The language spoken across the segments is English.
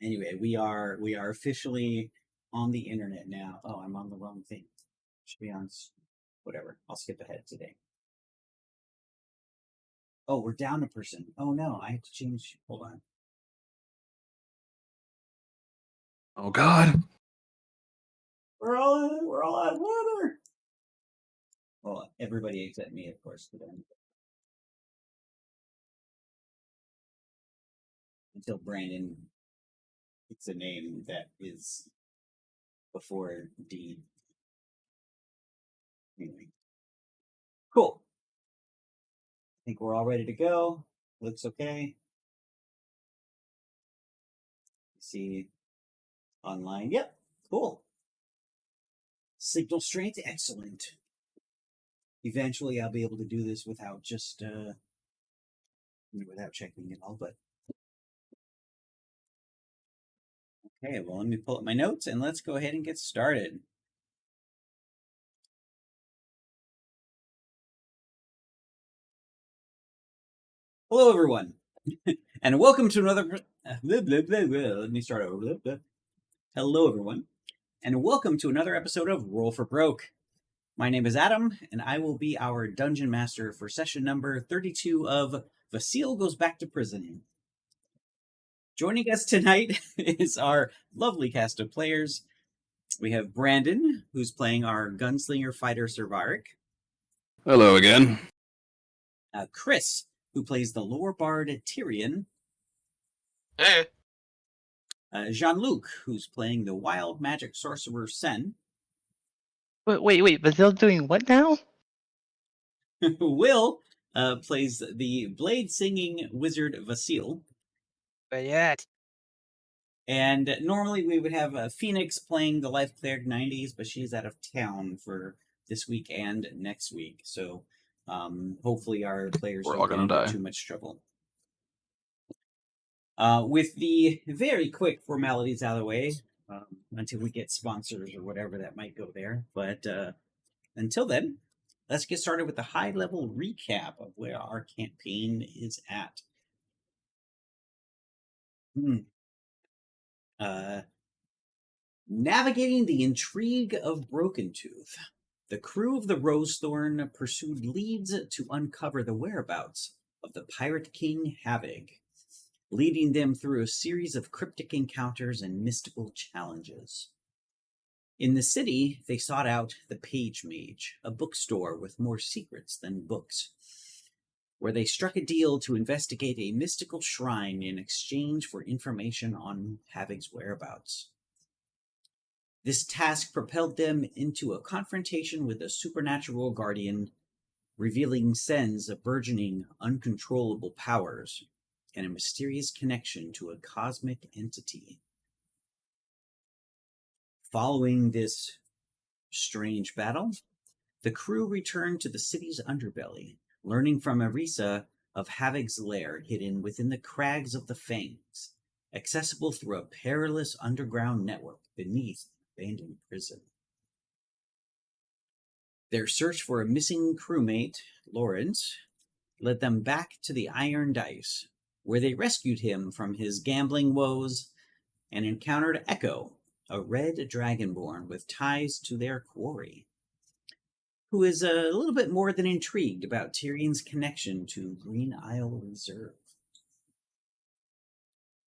Anyway, we are officially on the internet now. Oh, I'm on the wrong thing. Should be on whatever. I'll skip ahead today. Oh, we're down a person. Oh no, I have to change. Hold on. Oh God. We're all out of water. Well, everybody except me, of course, until Brandon picks a name that is before D. Anyway, cool. I think we're all ready to go. Looks okay. See online. Yep, cool. Signal strength, excellent. Eventually, I'll be able to do this without just without checking it all. But okay, well, let me pull up my notes and let's go ahead and get started. Hello, everyone, and welcome to another. Let me start over. Hello, everyone, and welcome to another episode of Roll for Broke. My name is Adam, and I will be our dungeon master for session number 32 of Vasile Goes Back to Prison. Joining us tonight is our lovely cast of players. We have Brandon, who's playing our gunslinger fighter Servaric. Hello again. Chris, who plays the lore bard Tyrion. Hey. Jean-Luc, who's playing the wild magic sorcerer Sen. Wait, Basil's doing what now? Will plays the blade singing wizard Vasile. But yet. And normally we would have Phoenix playing the Life Cleric 90s, but she's out of town for this week and next week. So hopefully our players We're all don't gonna get into die. too much trouble. With the very quick formalities out of the way, until we get sponsors or whatever that might go there. But until then, let's get started with the high-level recap of where our campaign is at. Navigating the intrigue of Broken Tooth, the crew of the Rosethorn pursued leads to uncover the whereabouts of the Pirate King Havig, leading them through a series of cryptic encounters and mystical challenges. In the city, they sought out the Page Mage, a bookstore with more secrets than books, where they struck a deal to investigate a mystical shrine in exchange for information on Havig's whereabouts. This task propelled them into a confrontation with a supernatural guardian, revealing Sen's burgeoning, uncontrollable powers and a mysterious connection to a cosmic entity. Following this strange battle, the crew returned to the city's underbelly, learning from Arisa of Havig's lair hidden within the crags of the Fangs, accessible through a perilous underground network beneath an abandoned prison. Their search for a missing crewmate, Lawrence, led them back to the Iron Dice, where they rescued him from his gambling woes and encountered Echo, a red dragonborn with ties to their quarry, who is a little bit more than intrigued about Tyrion's connection to Green Isle Reserve.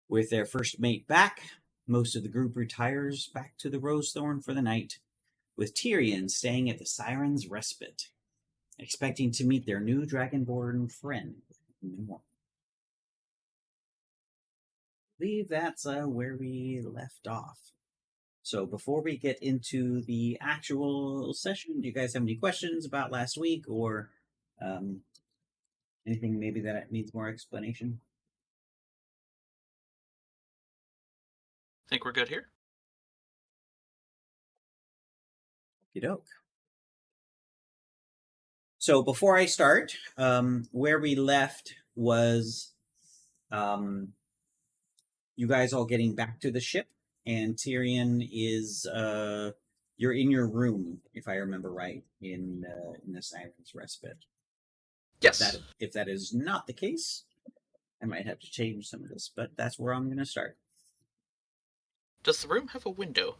With their first mate back, most of the group retires back to the Rosethorn for the night, with Tyrion staying at the Siren's Respite, expecting to meet their new dragonborn friend in the morning. I believe that's where we left off. So before we get into the actual session, do you guys have any questions about last week or anything maybe that needs more explanation? Think we're good here? Okey-doke. So before I start, where we left was you guys all getting back to the ship, and Tyrion is you're in your room, if I remember right, in the Siren's Respite. Yes. If that is not the case, I might have to change some of this, but that's where I'm going to start. Does the room have a window?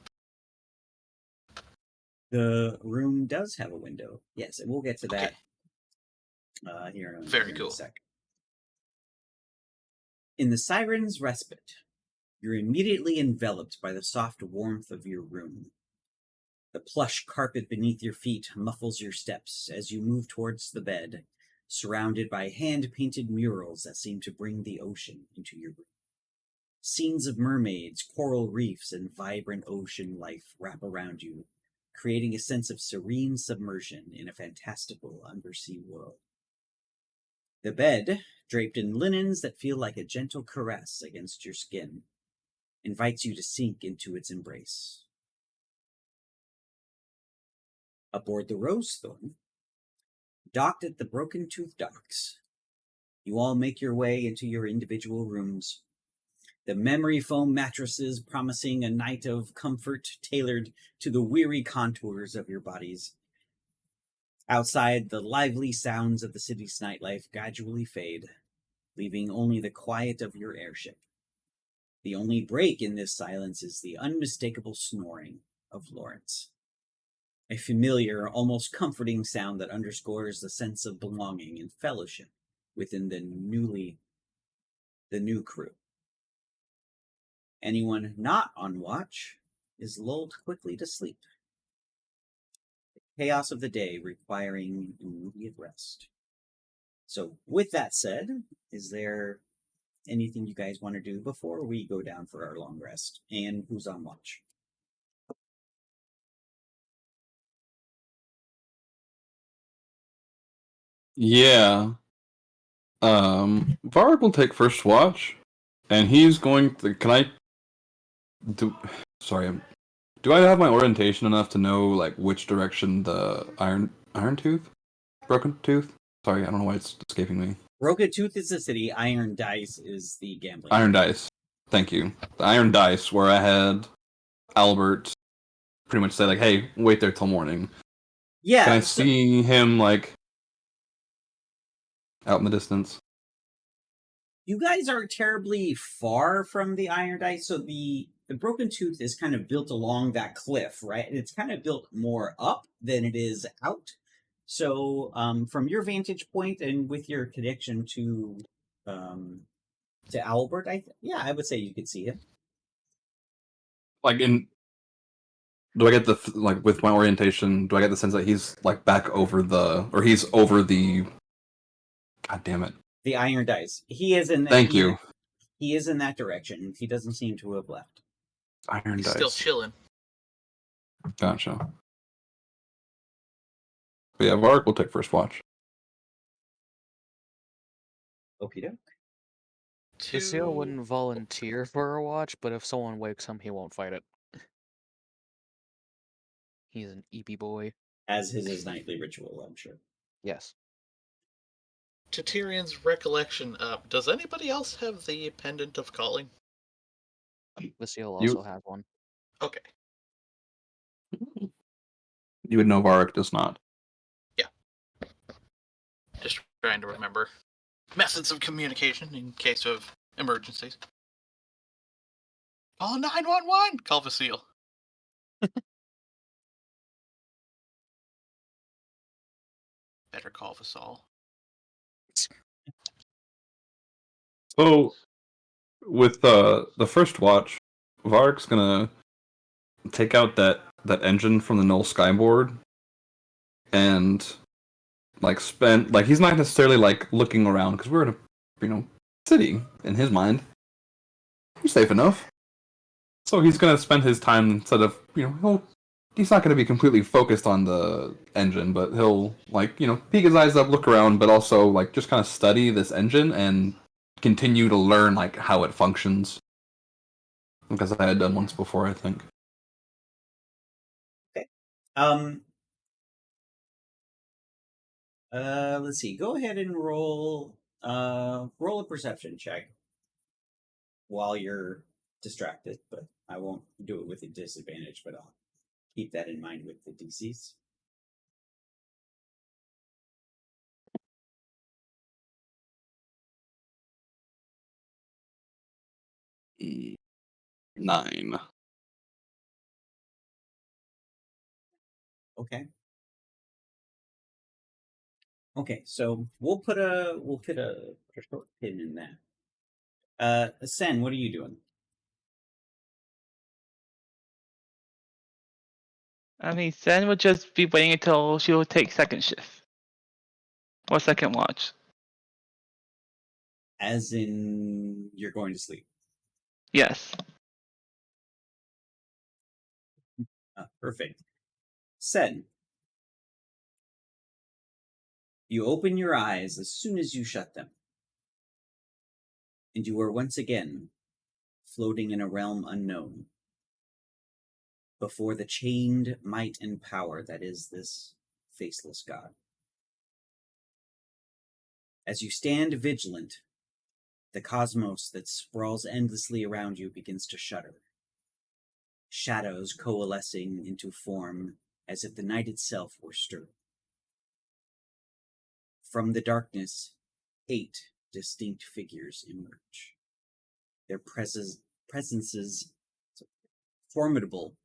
The room does have a window. Yes, and we'll get to Okay. that here Very in a cool. sec. In the siren's respite, you're immediately enveloped by the soft warmth of your room. The plush carpet beneath your feet muffles your steps as you move towards the bed, surrounded by hand-painted murals that seem to bring the ocean into your room. Scenes of mermaids, coral reefs, and vibrant ocean life wrap around you, creating a sense of serene submersion in a fantastical undersea world. The bed, draped in linens that feel like a gentle caress against your skin, invites you to sink into its embrace. Aboard the Rosethorn, docked at the Broken Tooth docks, you all make your way into your individual rooms, the memory foam mattresses promising a night of comfort tailored to the weary contours of your bodies. Outside, the lively sounds of the city's nightlife gradually fade, leaving only the quiet of your airship. The only break in this silence is the unmistakable snoring of Lawrence. A familiar, almost comforting sound that underscores the sense of belonging and fellowship within the new crew. Anyone not on watch is lulled quickly to sleep. The chaos of the day requiring immediate rest. So, with that said, is there anything you guys want to do before we go down for our long rest? And who's on watch? Yeah. Varg will take first watch, and he's going to. Can I do? Sorry, do I have my orientation enough to know like which direction the Iron Tooth, Broken Tooth? Sorry, I don't know why it's escaping me. Broken Tooth is the city. Iron Dice is the gambling. Iron Dice. Thank you. The Iron Dice, where I had Albert pretty much say like, "Hey, wait there till morning." Yeah. Can I see him like out in the distance? You guys aren't terribly far from the Iron Dice, so the Broken Tooth is kind of built along that cliff, right? And it's kind of built more up than it is out. So, from your vantage point and with your connection to Albert, I would say you could see him. Like in, do I get the like with my orientation? Do I get the sense that he's like back over the, or he's over the? God damn it! The Iron Dice. He is in. Thank you. He is in that direction. He doesn't seem to have left. Iron He's Dice. still chilling. Gotcha. But yeah, Varg will take first watch. Okie doke. Basile wouldn't volunteer for a watch, but if someone wakes him, he won't fight it. He's an EP boy. As is his nightly ritual, I'm sure. Yes. To Tyrion's recollection, does anybody else have the Pendant of Calling? Basile also has one. Okay. You would know Varg does not. Yeah. Just trying to remember methods of communication in case of emergencies. Call 911! Call Vasile. Better call Vasal. So, with the first watch, Varg's gonna take out that engine from the null skyboard and like spend like he's not necessarily like looking around because we're in a city in his mind. We're safe enough. So he's gonna spend his time instead of he's not gonna be completely focused on the engine, but he'll like peek his eyes up, look around, but also like just kind of study this engine and continue to learn like how it functions. Because I had done once before, I think. Okay. Let's see. Go ahead and roll a perception check while you're distracted, but I won't do it with a disadvantage, but I'll keep that in mind with the DCs. Nine. Okay. Okay, so we'll put a short pin in that. Sen, what are you doing? I mean, Sen would just be waiting until she will take second shift or second watch. As in, you're going to sleep. Yes. Perfect. Sen, you open your eyes as soon as you shut them, and you are once again floating in a realm unknown, before the chained might and power that is this faceless god. As you stand vigilant, the cosmos that sprawls endlessly around you begins to shudder, shadows coalescing into form as if the night itself were stirred. From the darkness, 8 distinct figures emerge. Their presences formidable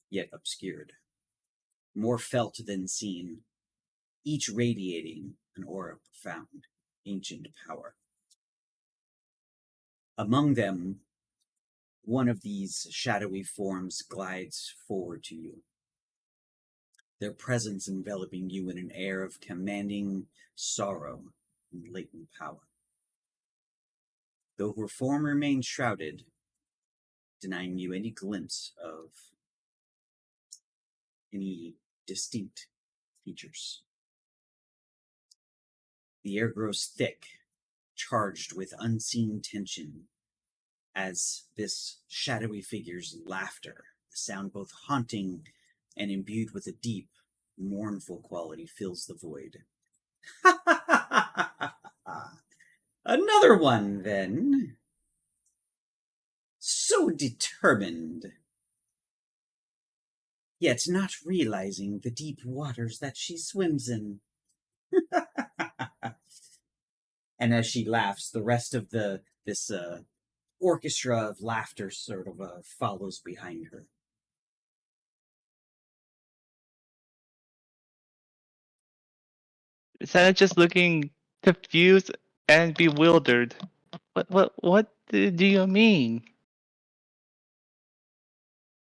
yet obscured, more felt than seen, each radiating an aura of profound, ancient power. Among them, one of these shadowy forms glides forward to you, their presence enveloping you in an air of commanding sorrow and latent power. Though her form remains shrouded, denying you any glimpse of any distinct features. The air grows thick, charged with unseen tension, as this shadowy figure's laughter, a sound both haunting and imbued with a deep, mournful quality, fills the void. Another one, then. So determined, yet not realizing the deep waters that she swims in. And as she laughs, the rest of this orchestra of laughter sort of follows behind her. Sen is just looking confused and bewildered. What do you mean?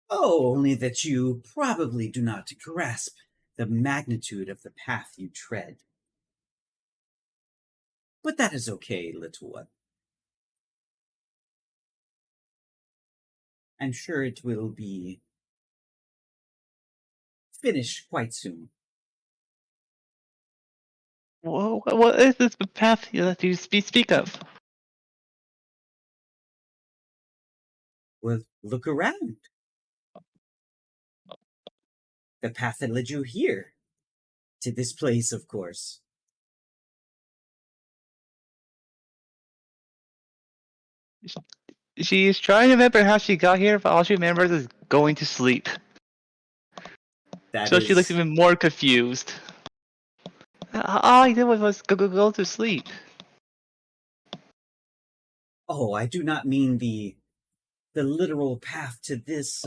Oh, only that you probably do not grasp the magnitude of the path you tread. But that is okay, little one. I'm sure it will be finished quite soon. What is this path that you speak of? Well, look around. The path that led you here. To this place, of course. She is trying to remember how she got here, but all she remembers is going to sleep. That So she looks is... even more confused. All I did was go to sleep. Oh, I do not mean the literal path to this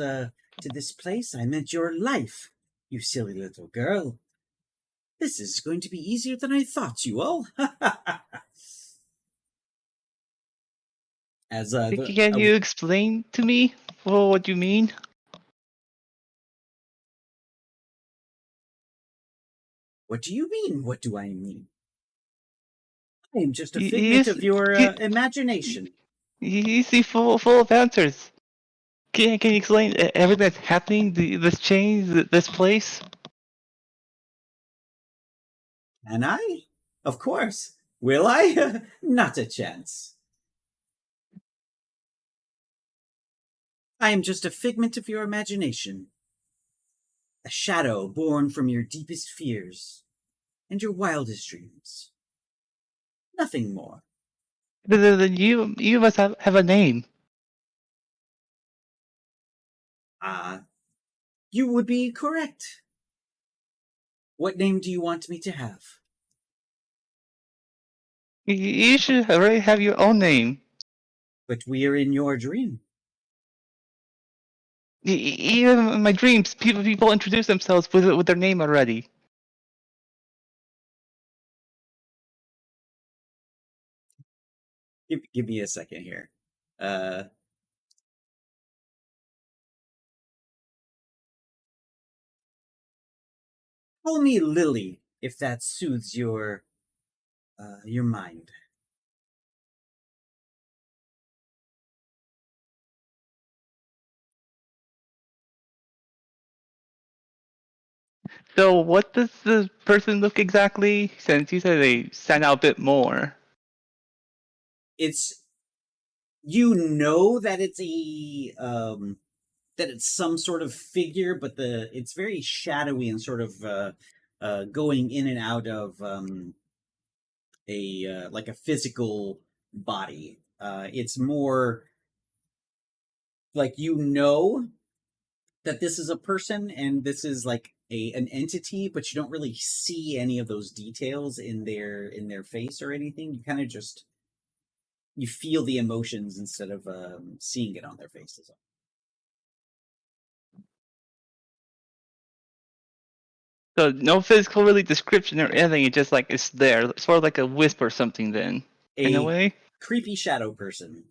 place. I meant your life, you silly little girl. This is going to be easier than I thought, you all. As Can you explain to me what you mean? What do you mean? What do I mean? I am just a You figment of your imagination. you see full of answers. Can you explain everything that's happening? This change, this place? Can I? Of course. Will I? Not a chance. I am just a figment of your imagination. A shadow born from your deepest fears and your wildest dreams. Nothing more. Then you must have a name. You would be correct. What name do you want me to have? You should already have your own name. But we are in your dream. Even in my dreams, people introduce themselves with their name already. Give me a second here. Call me Lily, if that soothes your mind. So what does the person look exactly? Since you said they stand out a bit more. It's you know that it's that it's some sort of figure, but it's very shadowy and sort of going in and out of a like a physical body. It's more like you know that this is a person and this is like an entity, but you don't really see any of those details in their face or anything. You kind of just you feel the emotions instead of seeing it on their faces. So no physical really description or anything. It's just like it's there, sort of like a wisp or something. Then, in a A way. creepy shadow person.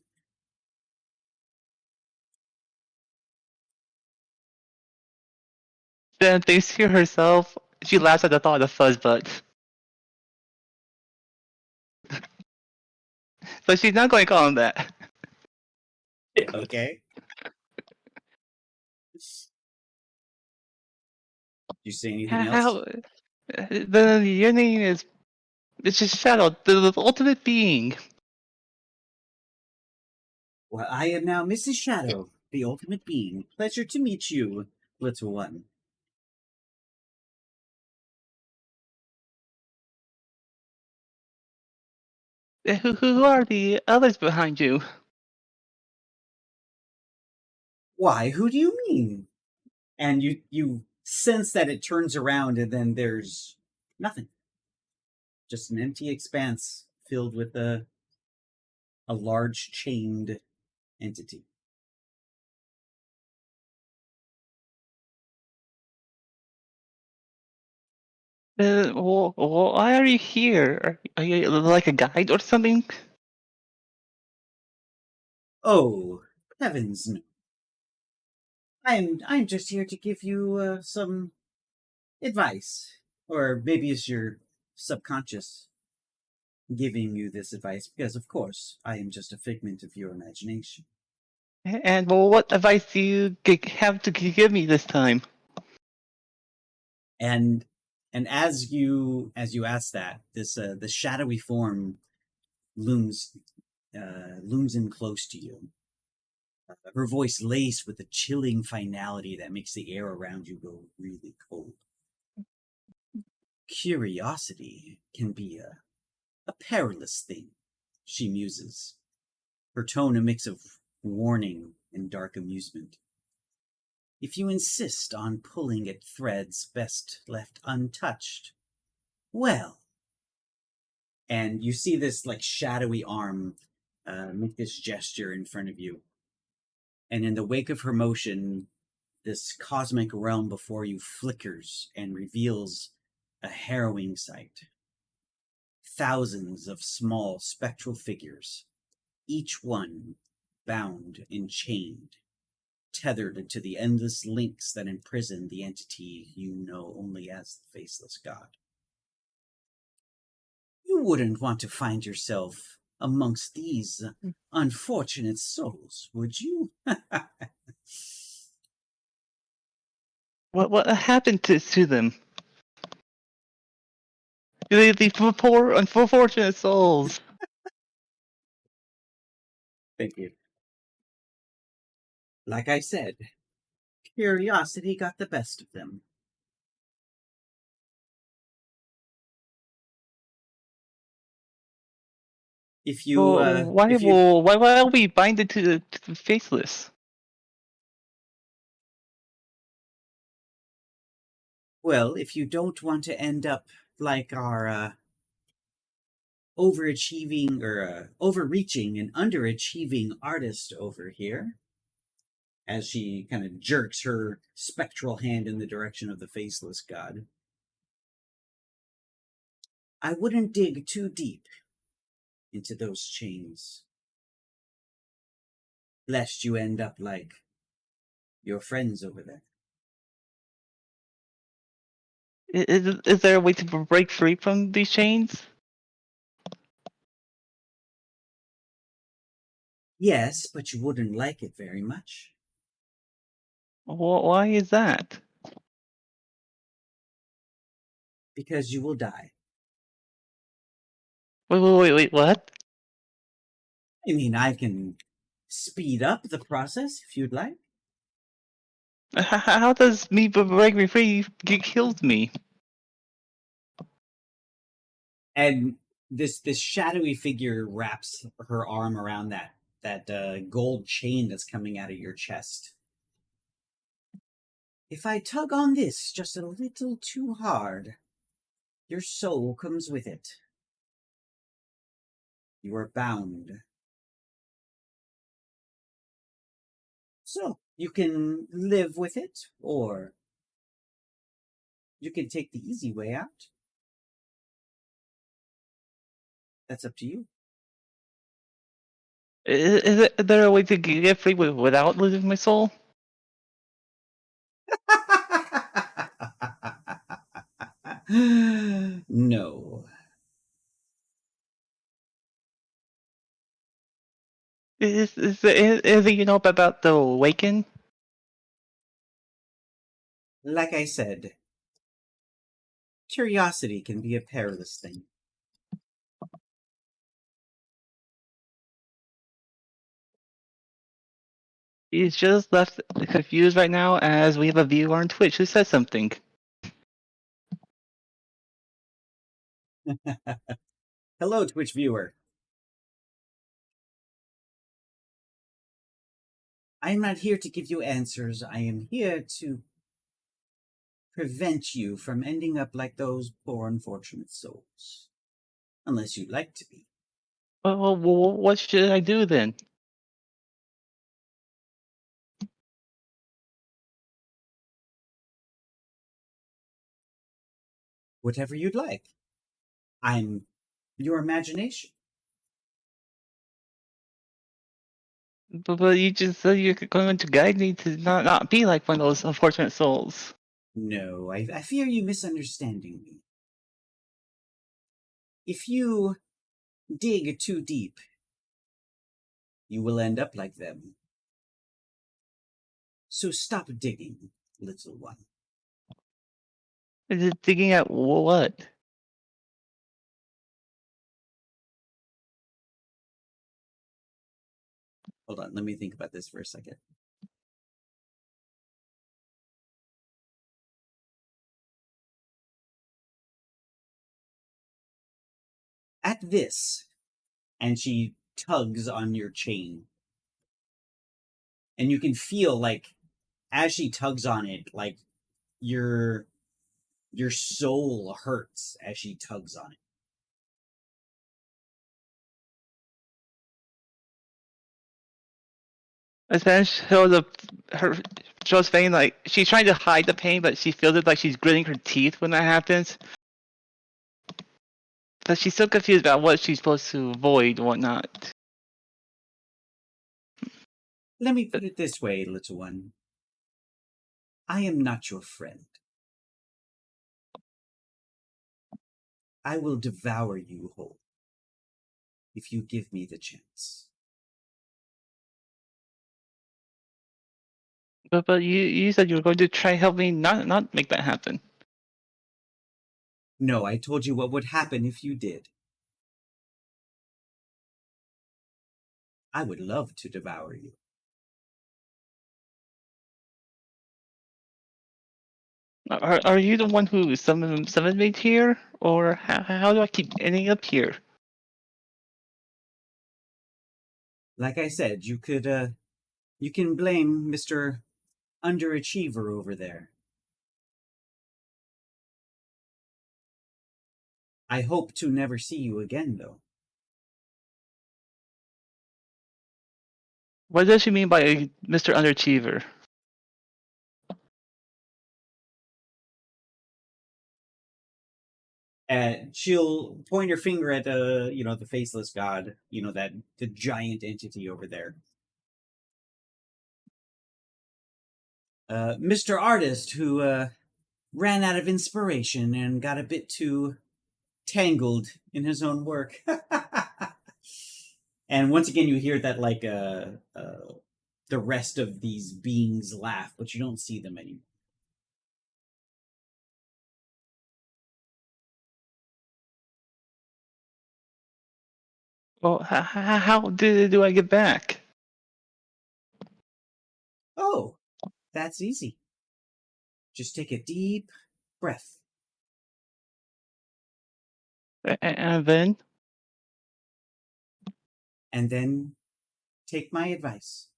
Then they see herself. She laughs at the thought of Fuzzbutt. But she's not going to call him that. Okay. You say anything else? How? Your name is. It's just Shadow, the ultimate being. Well, I am now Mrs. Shadow, the ultimate being. Pleasure to meet you, little one. Who are the others behind you? Why, who do you mean? And you sense that it turns around and then there's nothing. Just an empty expanse filled with a large chained entity. Why are you here? Are you like a guide or something? Oh, heavens no. I'm just here to give you some advice. Or maybe it's your subconscious giving you this advice, because of course I am just a figment of your imagination. And what advice do you have to give me this time? And as you ask that, this shadowy form looms looms in close to you. Her voice laced with a chilling finality that makes the air around you go really cold. Curiosity can be a perilous thing, she muses, her tone a mix of warning and dark amusement. If you insist on pulling at threads best left untouched, well. And you see this like shadowy arm make this gesture in front of you. And in the wake of her motion, this cosmic realm before you flickers and reveals a harrowing sight. Thousands of small spectral figures, each one bound and chained, tethered to the endless links that imprison the entity you know only as the Faceless God. You wouldn't want to find yourself amongst these unfortunate souls, would you? What happened to them? The poor, unfortunate souls. Thank you. Like I said, curiosity got the best of them. If you, if you, Why are we binded to the faceless? well, if you don't want to end up like our overachieving or overreaching and underachieving artist over here, as she kind of jerks her spectral hand in the direction of the faceless god. I wouldn't dig too deep into those chains, lest you end up like your friends over there. Is there a way to break free from these chains? Yes, but you wouldn't like it very much. Why is that? Because you will die. Wait, what? I mean, I can speed up the process if you'd like. How does me break me free kills me? And this shadowy figure wraps her arm around that gold chain that's coming out of your chest. If I tug on this just a little too hard, your soul comes with it. You are bound. So, you can live with it, or you can take the easy way out. That's up to you. Is there a way to get free without losing my soul? No. Is there anything you know about the Awaken? Like I said, curiosity can be a perilous thing. He's just left confused right now as we have a viewer on Twitch who says something. Hello, Twitch viewer. I am not here to give you answers. I am here to prevent you from ending up like those poor unfortunate souls. Unless you'd like to be. Well, what should I do then? Whatever you'd like. I'm your imagination. But you just said you're going to guide me to not be like one of those unfortunate souls. No, I fear you misunderstanding me. If you dig too deep, you will end up like them. So stop digging, little one. Is it digging at what? Hold on, let me think about this for a second. At this, and she tugs on your chain. And you can feel, like, as she tugs on it, like, your soul hurts as she tugs on it. And then shows pain, like she's trying to hide the pain, but she feels it like she's gritting her teeth when that happens. But she's so confused about what she's supposed to avoid and whatnot. Let me put it this way, little one. I am not your friend. I will devour you whole if you give me the chance. But you said you were going to try help me not make that happen. No, I told you what would happen if you did. I would love to devour you. Are you the one who summoned me here, or how do I keep ending up here? Like I said, you can blame Mr. Underachiever over there. I hope to never see you again, though. What does she mean by Mr. Underachiever? She'll point her finger at the faceless god, the giant entity over there. Mr. Artist, who ran out of inspiration and got a bit too tangled in his own work. And once again, you hear that the rest of these beings laugh, but you don't see them anymore. Well, how do I get back? Oh, that's easy. Just take a deep breath. And then? And then take my advice.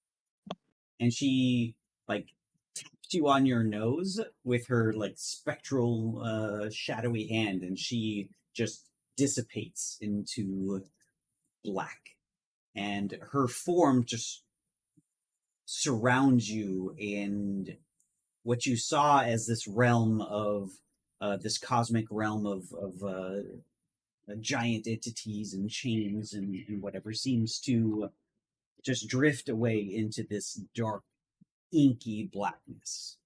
And she, taps you on your nose with her, spectral, shadowy hand, and she just dissipates into black. And her form just surrounds you, and what you saw as this realm of this cosmic realm of giant entities and chains and whatever seems to just drift away into this dark, inky blackness.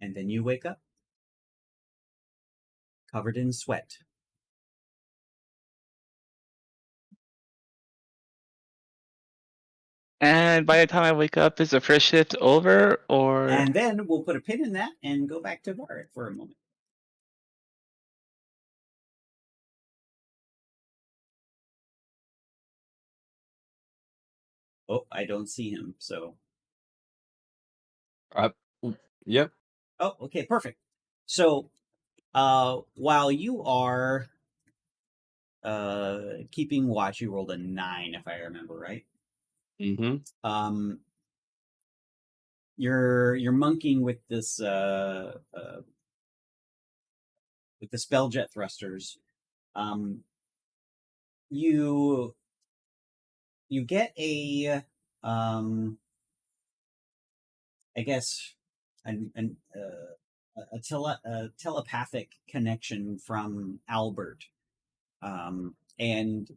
And then you wake up, covered in sweat. And by the time I wake up, is the first shift over, or? And then we'll put a pin in that and go back to Varric for a moment. Oh, I don't see him, so... Yep. Oh, okay, perfect. So, while you are keeping watch, you rolled a 9, if I remember right. Mm-hmm. You're monkeying with this with the spell jet thrusters. You get a I guess a telepathic connection from Albert, and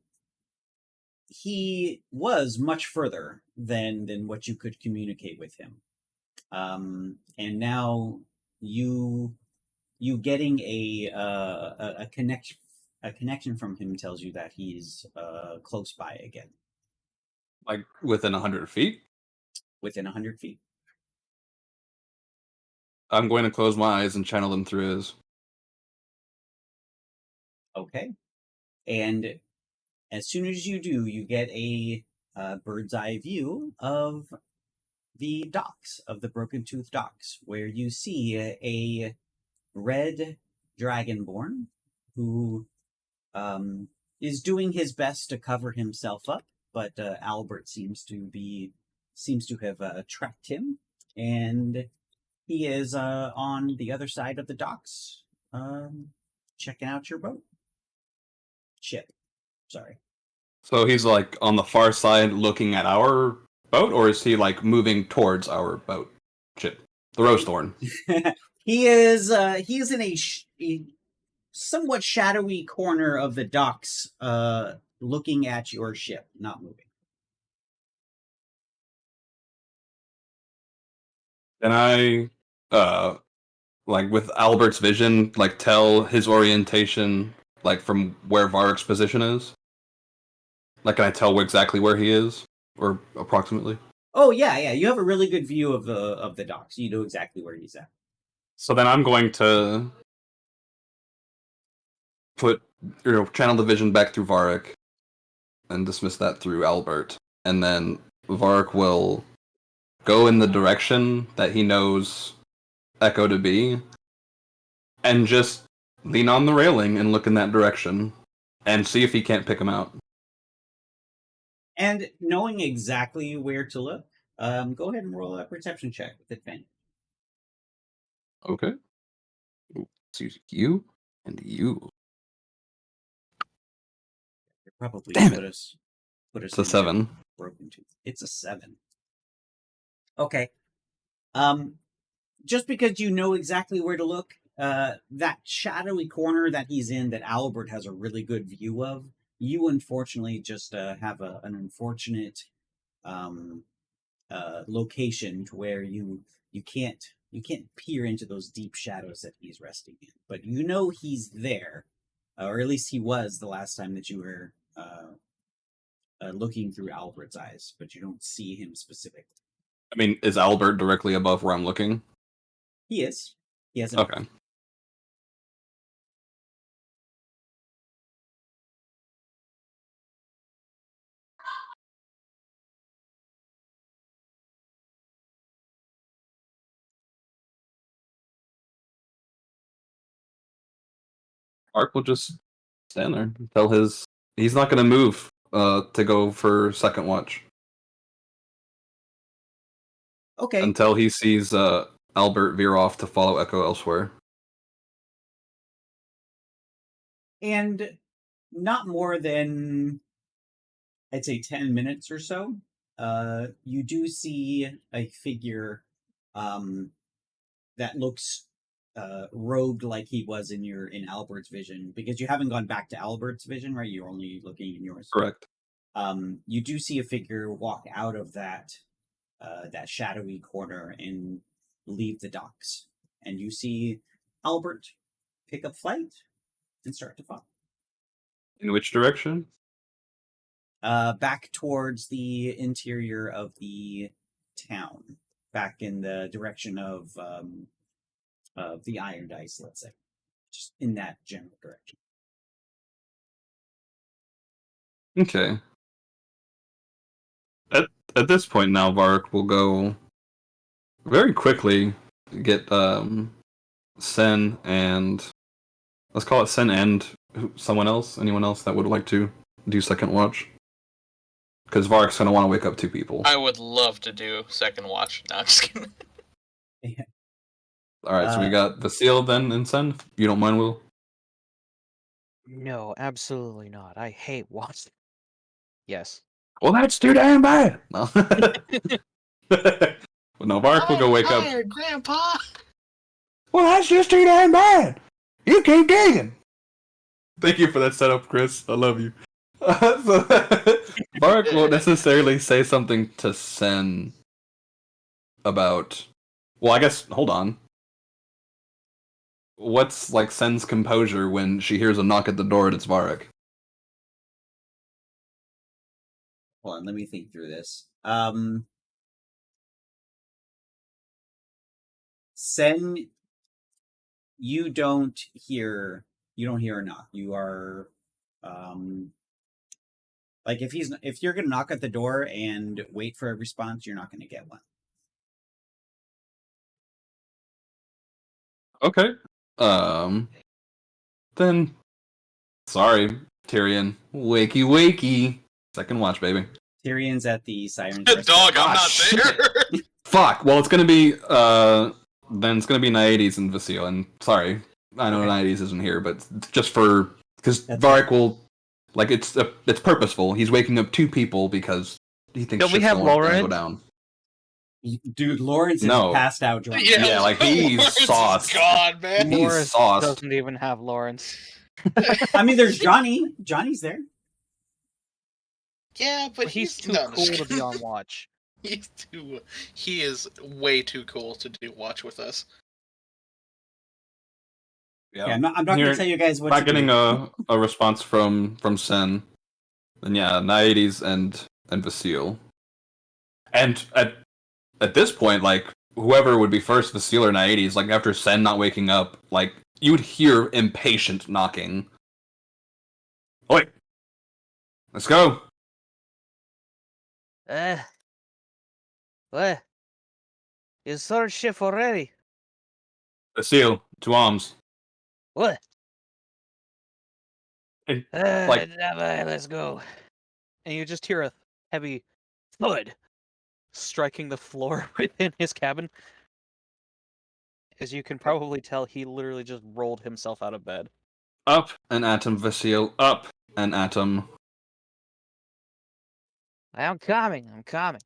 he was much further than what you could communicate with him. And now you getting a connection from him tells you that he's close by again, Like within 100 feet? within 100 feet. I'm going to close my eyes and channel them through his. Okay. And as soon as you do, you get a bird's eye view of the docks, of the Broken Tooth docks, where you see a red dragonborn who is doing his best to cover himself up, but Albert seems to have tracked him, and he is on the other side of the docks, checking out your ship. Sorry. So he's like on the far side looking at our boat, or is he like moving towards our boat ship? The Rosethorn. He is in a somewhat shadowy corner of the docks, looking at your ship, not moving. Can I, like with Albert's vision, like tell his orientation, like from where Varric's position is? Like, can I tell exactly where he is, or approximately? Oh yeah. You have a really good view of the docks. You know exactly where he's at. So then I'm going to channel the vision back through Varric, and dismiss that through Albert, and then Varric will go in the direction that he knows Echo to be, and just lean on the railing and look in that direction, and see if he can't pick him out. And knowing exactly where to look, go ahead and roll a perception check with advantage. Okay. So you and you. You're probably Damn it. notice put us It's a into 7. Broken Tooth. It's a 7. Okay. Just because you know exactly where to look, that shadowy corner that he's in, that Albert has a really good view of, you unfortunately just have an unfortunate location to where you can't peer into those deep shadows that he's resting in. But you know he's there, or at least he was the last time that you were looking through Albert's eyes, but you don't see him specifically. I mean, is Albert directly above where I'm looking? He is. He has an Okay. Ark will just stand there until he's not going to move to go for second watch Okay. until he sees Albert veer off to follow Echo elsewhere. And not more than, I'd say, 10 minutes or so, you do see a figure that looks robed like he was in Albert's vision, because you haven't gone back to Albert's vision, right? You're only looking in yours. Correct. You do see a figure walk out of that shadowy corner and leave the docks, and you see Albert pick up flight and start to fall. In which direction? Back towards the interior of the town, back in the direction of the Iron Dice, let's say, just in that general direction. Okay. At this point now, Vark will go very quickly get Sen and let's call it Sen and someone else, anyone else that would like to do second watch. Because Vark's gonna want to wake up 2 people. I would love to do second watch. No, I'm just kidding. Alright, so we got Vasile then and Sen. If you don't mind, Will? No, absolutely not. I hate watching. Yes. Well, that's too damn bad. No. Well, no, Vark will go wake up. Tired, Grandpa. Well, that's just too damn bad. You keep digging. Thank you for that setup, Chris. I love you. So, Vark won't necessarily say something to Sen about. Well, I guess. Hold on. What's like Sen's composure when she hears a knock at the door and it's Varek? Hold on, let me think through this. Sen, you don't hear a knock. You are like, if you're gonna knock at the door and wait for a response, you're not gonna get one. Okay. Then sorry, Tyrion. Wakey wakey. Second watch, baby. Tyrion's at the Siren's Dog, I'm not shit. there. Fuck. Well, it's gonna be then it's gonna be Naiades and Vasile. And sorry, I know Okay. Naiades isn't here, but just for because That's Varek will like it's purposeful. He's waking up 2 people because he thinks Don't we shit's have gonna go Lawrence? down. Dude, Lawrence is No. passed out drunk. Yeah, like, he's Lawrence is sauced. gone, man. He's Lawrence sauced. doesn't even have Lawrence. I mean, there's Johnny. Johnny's there. Yeah, but He's too no, cool to be on watch. He is way too cool to do watch with us. Yeah, I'm not Here- gonna tell you guys what Not to getting do. a response from Sen. Then yeah, Naiades and Vasile. And at this point, like whoever would be first, Vasile or Naiades, like after Sen not waking up, like you would hear impatient knocking. Oi! Let's go! What? It's third shift already. Vasile, to arms. What? And, like- Let's go. And you just hear a heavy thud striking the floor within his cabin. As you can probably tell, he literally just rolled himself out of bed. Up and at him, Vasile. Up and at him. I'm coming. I'm coming.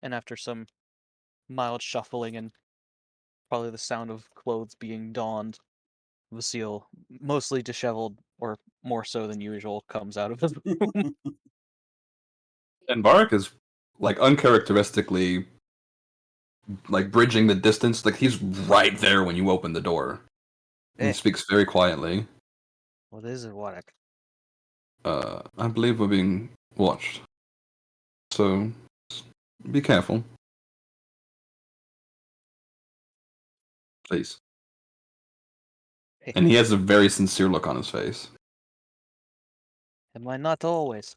And after some mild shuffling and probably the sound of clothes being donned, Vasile, mostly disheveled or more so than usual, comes out of the room. And Varric is like uncharacteristically like bridging the distance. Like he's right there when you open the door. And he Eh, speaks very quietly. what is it, Warwick? I believe we're being watched. So be careful. Please. And he has a very sincere look on his face. Am I not always?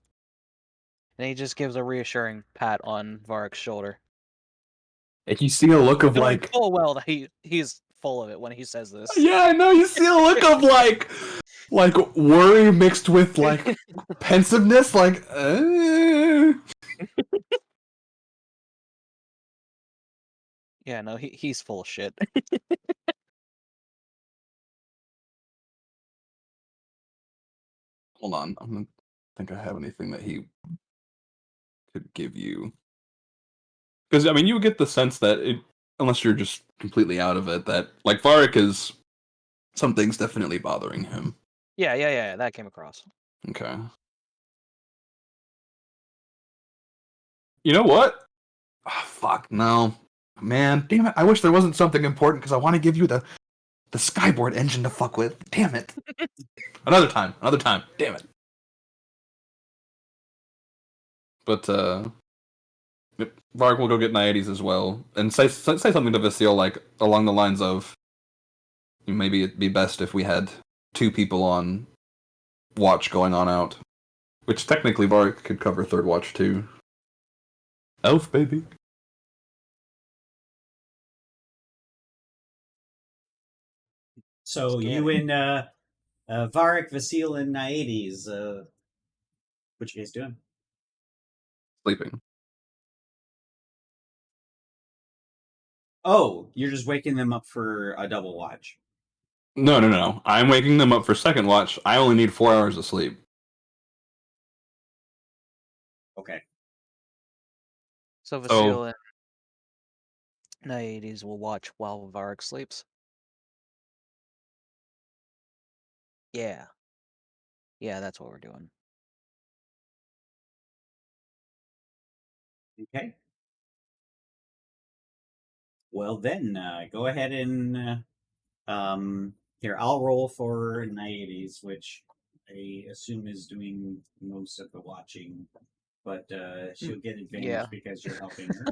And he just gives a reassuring pat on Varric's shoulder. And you see a look of Knowing like, full well that he's full of it when he says this. yeah, I know. You see a look of like worry mixed with like pensiveness. Like, Yeah, no, he's full of shit. hold on. I don't think I have anything that he could give you. Because I mean, you get the sense that unless you're just completely out of it, that like Varric is something's definitely bothering him. Yeah, that came across. Okay. You know what? Oh, fuck no, man. Damn it! I wish there wasn't something important because I want to give you the skyboard engine to fuck with. Damn it! Another time. Damn it. But Varg will go get Naiades as well, and say something to Vasile like along the lines of, maybe it'd be best if we had 2 people on watch going on out, which technically Varg could cover third watch too. Elf baby. So you and Varric, Vasile, and Naiades, what you guys doing? Sleeping. Oh, you're just waking them up for a double watch. No. I'm waking them up for second watch. I only need 4 hours of sleep. Okay. So Vasile and Naiades will watch while Varric sleeps. Yeah. Yeah, that's what we're doing. Okay. Well then, go ahead and here I'll roll for Naiades, which I assume is doing most of the watching, but she'll get advantage Yeah. because you're helping her.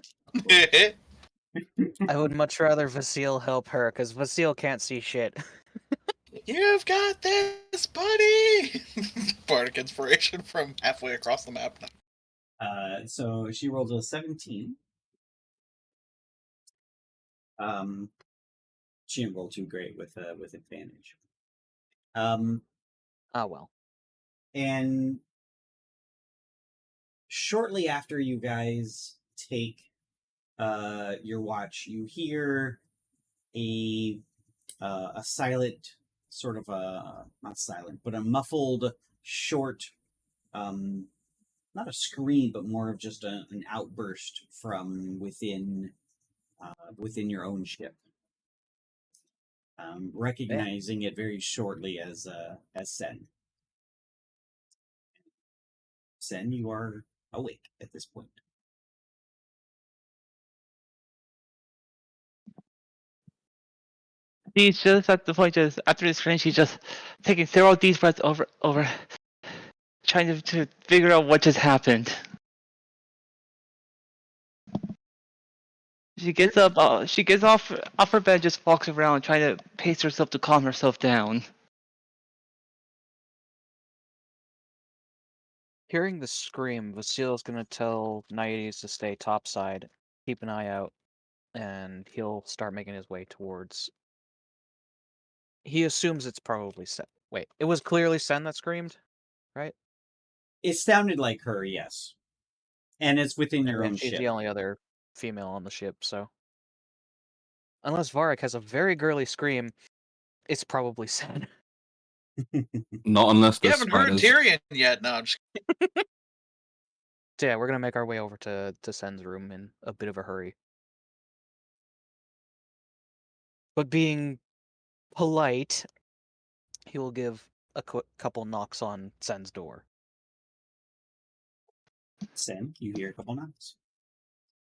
I would much rather Vasile help her, because Vasile can't see shit. You've got this, buddy! Bardic inspiration from halfway across the map. So she rolled a 17. She didn't roll too great with advantage. Ah, well. And shortly after you guys take your watch, you hear a silent, sort of a not silent, but a muffled, short, not a scream, but more of just an outburst from within your own ship. Recognizing it very shortly as Sen. Sen, you are awake at this point. He's just at the point, just after his finish, he's just taking several deep breaths over, trying to figure out what just happened. She gets up, she gets off her bed, just walks around, trying to pace herself to calm herself down. Hearing the scream, Vasile's gonna tell Naiades to stay topside, keep an eye out, and he'll start making his way towards... He assumes it's probably Sen. Wait, it was clearly Sen that screamed, right? It sounded like her, yes. And it's within your And own she's ship. the only other female on the ship, so... Unless Varric has a very girly scream, it's probably Sen. Not unless You there's haven't heard spiders. Tyrion yet. No, I'm just So yeah, we're gonna make our way over to Sen's room in a bit of a hurry. But being polite, he will give a couple knocks on Sen's door. Sen, you hear a couple knocks.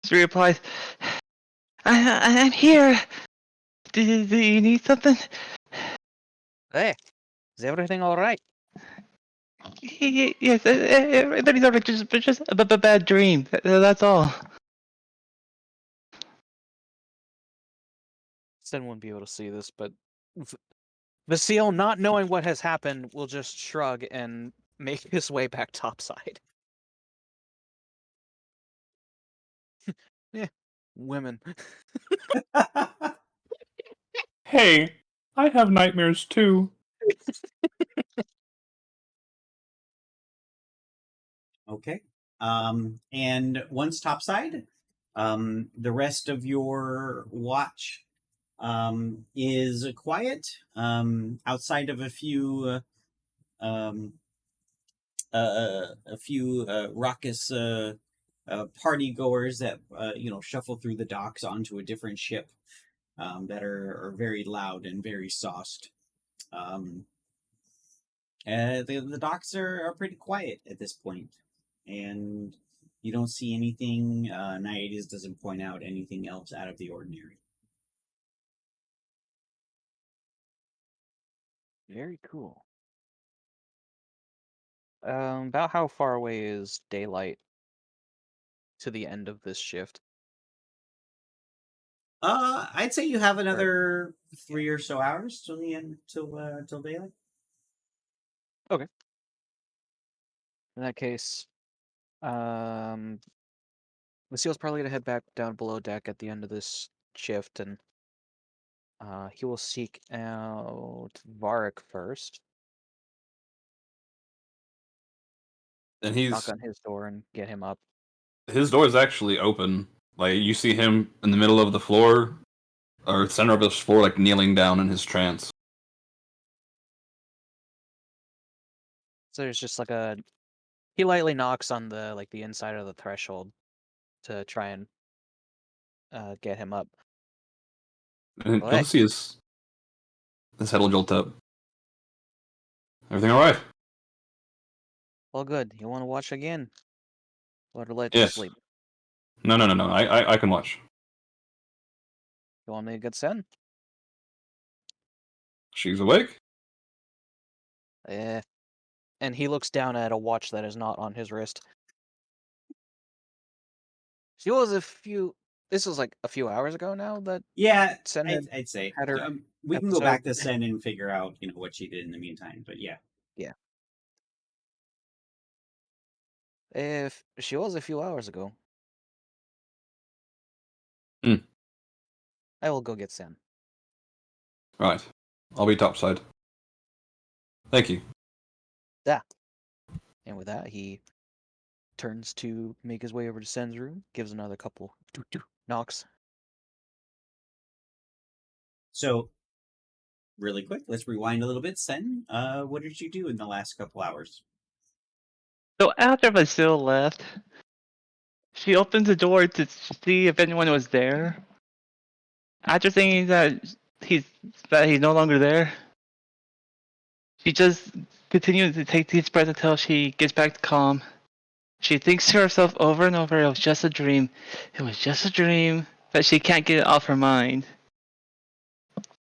She replies, I'm here. Do you need something? Hey, is everything all right? Yes, everything's alright. Just a bad dream. That's all. Sen wouldn't be able to see this, but Vasile, not knowing what has happened, will just shrug and make his way back topside. Yeah, women. Hey, I have nightmares too. Okay. And once topside, the rest of your watch is quiet. Outside of a few raucous party goers that shuffle through the docks onto a different ship that are very loud and very sauced. The docks are pretty quiet at this point, and you don't see anything. Naiades doesn't point out anything else out of the ordinary. Very cool. About how far away is daylight to the end of this shift? I'd say you have another 3 or so hours till the end, till daylight. Okay. In that case, Vasile's probably gonna head back down below deck at the end of this shift, and he will seek out Varric first. And Knock on his door and get him up. his door is actually open. Like you see him in the middle of the floor, or center of this floor, like kneeling down in his trance. So there's just like he lightly knocks on the inside of the threshold to try and get him up. And Well, you'll hey, see his head will jolt up. Everything all right? all good. You want to watch again? Or to let you Yes. sleep? No. I can watch. You want me to get Sen? She's awake. Eh. And he looks down at a watch that is not on his wrist. She was This was like a few hours ago now that Yeah, Sen I'd say had her we can go episode. back to Sen and figure out what she did in the meantime. But yeah, If she was a few hours ago. Hmm. I will go get Sen. Right. I'll be topside. Thank you. Yeah. And with that, he turns to make his way over to Sen's room, gives another couple knocks. so really quick, let's rewind a little bit. Sen, what did you do in the last couple hours? So after Vasile left, she opened the door to see if anyone was there. After thinking he's he's no longer there, she just continues to take deep breaths until she gets back to calm. She thinks to herself over and over, it was just a dream. It was just a dream, but she can't get it off her mind.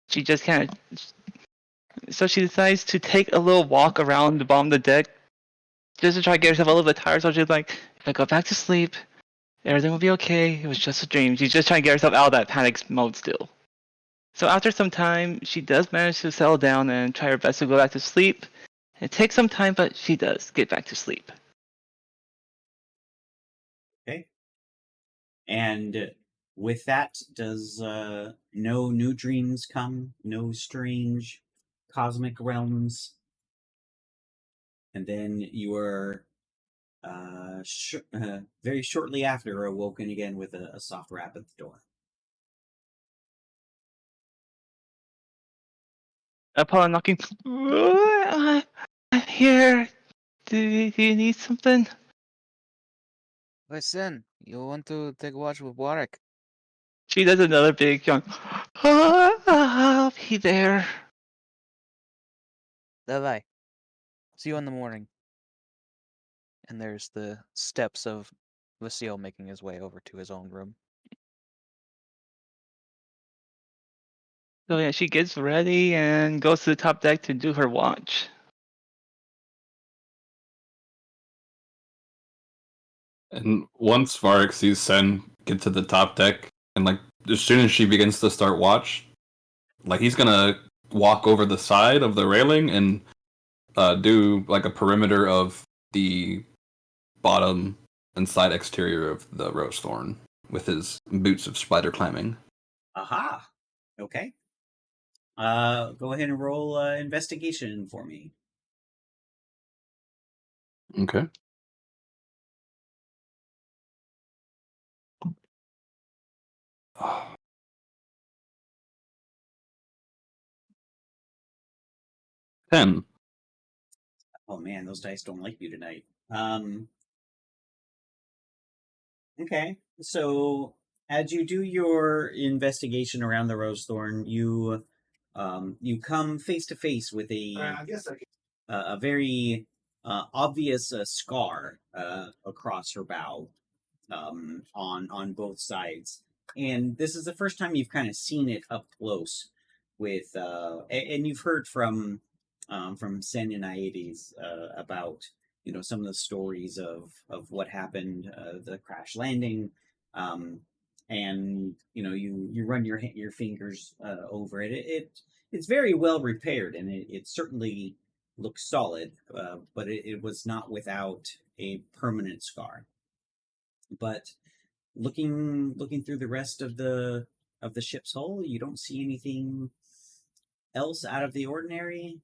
She just can't. So she decides to take a little walk around the bottom of the deck just to try to get herself a little bit tired. So she's like, if I go back to sleep, everything will be okay. It was just a dream. She's just trying to get herself out of that panic mode still. So after some time, she does manage to settle down and try her best to go back to sleep. It takes some time, but she does get back to sleep. Okay, and with that, does no new dreams come? No strange cosmic realms? And then you are very shortly after awoken again with a soft rap at the door. Upon knocking, I'm here. Do you need something? Listen, you want to take a watch with Warwick? She does another big yawn. I'll be there. Bye-bye. See you in the morning. And there's the steps of Vasile making his way over to his own room. So yeah, she gets ready and goes to the top deck to do her watch. And once Varric sees Sen get to the top deck, and like as soon as she begins to start watch, like he's gonna walk over the side of the railing and do like a perimeter of the bottom and side exterior of the rose thorn with his boots of spider climbing. Aha. Okay. Go ahead and roll investigation for me. Okay. Oh. 10. Oh man, those dice don't like you tonight. Okay, so as you do your investigation around the rose thorn, you come face to face with a very obvious scar across her bow, on both sides, and this is the first time you've kind of seen it up close with and you've heard from Sen and Aedes about some of the stories of what happened, the crash landing, and you run your fingers over it. It's very well repaired, and it certainly looks solid, but it was not without a permanent scar. But looking through the rest of the ship's hull, you don't see anything else out of the ordinary.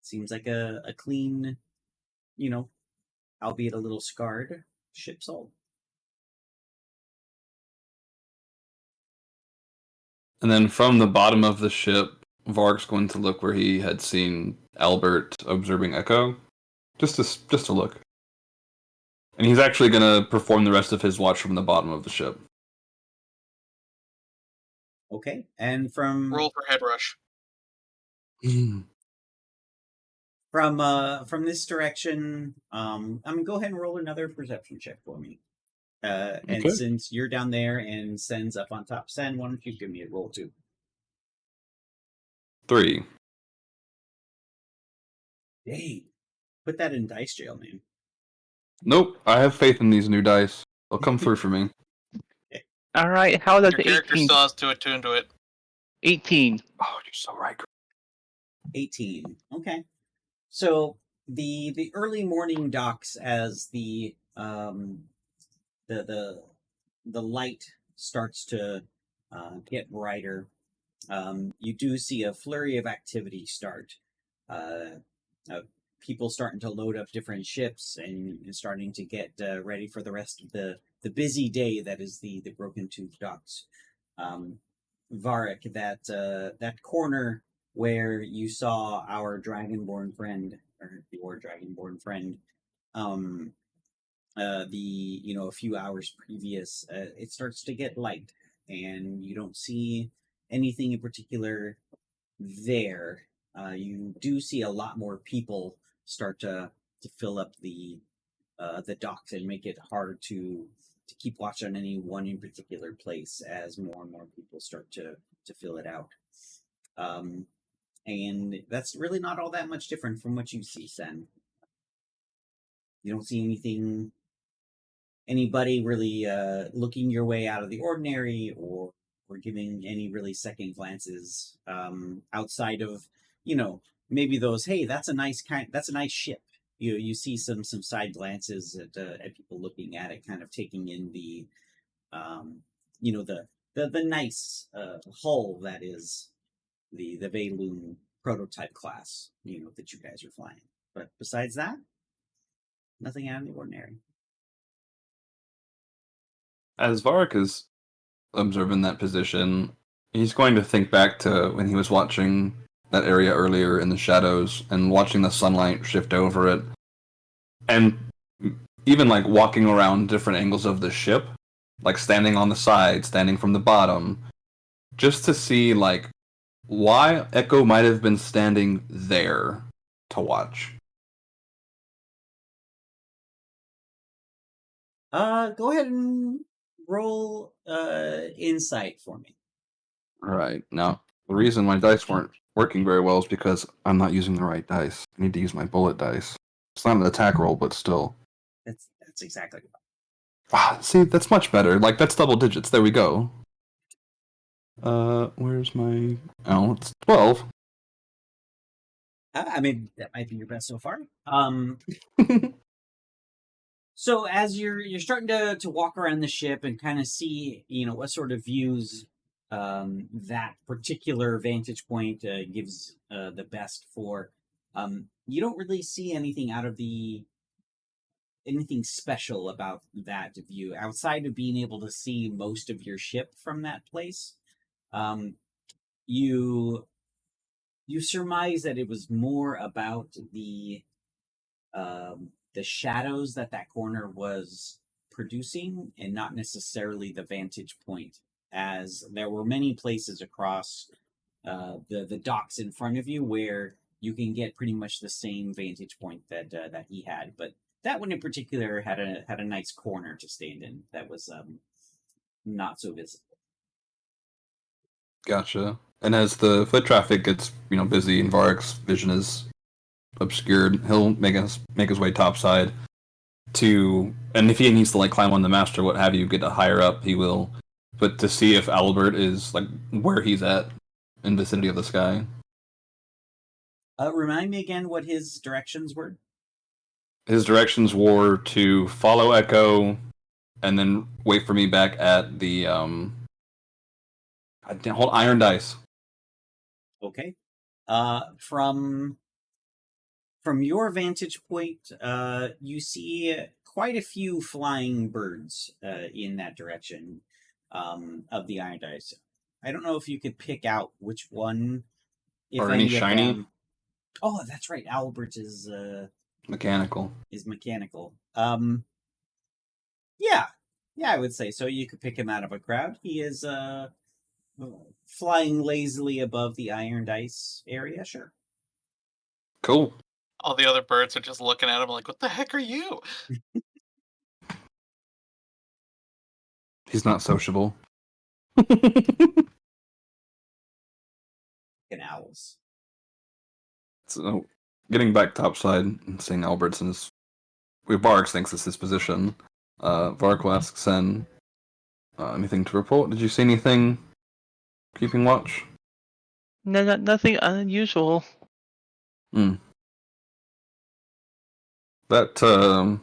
Seems like a clean, albeit a little scarred ship's hull. And then from the bottom of the ship, Varg's going to look where he had seen Albert observing Echo, just to look. And he's actually going to perform the rest of his watch from the bottom of the ship. Okay, and from Roll for head rush. from this direction, go ahead and roll another perception check for me. And Okay. since you're down there and Sen's up on top, Sen, why don't you give me a roll too? 3. Hey, put that in dice jail, man. Nope, I have faith in these new dice. They'll come through for me. All right, how does Your character 18? still has to attune to it. 18. Oh, you're so right. 18. Okay. So the early morning docks, as the light starts to get brighter, you do see a flurry of activity start. Uh, People starting to load up different ships and starting to get ready for the rest of the busy day that is the Broken Tooth docks. Varric, that corner where you saw our dragonborn friend, or your dragonborn friend, a few hours previous, it starts to get light, and you don't see anything in particular there. You do see a lot more people start to fill up the docks and make it hard to keep watch on any one in particular place as more and more people start to fill it out. And that's really not all that much different from what you see, Sen. You don't see anybody really looking your way out of the ordinary, or giving any really second glances, outside of maybe those, hey, that's a nice ship. You see some side glances at people looking at it, kind of taking in the the nice hull that is the Valoon prototype class that you guys are flying. But besides that, nothing out of the ordinary. As Varric is observing that position, He's going to think back to when he was watching that area earlier in the shadows and watching the sunlight shift over it, and even like walking around different angles of the ship, like standing on the side, standing from the bottom, just to see like why Echo might have been standing there to watch. Go ahead and roll insight for me. All right. Now, the reason my dice weren't working very well is because I'm not using the right dice. I need to use my bullet dice. It's not an attack roll, but still. That's exactly. Ah, see, that's much better. Like, that's double digits. There we go. Where's my... Oh, it's 12. I mean, that might be your best so far. So as you're starting to walk around the ship and kind of see, what sort of views that particular vantage point gives the best for, you don't really see anything anything special about that view outside of being able to see most of your ship from that place. You surmise that it was more about the shadows that corner was producing, and not necessarily the vantage point, as there were many places across the docks in front of you where you can get pretty much the same vantage point that he had, but that one in particular had a nice corner to stand in that was not so visible. Gotcha. And as the foot traffic gets, busy and Varric's vision is obscured, he'll make his way topside and if he needs to like climb on the mast or what have you, get higher up, he will. But to see if Albert is like where he's at in vicinity of the sky. Remind me again what his directions were. His directions were to follow Echo, and then wait for me back at the hold Iron Dice. Okay. From your vantage point, you see quite a few flying birds in that direction of the Iron Dice. I don't know if you could pick out which one, if Or any any of shiny? them. Oh, that's right. Albert is Mechanical. mechanical. Yeah, I would say so. You could pick him out of a crowd. He is flying lazily above the Iron Dice area. Sure. Cool. All the other birds are just looking at him like, what the heck are you? He's not sociable. And owls. So, getting back topside and seeing Albertson's... Vark thinks it's his position. Vark asks Sen, anything to report? Did you see anything keeping watch? No, nothing unusual. That, that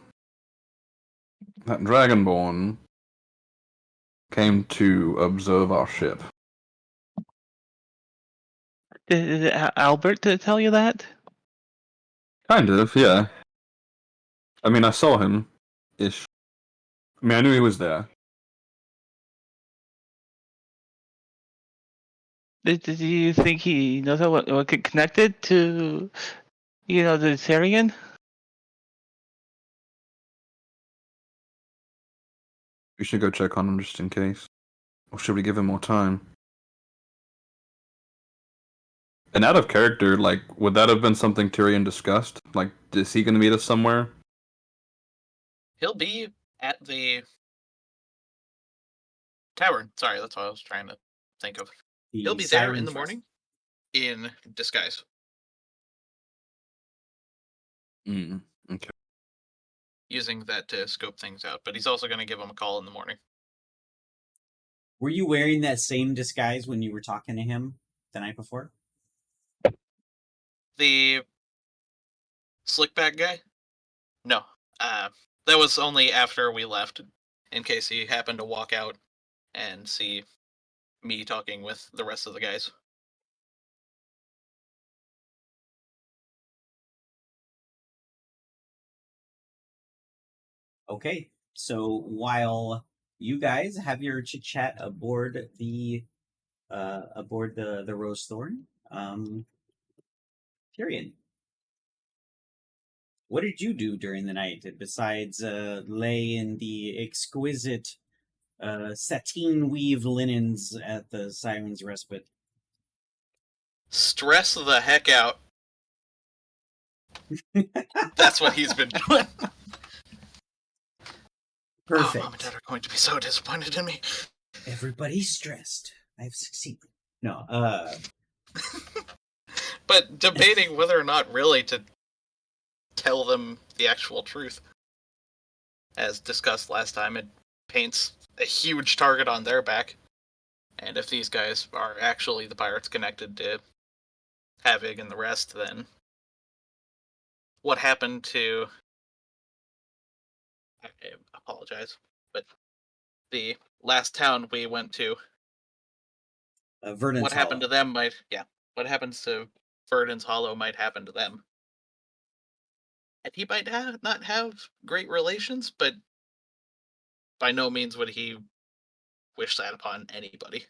Dragonborn came to observe our ship. Did Albert tell you that? Kind of, yeah. I mean, I saw him. Ish. I mean, I knew he was there. Did you think he knows what connected to, the Syrian? We should go check on him just in case. Or should we give him more time? And out of character, like, would that have been something Tyrion discussed? Like, is he going to meet us somewhere? He'll be at the tavern. Sorry, that's what I was trying to think of. He'll be there in the morning in disguise. Okay. Using that to scope things out, but he's also going to give him a call in the morning. Were you wearing that same disguise when you were talking to him the night before? The slickback guy? No. That was only after we left, in case he happened to walk out and see me talking with the rest of the guys. Okay, so while you guys have your chit chat aboard the aboard the Rose Thorn. Tyrion, what did you do during the night besides lay in the exquisite sateen weave linens at the Siren's Respite? Stress the heck out. That's what he's been doing. Perfect. Oh, Mom and Dad are going to be so disappointed in me. Everybody's stressed. I've succeeded. No, But debating whether or not really to tell them the actual truth. As discussed last time, it paints a huge target on their back. And if these guys are actually the pirates connected to Havoc and the rest, then what happened to... I apologize, but the last town we went to, Verdant's what happened to Hollow. them might... Yeah, what happens to Verdant's Hollow might happen to them. And he might not have great relations, but by no means would he wish that upon anybody.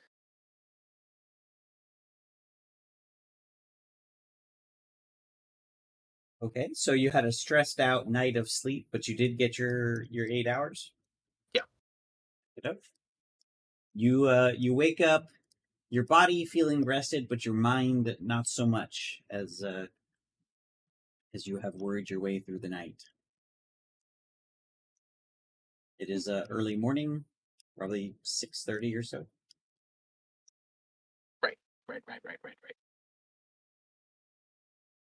Okay, so you had a stressed out night of sleep, but you did get your 8 hours? Yeah. Good enough. You wake up, your body feeling rested, but your mind not so much as you have worried your way through the night. It is early morning, probably 6:30 or so. Right.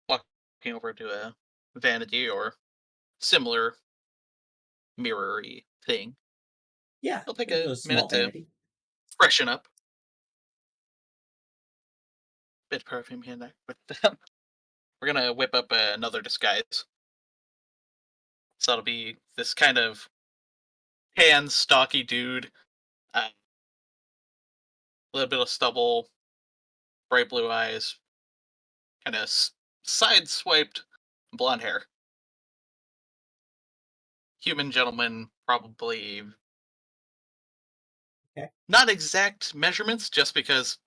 Walking over to a vanity or similar mirror-y thing. Yeah, It'll take it's a a small minute to vanity. freshen up. Bit of perfume here and there. But we're gonna whip up another disguise. So it'll be this kind of tan, stocky dude. A little bit of stubble, bright blue eyes, kind of side-swiped blonde hair. Human gentleman, probably Okay. not exact measurements, just because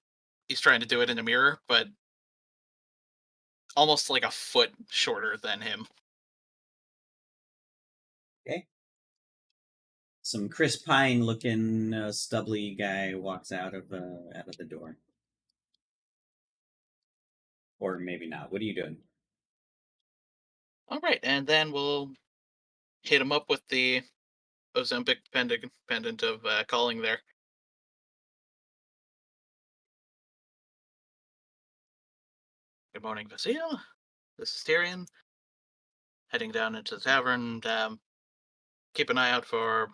he's trying to do it in a mirror, but almost like a foot shorter than him. Okay. Some Chris Pine looking stubbly guy walks out of the door. Or maybe not. What are you doing? All right, and then we'll hit him up with the Ozempic pendant of calling there. Good morning, Vasile. This is Tyrion. Heading down into the tavern. Keep an eye out for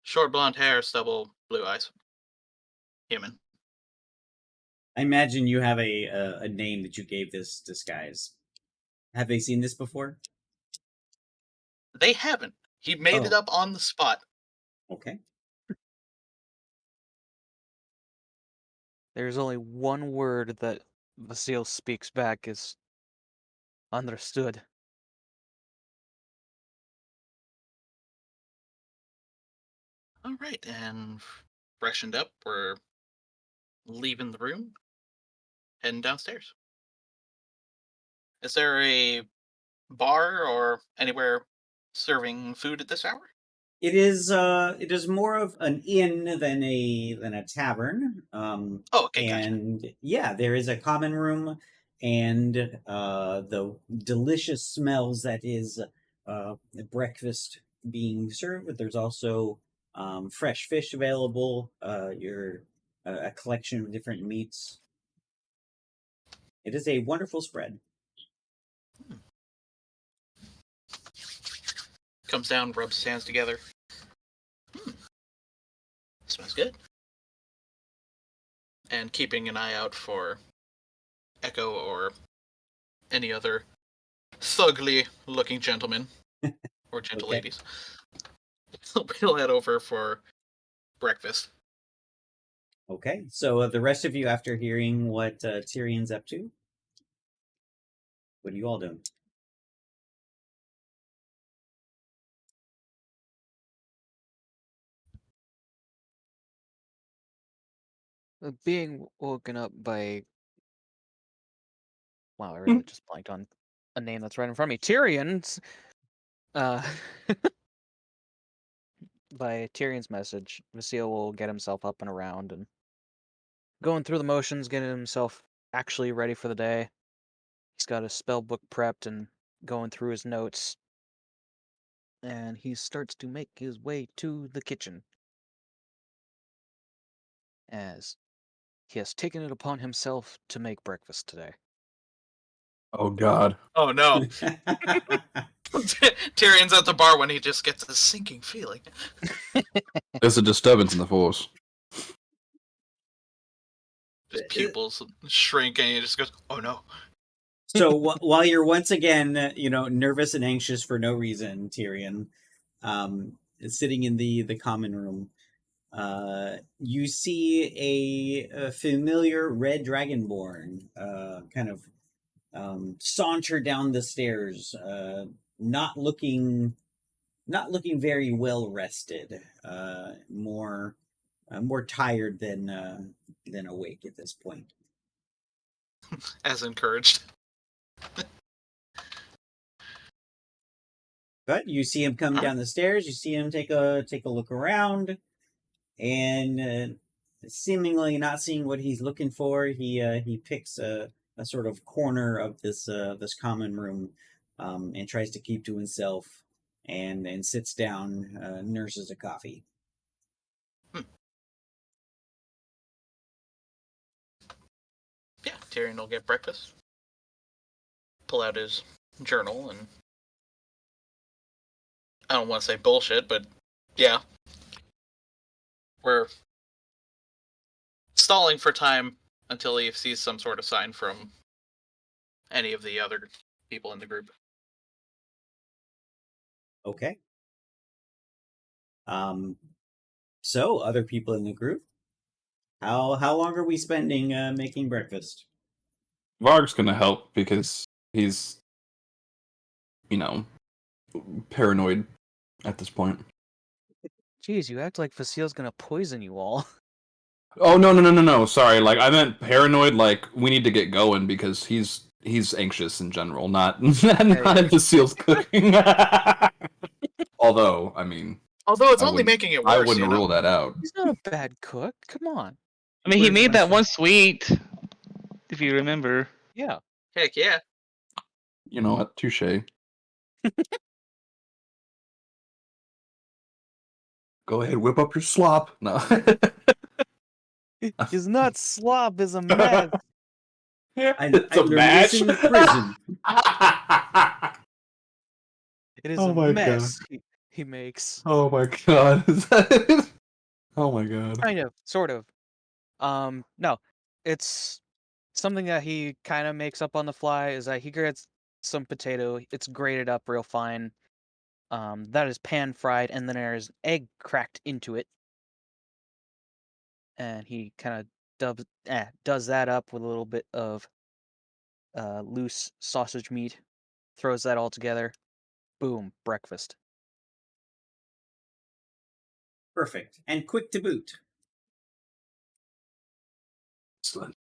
short blonde hair, stubble, blue eyes. Human. I imagine you have a name that you gave this disguise. Have they seen this before? They haven't. He made it Oh. up on the spot. Okay. There's only one word that Vasile speaks back is understood. All right, and freshened up, we're leaving the room, heading downstairs. Is there a bar or anywhere serving food at this hour? It is more of an inn than a tavern. Oh, okay, gotcha. And yeah, there is a common room and the delicious smells that is breakfast being served. But there's also fresh fish available. Your a collection of different meats. It is a wonderful spread. Comes down, rubs his hands together. Smells good. And keeping an eye out for Echo or any other thugly looking gentlemen or gentle Okay. ladies. We'll head over for breakfast. Okay, so the rest of you, after hearing what Tyrion's up to, what are you all doing? being woken up by. Wow, I really just blanked on a name that's right in front of me. Tyrion's. Uh, by Tyrion's message, Vasile will get himself up and around and going through the motions, getting himself actually ready for the day. He's got his spell book prepped and going through his notes. And he starts to make his way to the kitchen. As he has taken it upon himself to make breakfast today. Oh God. Oh no. Tyrion's at the bar when he just gets a sinking feeling. There's a disturbance in the force. His pupils shrink and he just goes, "Oh no." So while you're once again, nervous and anxious for no reason, Tyrion, sitting in the common room, you see a familiar red dragonborn, kind of saunter down the stairs, not looking very well rested, more tired than awake at this point. As encouraged. But you see him come down the stairs. You see him take a look around, and seemingly not seeing what he's looking for, he picks a sort of corner of this common room, and tries to keep to himself, and sits down, nurses a coffee. Yeah, Tyrion will get breakfast. Pull out his journal and I don't want to say bullshit, but yeah. We're stalling for time until he sees some sort of sign from any of the other people in the group. Okay. So other people in the group, how long are we spending making breakfast? Varg's gonna help because he's, paranoid at this point. Jeez, you act like Vasile's gonna poison you all. Oh no! Sorry, like I meant paranoid. Like we need to get going because he's anxious in general, not not the seal's cooking. Although, I mean, Although it's I only wouldn't- making it worse. I wouldn't rule that out. He's not a bad cook. Come on. I mean, he Where's made my that son? one sweet, if you remember. Yeah. Heck yeah. You know what? Touche. Go ahead, whip up your slop. No. He's not slop, is a mess. I It's a learned match. this in prison. It is Oh a my mess he makes. Oh my god. Is that it? Oh my god. Kind of, sort of. No, it's something that he kind of makes up on the fly. Is that he gets some potato. It's grated up real fine. That is pan fried, and then there's egg cracked into it. And he kind of does that up with a little bit of loose sausage meat. Throws that all together. Boom, breakfast. Perfect. And quick to boot. Excellent.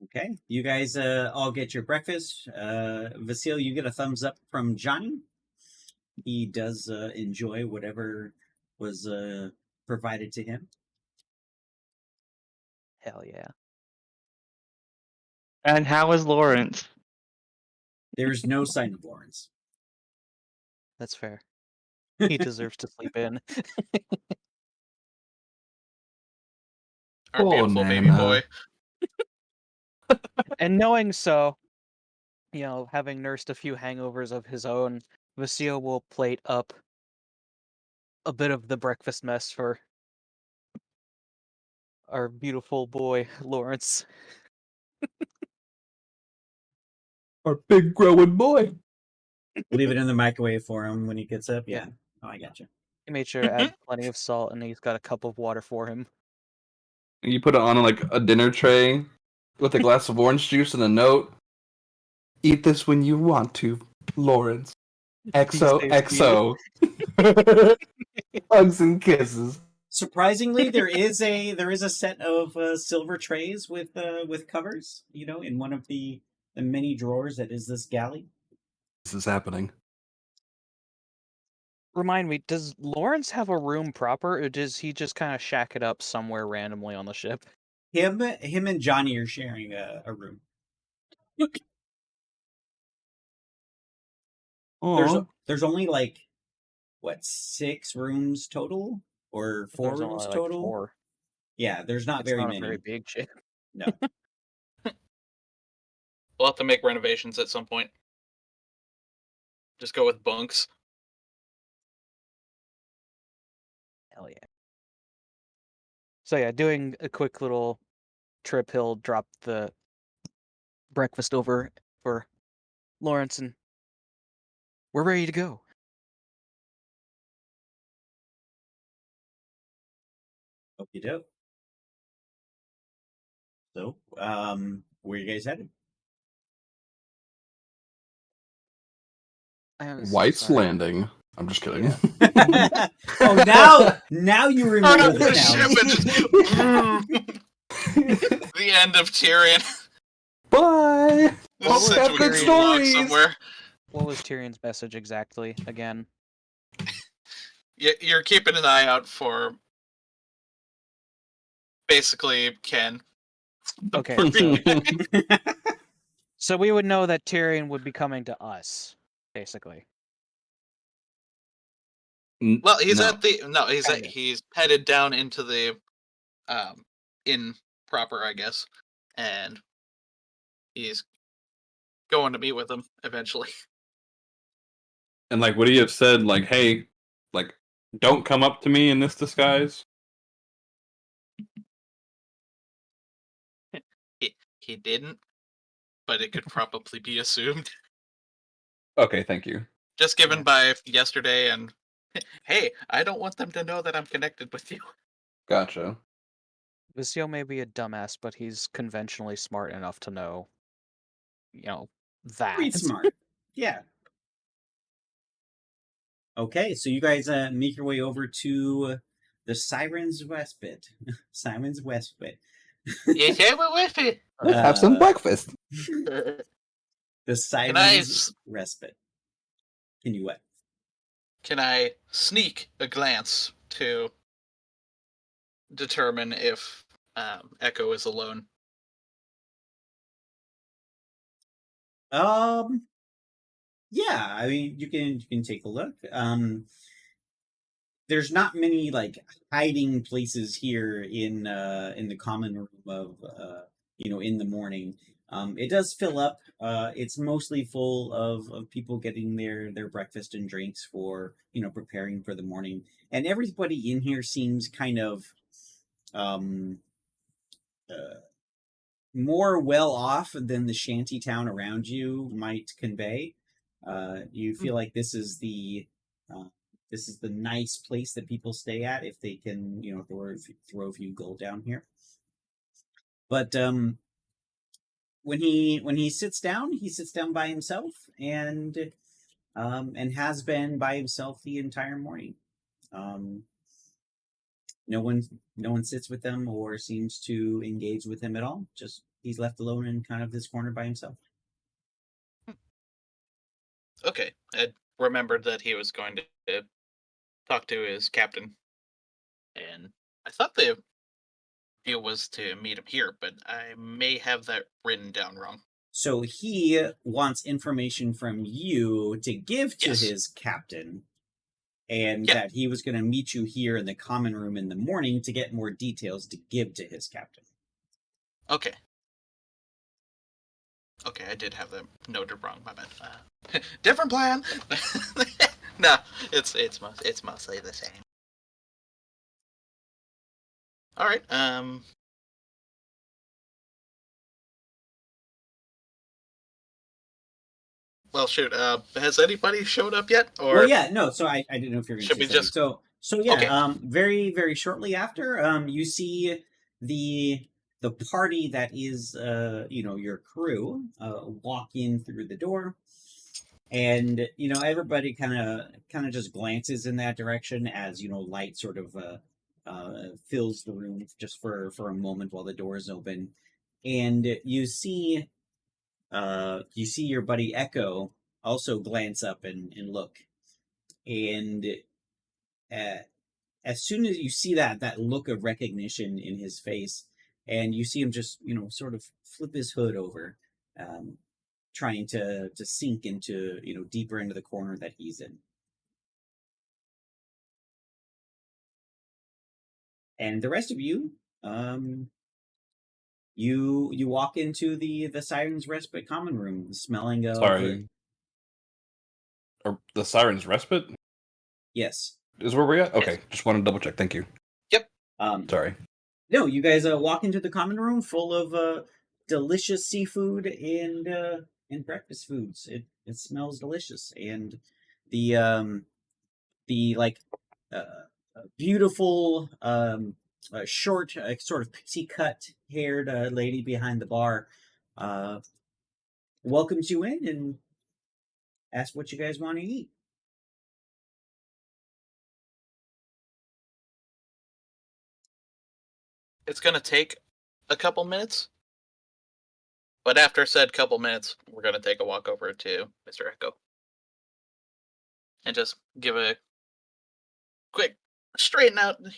Okay. You guys all get your breakfast. Vasile, you get a thumbs up from Johnny. He does enjoy whatever was provided to him. Hell yeah. And how is Lawrence? There is no sign of Lawrence. That's fair. He deserves to sleep in. Our Oh, beautiful baby Nana. boy. And knowing so, having nursed a few hangovers of his own, Vasile will plate up a bit of the breakfast mess for our beautiful boy, Lawrence. Our big growing boy. Leave it in the microwave for him when he gets up. Yeah. Yeah. Oh, I got you. He made sure to add plenty of salt, and he's got a cup of water for him. You put it on like a dinner tray with a glass of orange juice and a note. Eat this when you want to, Lawrence. XO These days, XO. Hugs and kisses. Surprisingly, there is a set of silver trays with covers. In one of the many drawers that is this galley. This is happening. Remind me, does Lawrence have a room proper, or does he just kind of shack it up somewhere randomly on the ship? Him and Johnny are sharing a room. There's only like what 6 rooms total or 4 There's only rooms like total. 4. Yeah, there's not It's very not many. a very big ship. No. We'll have to make renovations at some point. Just go with bunks. Hell yeah. So yeah, doing a quick little trip, he'll drop the breakfast over for Lawrence, and we're ready to go. Okie doke. So, where you guys headed? White's Landing. I'm just kidding. Yeah. Oh, now you Start remember up the this ship now. and just the end of Tyrion. Bye. This What is was sent to a Tyrion- Google log stories? somewhere. What was Tyrion's message exactly again? You're keeping an eye out for basically Ken. Okay, so we would know that Tyrion would be coming to us, basically. Well, he's No. at the Kind of. he's headed down into the inn proper, I guess, and he's going to meet with him eventually. And like, would he have said like, "Hey, like, don't come up to me in this disguise"? He didn't, but it could probably be assumed. Okay, thank you. Just given Yeah. by yesterday and hey, I don't want them to know that I'm connected with you. Gotcha. Visio may be a dumbass, but he's conventionally smart enough to know, that. Pretty smart. Yeah. Okay, so you guys make your way over to the Siren's Respite. Siren's Respite. Yes, I will with it. Let's have some breakfast. The I Siren's Respite. Can you what? Can I sneak a glance to determine if Echo is alone? Yeah, I mean you can take a look. There's not many like hiding places here in the common room of in the morning. It does fill up. It's mostly full of people getting their breakfast and drinks for preparing for the morning, and everybody in here seems kind of um, uh, more well off than the shanty town around you might convey. You feel like this is the nice place that people stay at if they can throw a few gold down here. But when he sits down by himself and has been by himself the entire morning. No one sits with them or seems to engage with him at all. Just he's left alone in kind of this corner by himself. Okay, I remembered that he was going to talk to his captain, and I thought the deal was to meet him here, but I may have that written down wrong. So he wants information from you to give to Yes. his captain, and Yeah. that he was going to meet you here in the common room in the morning to get more details to give to his captain. Okay. Okay, I did have that noted wrong. My bad. Different plan. No, it's mostly the same. All right. Well, shoot. Has anybody showed up yet? Or Well, yeah, no. So I didn't know if you were going to Should say we something. just- So yeah. Okay. Very very shortly after, you see the party that is your crew walk in through the door, and everybody kind of just glances in that direction as light sort of fills the room just for a moment while the door is open, and you see your buddy Echo also glance up and look, and uh, as soon as you see that look of recognition in his face, and you see him just sort of flip his hood over, um, trying to sink into deeper into the corner that he's in. And the rest of you, you walk into the Siren's Respite common room, smelling of Sorry. The Siren's Respite yes. is where we're at? Okay, Yes. just wanted to double check. Thank you. Sorry. No, you guys walk into the common room full of delicious seafood and breakfast foods. It smells delicious, and the like beautiful short sort of pixie cut haired lady behind the bar welcomes you in and asks what you guys want to eat. It's gonna take a couple minutes, but after said couple minutes, we're gonna take a walk over to Mr. Echo and just give a quick straighten out the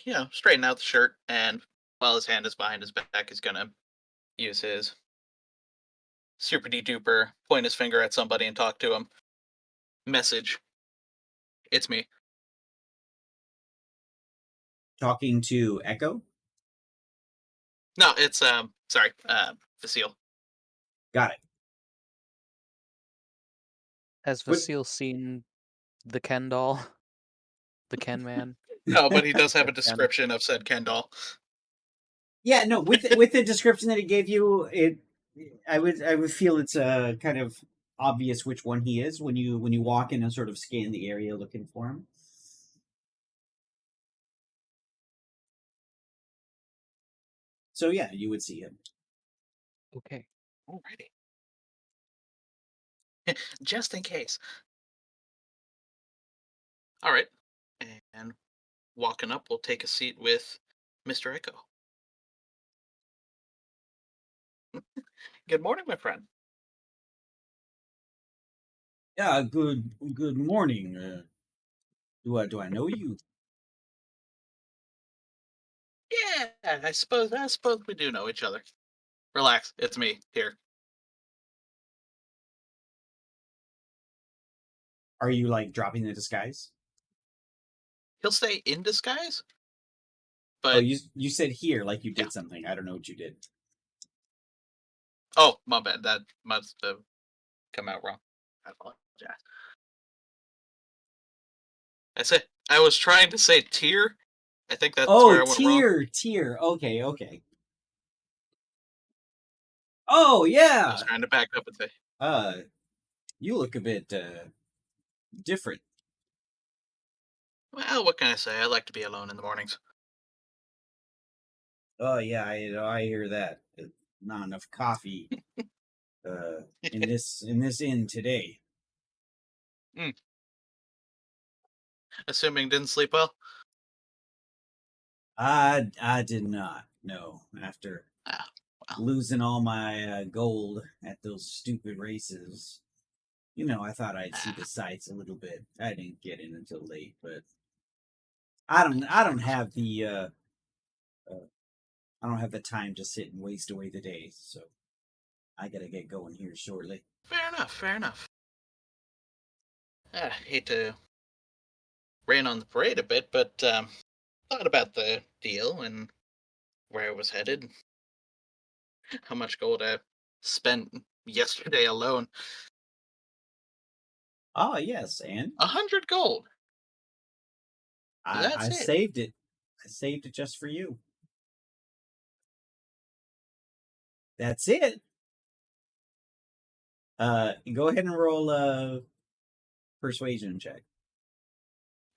shirt, and while his hand is behind his back, he's gonna use his super duper point his finger at somebody and talk to him. Message. It's me. Talking to Echo. No, it's sorry, Vasile. Got it. Has What- Vasile seen the Ken doll? The Ken man? No, but he does have a Ken. description of said Ken doll. Yeah, no. With the description that he gave you, I would feel it's kind of obvious which one he is when you walk in and sort of scan the area looking for him. So yeah, you would see him. Okay. Alrighty. Just in case. All right. And walking up, we'll take a seat with Mr. Echo. Good morning, my friend. Yeah, good morning. Do I know you? Yeah, I suppose we do know each other. Relax, it's me here. Are you like dropping the disguise? He'll stay in disguise, Oh, but you said here like you did Yeah. something. I don't know what you did. oh, my bad. That must have come out wrong. I apologize. I said I was trying to say tier. I think that's where I went wrong. tier. Okay. Oh I yeah. was trying to back up and say, You look a bit different. well, what can I say? I like to be alone in the mornings. Oh yeah, I hear that. Not enough coffee in this inn today. Assuming didn't sleep well. I did not. No, after Ah, well. losing all my gold at those stupid races. I thought I'd see the sights a little bit. I didn't get in until late, but I don't have the I don't have the time to sit and waste away the day, so I gotta get going here shortly. Fair enough. I hate to rain on the parade a bit, but thought about the deal and where I was headed. How much gold I spent yesterday alone. Ah, yes, and 100 gold. I That's it. saved it. I saved it just for you. That's it. Go ahead and roll a persuasion check.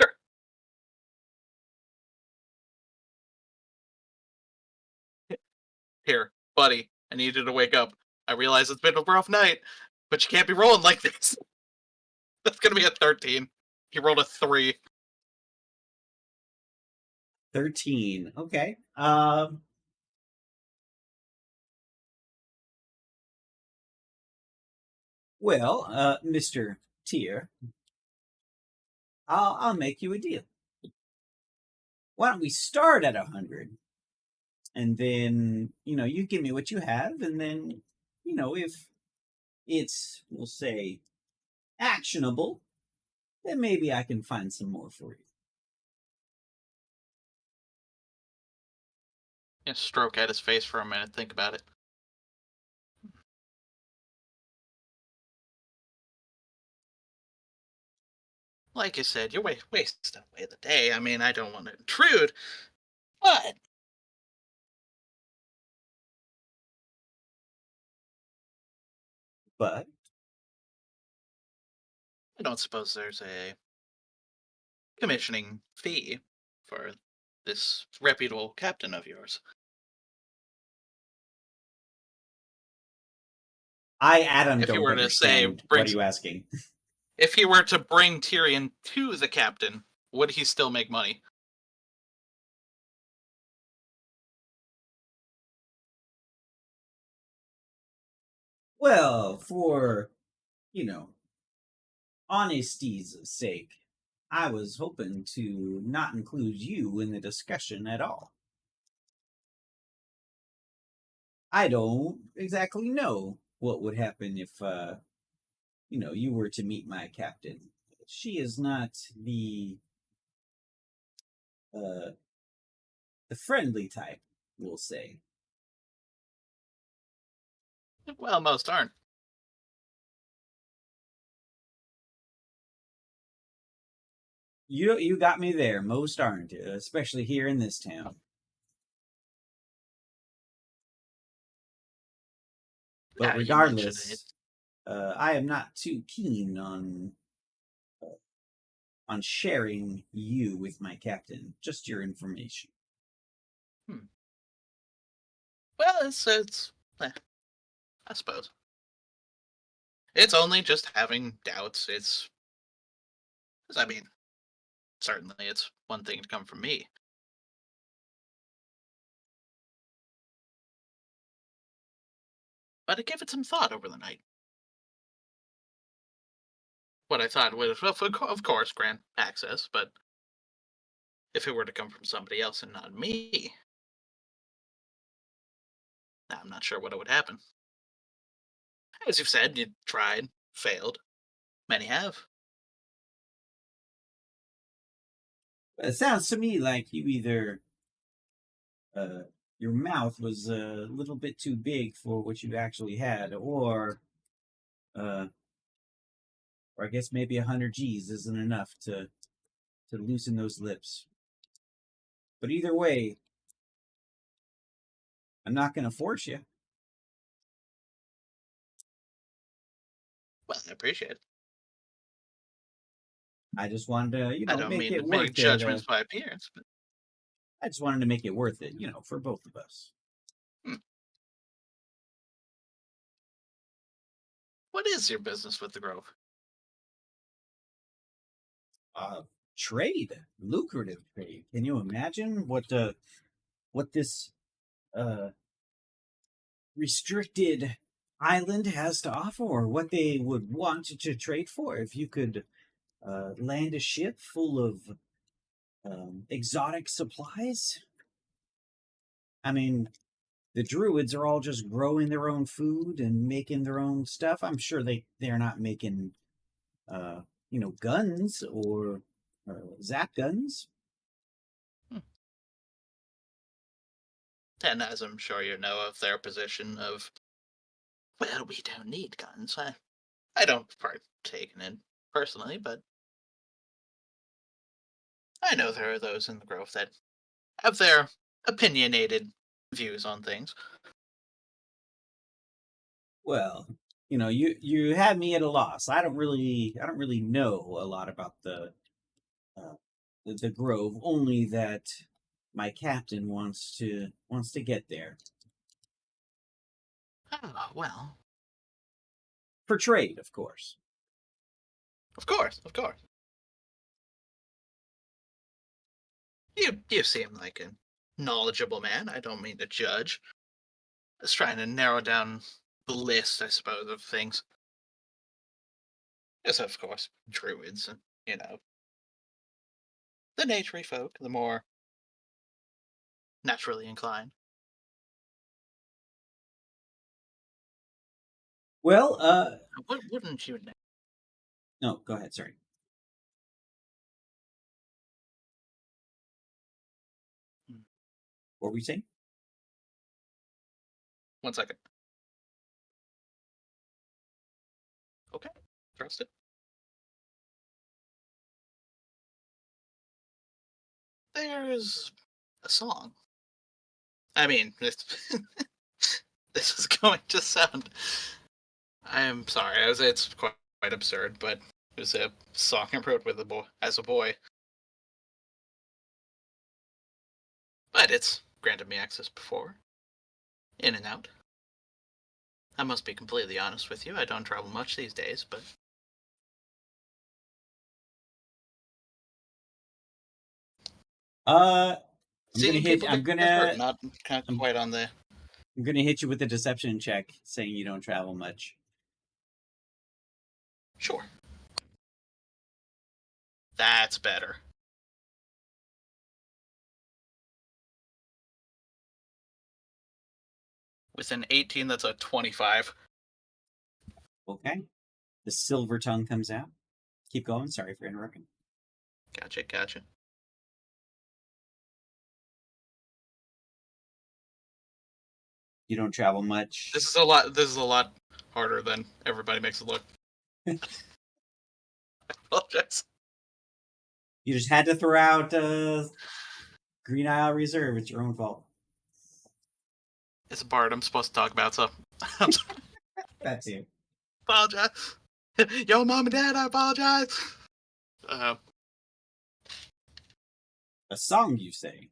Sure. Here, buddy, I need you to wake up. I realize it's been a rough night, but you can't be rolling like this. That's gonna be a 13. He rolled a 3. 13. Okay. Well, Mr. Tier, I'll make you a deal. Why don't we start at 100, and then you give me what you have, and then if it's, we'll say, actionable, then maybe I can find some more for you. Yeah, stroke at his face for a minute. Think about it. Like I said, you're wasting away the day. I mean, I don't want to intrude, but But I don't suppose there's a commissioning fee for this reputable captain of yours. I, Adam, If you don't were to say, understand. What are you asking? if he were to bring Tyrion to the captain, would he still make money? Well, for, honesty's sake, I was hoping to not include you in the discussion at all. I don't exactly know what would happen if, you were to meet my captain. She is not uh, the friendly type, we'll say. Well, most aren't. You got me there. Most aren't, especially here in this town. But Yeah, you mentioned it. regardless, I am not too keen on sharing you with my captain. Just your information. Well, I suppose. It's only just having doubts. I mean, certainly it's one thing to come from me. But I gave it some thought over the night. What I thought was, well, of course, grant access, but if it were to come from somebody else and not me, I'm not sure what would happen. As you've said, you tried, failed. Many have. It sounds to me like you either your mouth was a little bit too big for what you actually had, uh, or I guess maybe 100 G's isn't enough to loosen those lips. But either way, I'm not going to force you. Well, I appreciate it. I just wanted to, I don't make mean to it make worth it. judgments by appearance, but I just wanted to make it worth it, for both of us. What is your business with the Grove? Trade, lucrative trade. Can you imagine what this uh restricted island has to offer, or what they would want to trade for if you could land a ship full of exotic supplies? I mean, the druids are all just growing their own food and making their own stuff. I'm sure they're not making uh, guns or zap guns. And as I'm sure you know of their position of, well, we don't need guns. I don't partake in it personally, but I know there are those in the Grove that have their opinionated views on things. Well, you had me at a loss. I don't really know a lot about uh, the Grove. Only that my captain wants to get there Oh, well, for trade, of course. of course, of course. You seem like a knowledgeable man. I don't mean to judge. I was trying to narrow down the list, I suppose, of things. Yes, of course, druids and the naturey folk, the more naturally inclined. Well, What wouldn't you know? no, go ahead. Sorry. What were we saying? 1 second. Okay, trust it. There's a song. I mean, this is going to sound. I am sorry. It's quite absurd, but it was a song I wrote with as a boy. But it's granted me access before, in and out. I must be completely honest with you. I don't travel much these days, but I'm gonna seeing hit. people I'm get hurt, gonna. not kind of I'm, quite on the. I'm gonna hit you with a deception check, saying you don't travel much. Sure. That's better. With an 18, that's a 25. Okay. The silver tongue comes out. Keep going. Sorry for interrupting. Gotcha. You don't travel much. This is a lot harder than everybody makes it look. I apologize. You just had to throw out Green Isle Reserve. It's your own fault. It's a bard I'm supposed to talk about, so I'm sorry. That's you. Apologize. Yo, mom and dad, I apologize. A song, you say?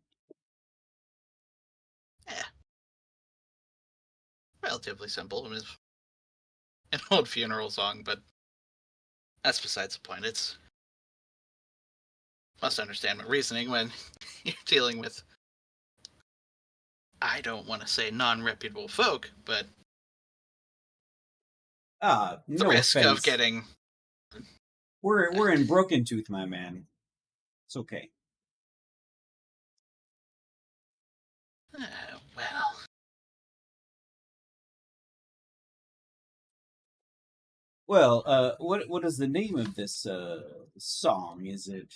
Yeah. Relatively simple. I mean, it's an old funeral song, but that's besides the point. It's must understand my reasoning when you're dealing with, I don't want to say non-reputable folk, but the No risk offense. of getting. We're in Broken Tooth, my man. It's okay. Well, Well, what is the name of this song? Is it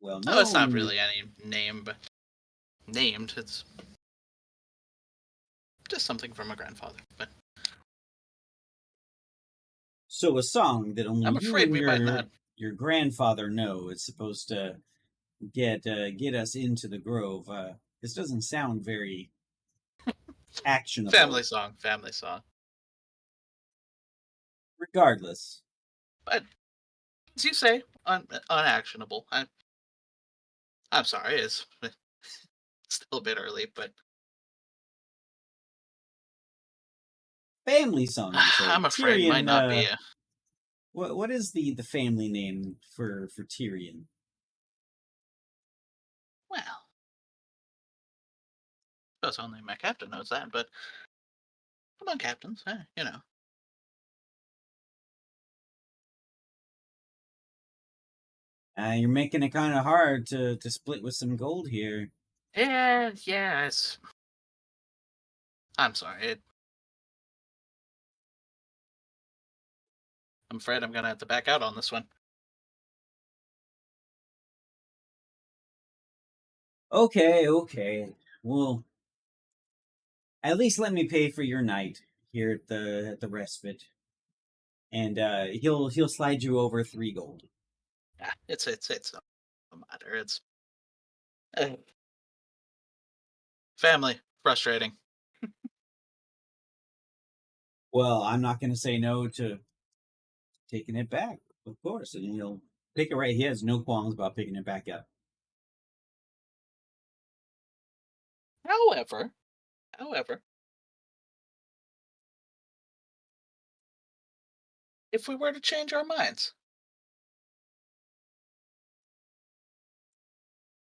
well known? no, it's not really any name, but named. It's just something from my grandfather. But So a song that only I'm you afraid and we might not. your grandfather know. It's supposed to get us into the grove. This doesn't sound very actionable. Family song. Regardless, But as you say, unactionable. I'm sorry, it's still a bit early, but family song. You say? I'm afraid it Tyrion, might not be a. what is the family name for Tyrion? Well, I suppose only my captain knows that, but come on, captains, you know. You're making it kind of hard to split with some gold here. Yeah, it's. I'm sorry. I'm afraid I'm gonna have to back out on this one. Okay. Well, at least let me pay for your night here at the respite, and he'll slide you over 3 gold. Yeah, it's no matter. It's uh, family frustrating. Well, I'm not going to say no to taking it back, of course, and he'll pick it right. He has no qualms about picking it back up. However, if we were to change our minds,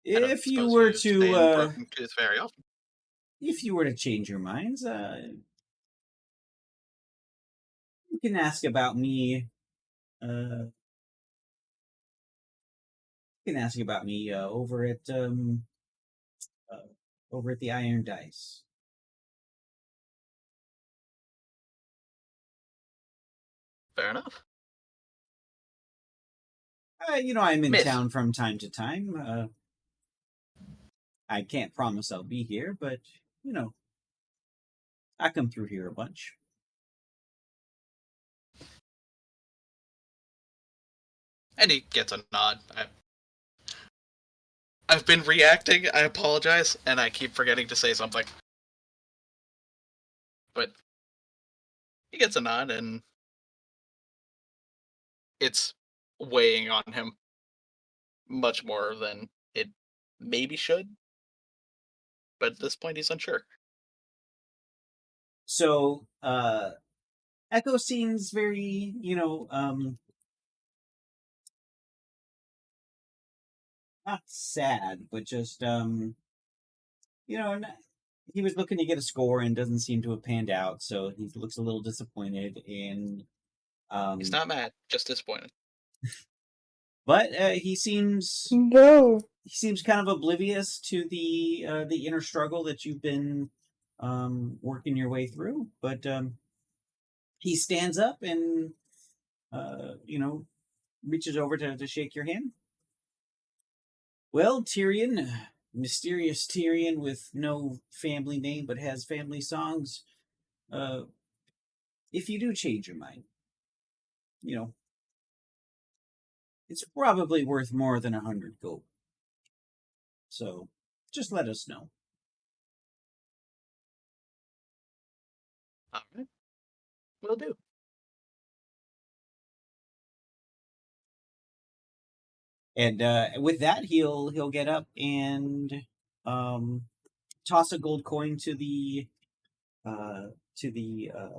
I don't If you suppose were you stay in to Broken Tooth very often. change your minds, you can ask about me. Uh, you can ask about me uh, over at the Iron Dice. Fair enough. I'm in Myth. town from time to time. I can't promise I'll be here, but I come through here a bunch. And he gets a nod. I've been reacting, I apologize, and I keep forgetting to say something. But he gets a nod, and it's weighing on him much more than it maybe should. But at this point, he's unsure. So, Echo seems very, not sad, but just, he was looking to get a score and doesn't seem to have panned out, so he looks a little disappointed. And He's not mad, just disappointed. but he seems kind of oblivious to the inner struggle that you've been working your way through. But he stands up and reaches over to shake your hand. Well, Tyrion, mysterious Tyrion with no family name but has family songs. If you do change your mind, it's probably worth more than 100 gold. So, just let us know. All right, will do. And with that, he'll get up and toss a gold coin to the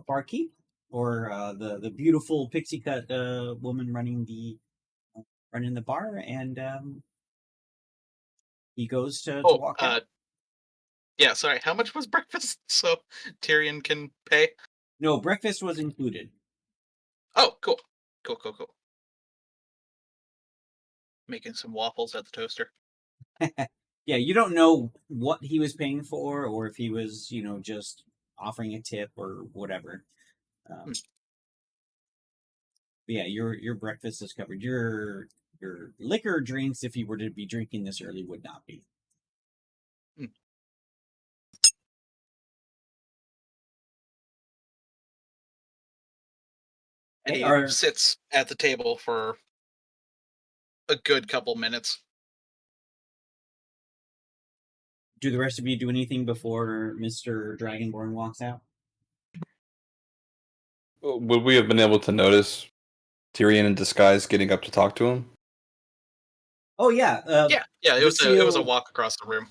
barkeep, or the beautiful pixie cut woman running the bar, and he goes to walk out. Yeah, sorry. How much was breakfast so Tyrion can pay? No, breakfast was included. Oh, cool. Cool. Making some waffles at the toaster. Yeah, you don't know what he was paying for, or if he was, just offering a tip or whatever. But yeah, your breakfast is covered. Your liquor drinks, if you were to be drinking this early, would not be. And he Or sits at the table for a good couple minutes. do the rest of you do anything before Mr. Dragonborn walks out? Would we have been able to notice Tyrion in disguise getting up to talk to him? Oh yeah, Yeah. It was a walk across the room.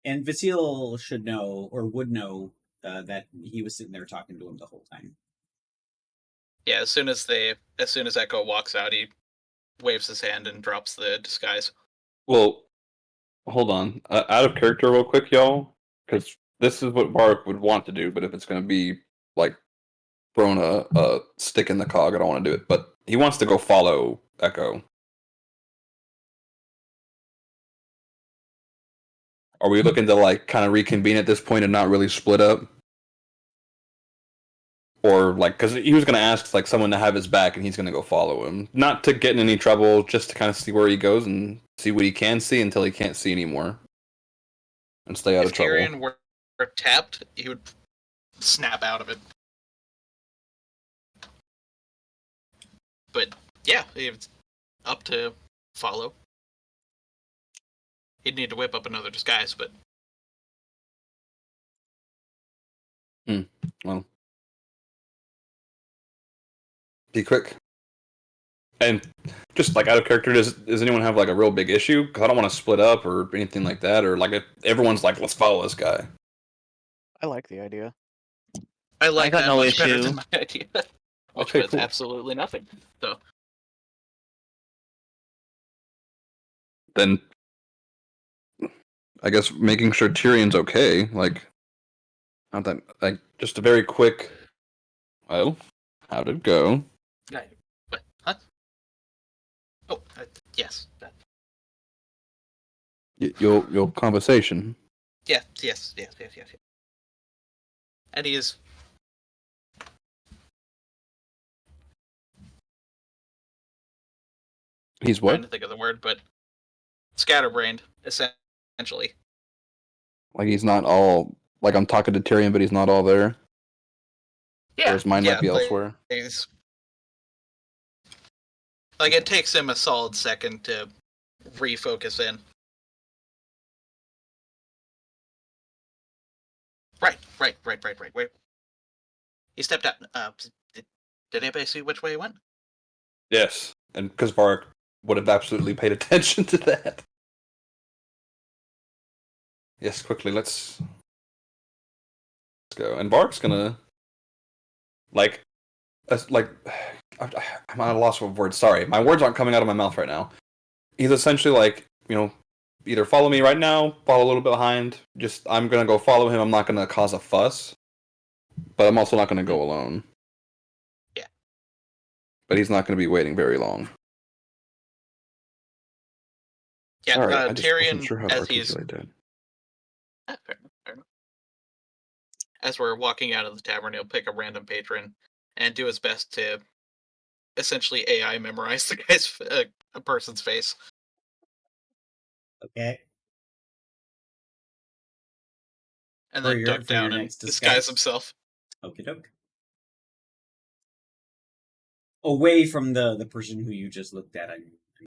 And Vasil should know, or would know, that he was sitting there talking to him the whole time. Yeah, as soon as Echo walks out, he waves his hand and drops the disguise. Well, hold on. Out of character, real quick, y'all, because this is what Varric would want to do. But if it's going to be like throwing a stick in the cog, I don't want to do it. But he wants to go follow Echo. Are we looking to kind of reconvene at this point and not really split up? Or because he was going to ask someone to have his back and he's going to go follow him. Not to get in any trouble, just to kind of see where he goes and see what he can see until he can't see anymore. And stay out of trouble. If Tyrion were tapped, he would snap out of it. But yeah, it's up to follow. He'd need to whip up another disguise, but well, be quick. And just out of character, does anyone have a real big issue? Because I don't want to split up or anything like that. Or if everyone's let's follow this guy. I like the idea. I like got that no much better issue. than my idea, which Okay, was cool. absolutely nothing. So Then I guess making sure Tyrion's okay. Like, not that. Like, just a very quick. Well, how'd it go? Right. What? Huh? Oh, yes. Your conversation. Yes. And he is He's trying what? to think of the word, but scatterbrained, essentially. Like he's not all. Like I'm talking to Tyrion, but he's not all there. Or his mind might be elsewhere. He's like it takes him a solid second to refocus in. Right. He stepped out. Did anybody see which way he went? Yes, and because Varric would have absolutely paid attention to that. Yes, quickly, let's go. And Varric's gonna like, I'm at a loss of words. Sorry, my words aren't coming out of my mouth right now. He's essentially like, either follow me right now, follow a little bit behind. Just I'm gonna go follow him. I'm not gonna cause a fuss, but I'm also not gonna go alone. Yeah. But he's not gonna be waiting very long. Yeah, Sorry, I just Tyrion, wasn't sure how to as he's articulate that. fair enough. As we're walking out of the tavern, he'll pick a random patron and do his best to essentially AI memorize the guy's a person's face. Okay. And For then your- duck for your down and next disguise disguise? himself. Okie doke. Away from the person who you just looked at, I'm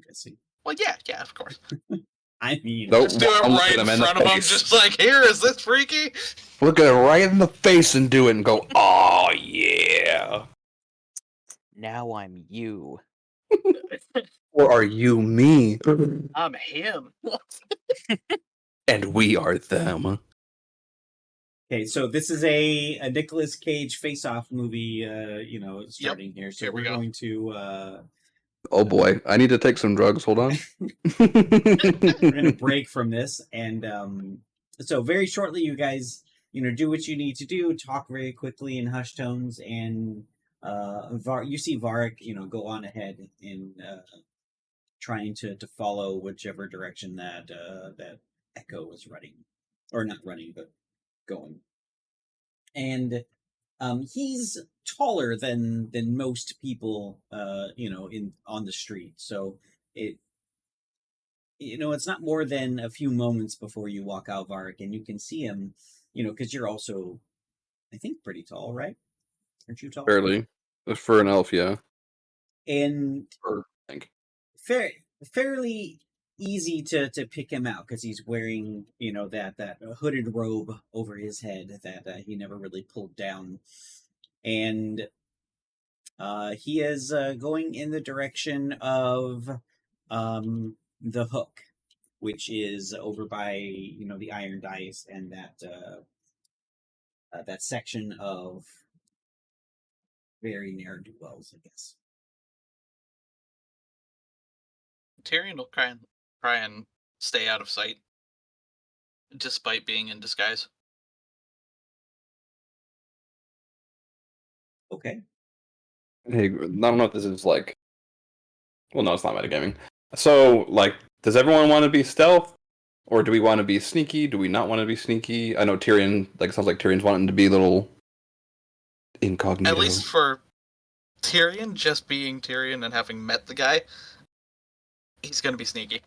guessing. Well, yeah, of course. I mean, Nope. Just do it I'll look right at in him in the front of him, face. just like, here, is this freaky? Look at it right in the face and do it and go, oh yeah. Now I'm you. Or are you me? I'm him. And we are them. okay, so this is a Nicolas Cage face-off movie, starting here. So Here we we're go. going to Oh boy, I need to take some drugs. Hold on. we're gonna break from this, and so very shortly, you guys, do what you need to do. Talk very quickly in hushed tones, and you see Varric, go on ahead in trying to follow whichever direction that Echo was running, or not running, but going. And he's taller than most people, in on the street. So it's not more than a few moments before you walk out, Varric, and you can see him, because you're also, I think, pretty tall, right? Aren't you tall? Barely. For an elf, yeah. And Or, I think. fairly easy to pick him out because he's wearing, that hooded robe over his head that he never really pulled down, and he is going in the direction of the Hook, which is over by the Iron Dice and that section of very ne'er do wells, I guess. Tyrion will try and stay out of sight, despite being in disguise. Okay. Hey, I don't know if this is like. Well, no, it's not metagaming. So, like, does everyone want to be stealth? Or do we want to be sneaky? Do we not want to be sneaky? I know Tyrion, like, it sounds like Tyrion's wanting to be a little incognito. At least for Tyrion, just being Tyrion and having met the guy, he's gonna be sneaky.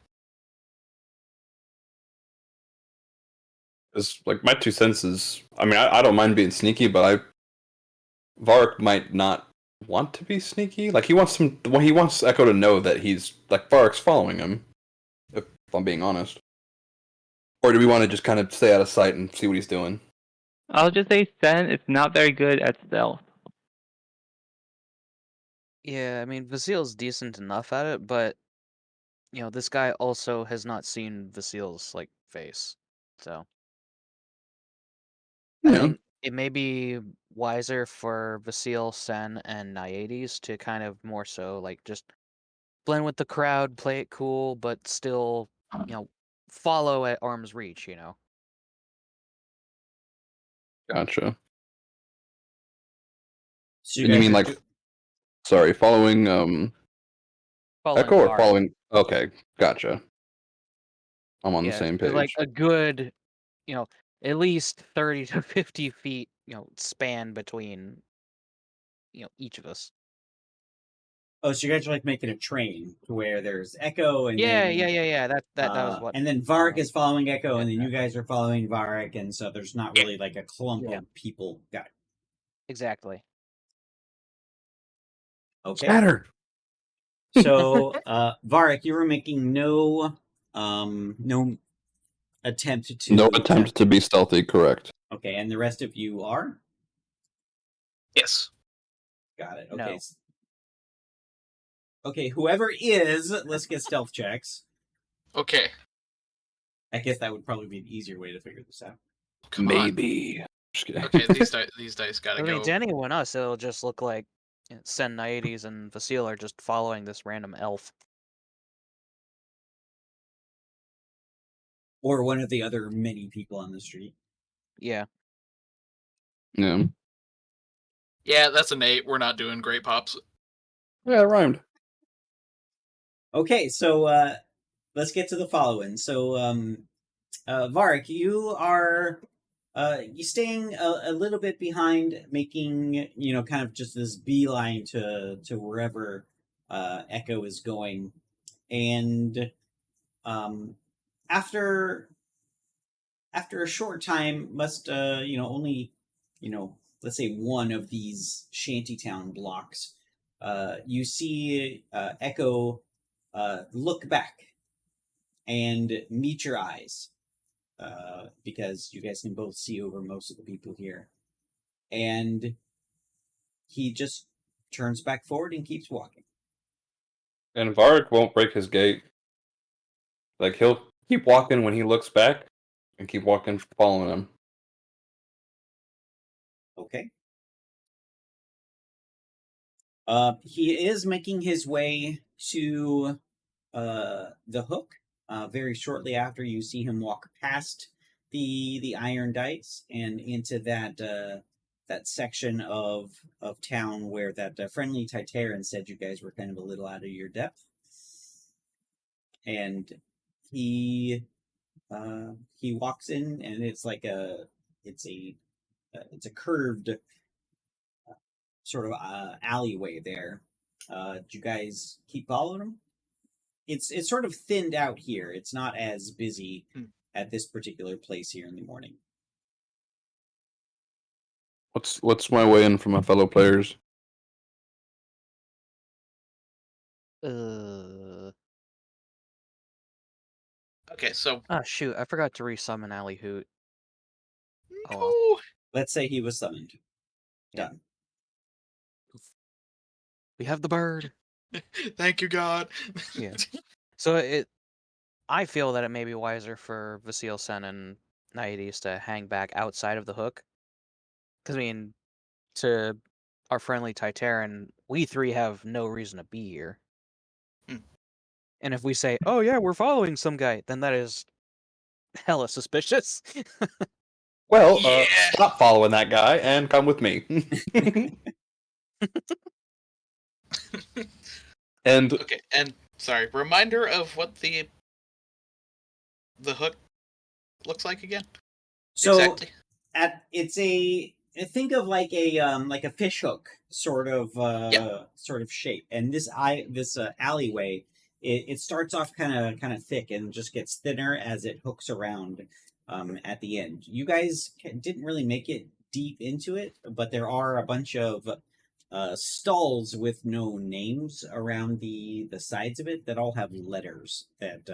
It's like my 2 cents is, I mean, I don't mind being sneaky, but Varric might not want to be sneaky. Like he wants Echo to know that he's like Varric's following him. If I'm being honest, or do we want to just kind of stay out of sight and see what he's doing? I'll just say Sen is not very good at stealth. Yeah, I mean, Vasil's decent enough at it, but this guy also has not seen Vasil's face, so I Yeah. think it may be wiser for Vasil, Sen, and Naiades to kind of more so just blend with the crowd, play it cool, but still, follow at arm's reach, you know. Gotcha. So And you guys mean are like, sorry, following Following Echo or Varg. following? Okay, gotcha. I'm on the Yeah, same there's like page. a good, you know, at least 30 to 50 feet, you know, span between, you know, each of us. Oh, so you guys are like making a train to where there's Echo and Yeah, then yeah. That was what. and then Varric is following Echo, and yeah, then you guys are following Varric, and so there's not really like a clump Yeah. of people. Got it. Exactly. Okay. Scatter. So Varric, you were making no attempt to No attempt to be stealthy, correct. Okay, and the rest of you are? Yes. Got it. Okay. No. Okay, whoever is, let's get stealth checks. Okay. I guess that would probably be an easier way to figure this out. Come on. Maybe. Just kidding. Okay, these dice gotta I mean, go. to anyone else, it'll just look like Sen Naiades and Vasile are just following this random elf. Or one of the other many people on the street. Yeah. Yeah. Yeah, that's an 8. We're not doing great, Pops. Yeah, it rhymed. Okay, so let's get to the following. So Varric, you are you staying a little bit behind, making kind of just this beeline to wherever Echo is going, and after a short time, must only let's say one of these shantytown blocks, you see Echo look back and meet your eyes, because you guys can both see over most of the people here. And he just turns back forward and keeps walking. And Varric won't break his gait. Like, he'll keep walking when he looks back and keep walking following him. Okay. He is making his way to the hook. Very shortly after, you see him walk past the iron dice and into that section of town where that friendly Titaran said you guys were kind of a little out of your depth. And he walks in, and it's like it's a curved sort of alleyway there. Do you guys keep following him? It's sort of thinned out here. It's not as busy at this particular place here in the morning. What's my way in for my fellow players? Okay, so Ah, shoot. I forgot to resummon Alley Hoot. no. Oh, Let's say he was summoned. Yeah. Done. We have the bird. Thank you, God. Yeah. So I feel that it may be wiser for Vasile, Sen, and Naiades to hang back outside of the hook. Because, I mean, to our friendly Titaran, we three have no reason to be here. Hmm. And if we say, oh yeah, we're following some guy, then that is hella suspicious. Well, Yeah. stop following that guy and come with me. And Okay, and sorry, reminder of what the hook looks like again? So Exactly. it's think of like a fish hook sort of shape, and this alleyway, it starts off kind of thick and just gets thinner as it hooks around at the end. You guys didn't really make it deep into it, but there are a bunch of stalls with no names around the sides of it that all have letters that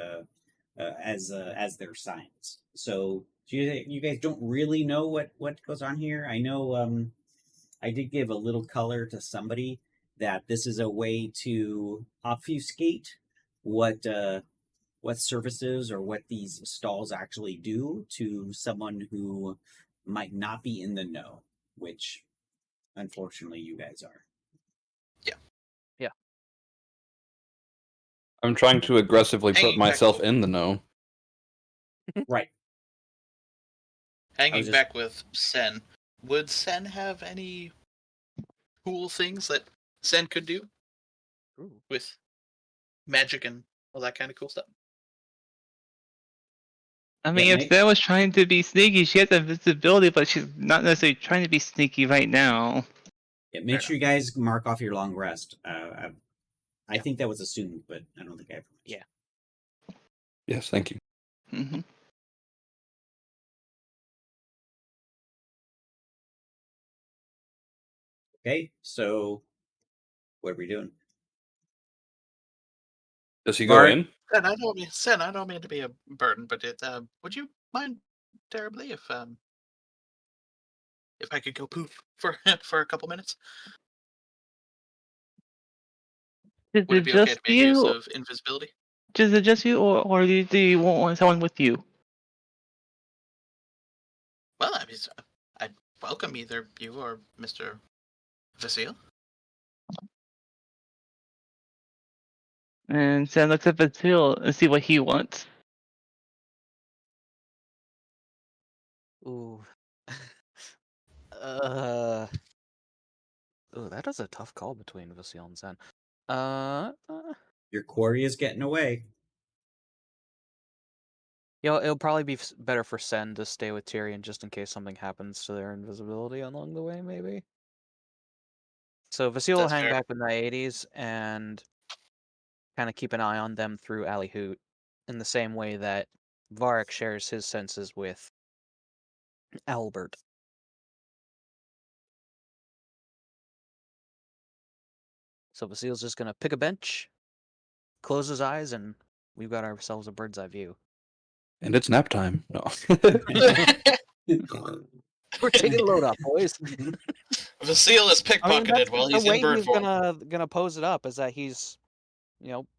as their signs. So you guys don't really know what goes on here. I know I did give a little color to somebody that this is a way to obfuscate what services or what these stalls actually do to someone who might not be in the know, which unfortunately you guys are. I'm trying to aggressively put Hanging back myself over. in the know. Right. Hanging just- back with Sen, would Sen have any cool things that Sen could do Ooh. with magic and all that kind of cool stuff? I mean, if make- Sarah was trying to be sneaky, she has invisibility, but she's not necessarily trying to be sneaky right now. Yeah, make Fair sure you guys mark off your long rest. I Yeah. think that was assumed, but I don't think I ever. Yeah. Yes, thank you. Hmm. Okay, so what are we doing? Does he go Bart? in? Sen, I don't mean to be a burden, but would you mind terribly if I could go poof for for a couple minutes? Is Would it it be okay just to make use you? of invisibility? Is it just you, or do you want someone with you? Well, I mean, I'd welcome either you or Mr. Vasile. And Sam looks up at Seal and see what he wants. Ooh. uh. Ooh, that is a tough call between Vasile and Sen. Your quarry is getting away. It'll probably be better for Sen to stay with Tyrion just in case something happens to their invisibility along the way, maybe. So Vasile will That's hang fair. back with the 80s and kind of keep an eye on them through Ali Hoot in the same way that Varric shares his senses with Albert. So Vasile's just gonna pick a bench, close his eyes, and we've got ourselves a bird's eye view. And it's nap time. No. We're taking a load off, boys. Vasile is pickpocketed that's while the he's way in bird he's form. gonna pose it up is that he's,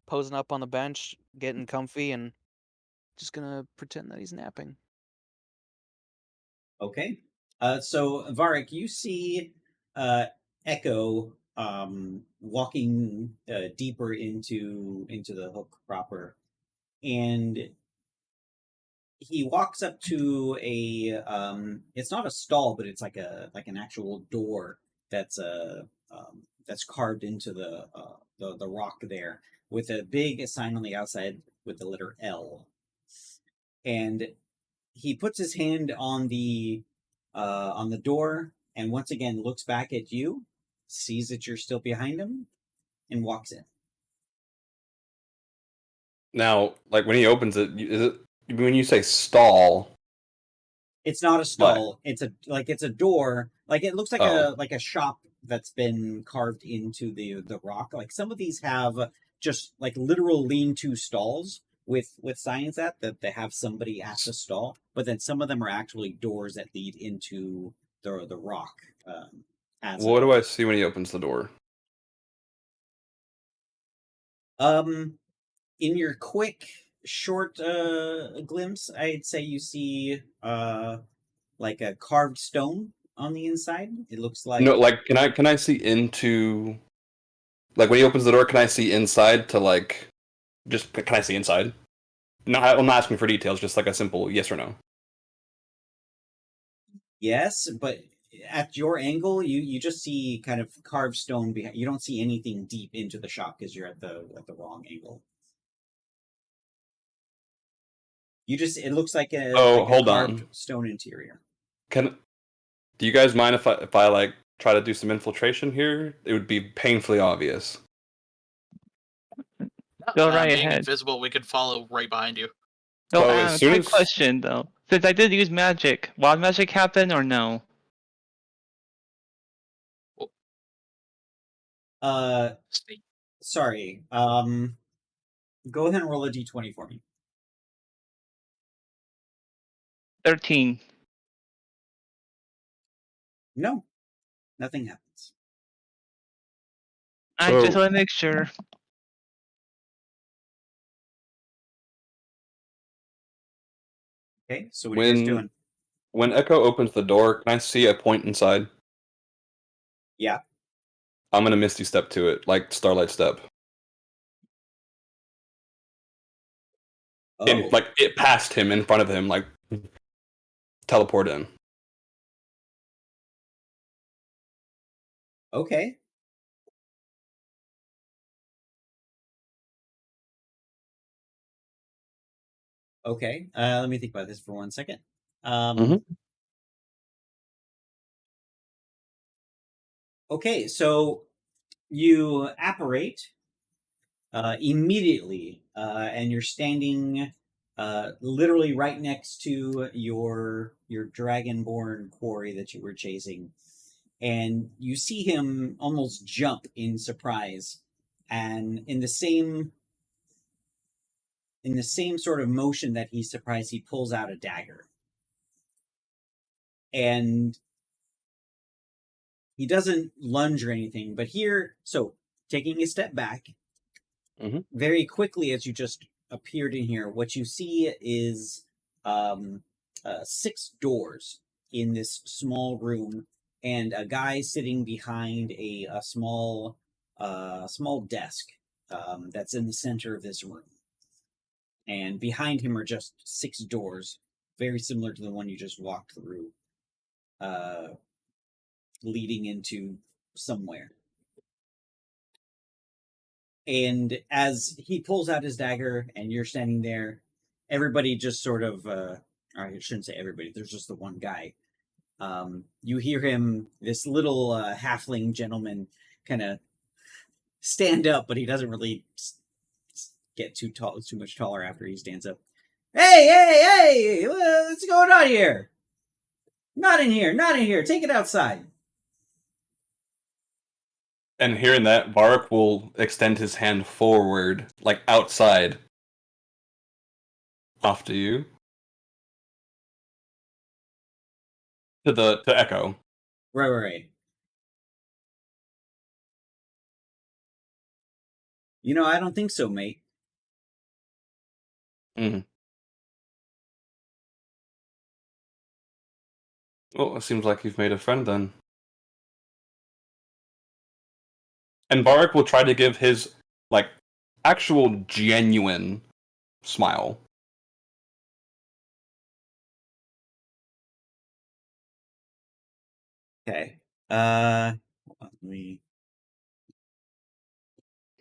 posing up on the bench, getting comfy, and just gonna pretend that he's napping. Okay. So Varric, you see Echo walking deeper into the hook proper, and he walks up to a it's not a stall, but it's like an actual door that's that's carved into the rock there with a big sign on the outside with the letter L. And he puts his hand on the door and once again looks back at you, sees that you're still behind him, and walks in. Now, like when he opens it, is it when you say stall? It's not a What? stall. It's a door. Like it looks like Oh. a shop that's been carved into the rock. Like some of these have just like literal lean-to stalls with signs that they have somebody at the stall, but then some of them are actually doors that lead into the rock. What do I see when he opens the door? In your quick short glimpse, I'd say you see like a carved stone on the inside. It looks like No, like can I see into, like when he opens the door, can I see inside to like just can I see inside? No, I'm not asking for details, just like a simple yes or no. yes, but at your angle, you just see kind of carved stone behind. You don't see anything deep into the shop because you're at the wrong angle. It looks like a Oh, like a hold carved on. stone interior. Do you guys mind if I like try to do some infiltration here? It would be painfully obvious. Go right Being ahead. invisible, we could follow right behind you. So, So as soon quick as question though. Since I did use magic, wild magic happen or no? Sneak. Sorry. Go ahead and roll a d20 for me. 13. No, nothing happens. I just So- want to make sure. Okay, so what are you guys when doing? when Echo opens the door, can I see a point inside? Yeah. I'm gonna Misty Step to it, like Starlight Step. in Oh, like it passed him in front of him, like teleport in. okay. Okay. Let me think about this for 1 second. Mhm. Okay, so you apparate immediately, and you're standing literally right next to your dragonborn quarry that you were chasing, and you see him almost jump in surprise, and in the same sort of motion that he's surprised, he pulls out a dagger, and he doesn't lunge or anything, but here, so taking a step back, Mhm. very quickly as you just appeared in here, what you see is 6 doors in this small room, and a guy sitting behind a small desk that's in the center of this room. And behind him are just 6 doors, very similar to the one you just walked through, uh, leading into somewhere. And as he pulls out his dagger and you're standing there, everybody just sort of, I shouldn't say everybody, there's just the one guy. You hear him, this little halfling gentleman, kind of stand up, but he doesn't really get too tall, too much taller after he stands up. Hey, hey, hey! What's going on here? Not in here, not in here. Take it outside. And hearing that, Varric will extend his hand forward, like outside, off to you, to Echo. Right. You know, I don't think so, mate. Mm. Well, it seems like you've made a friend then. And Varric will try to give his like actual genuine smile. Okay. Let me.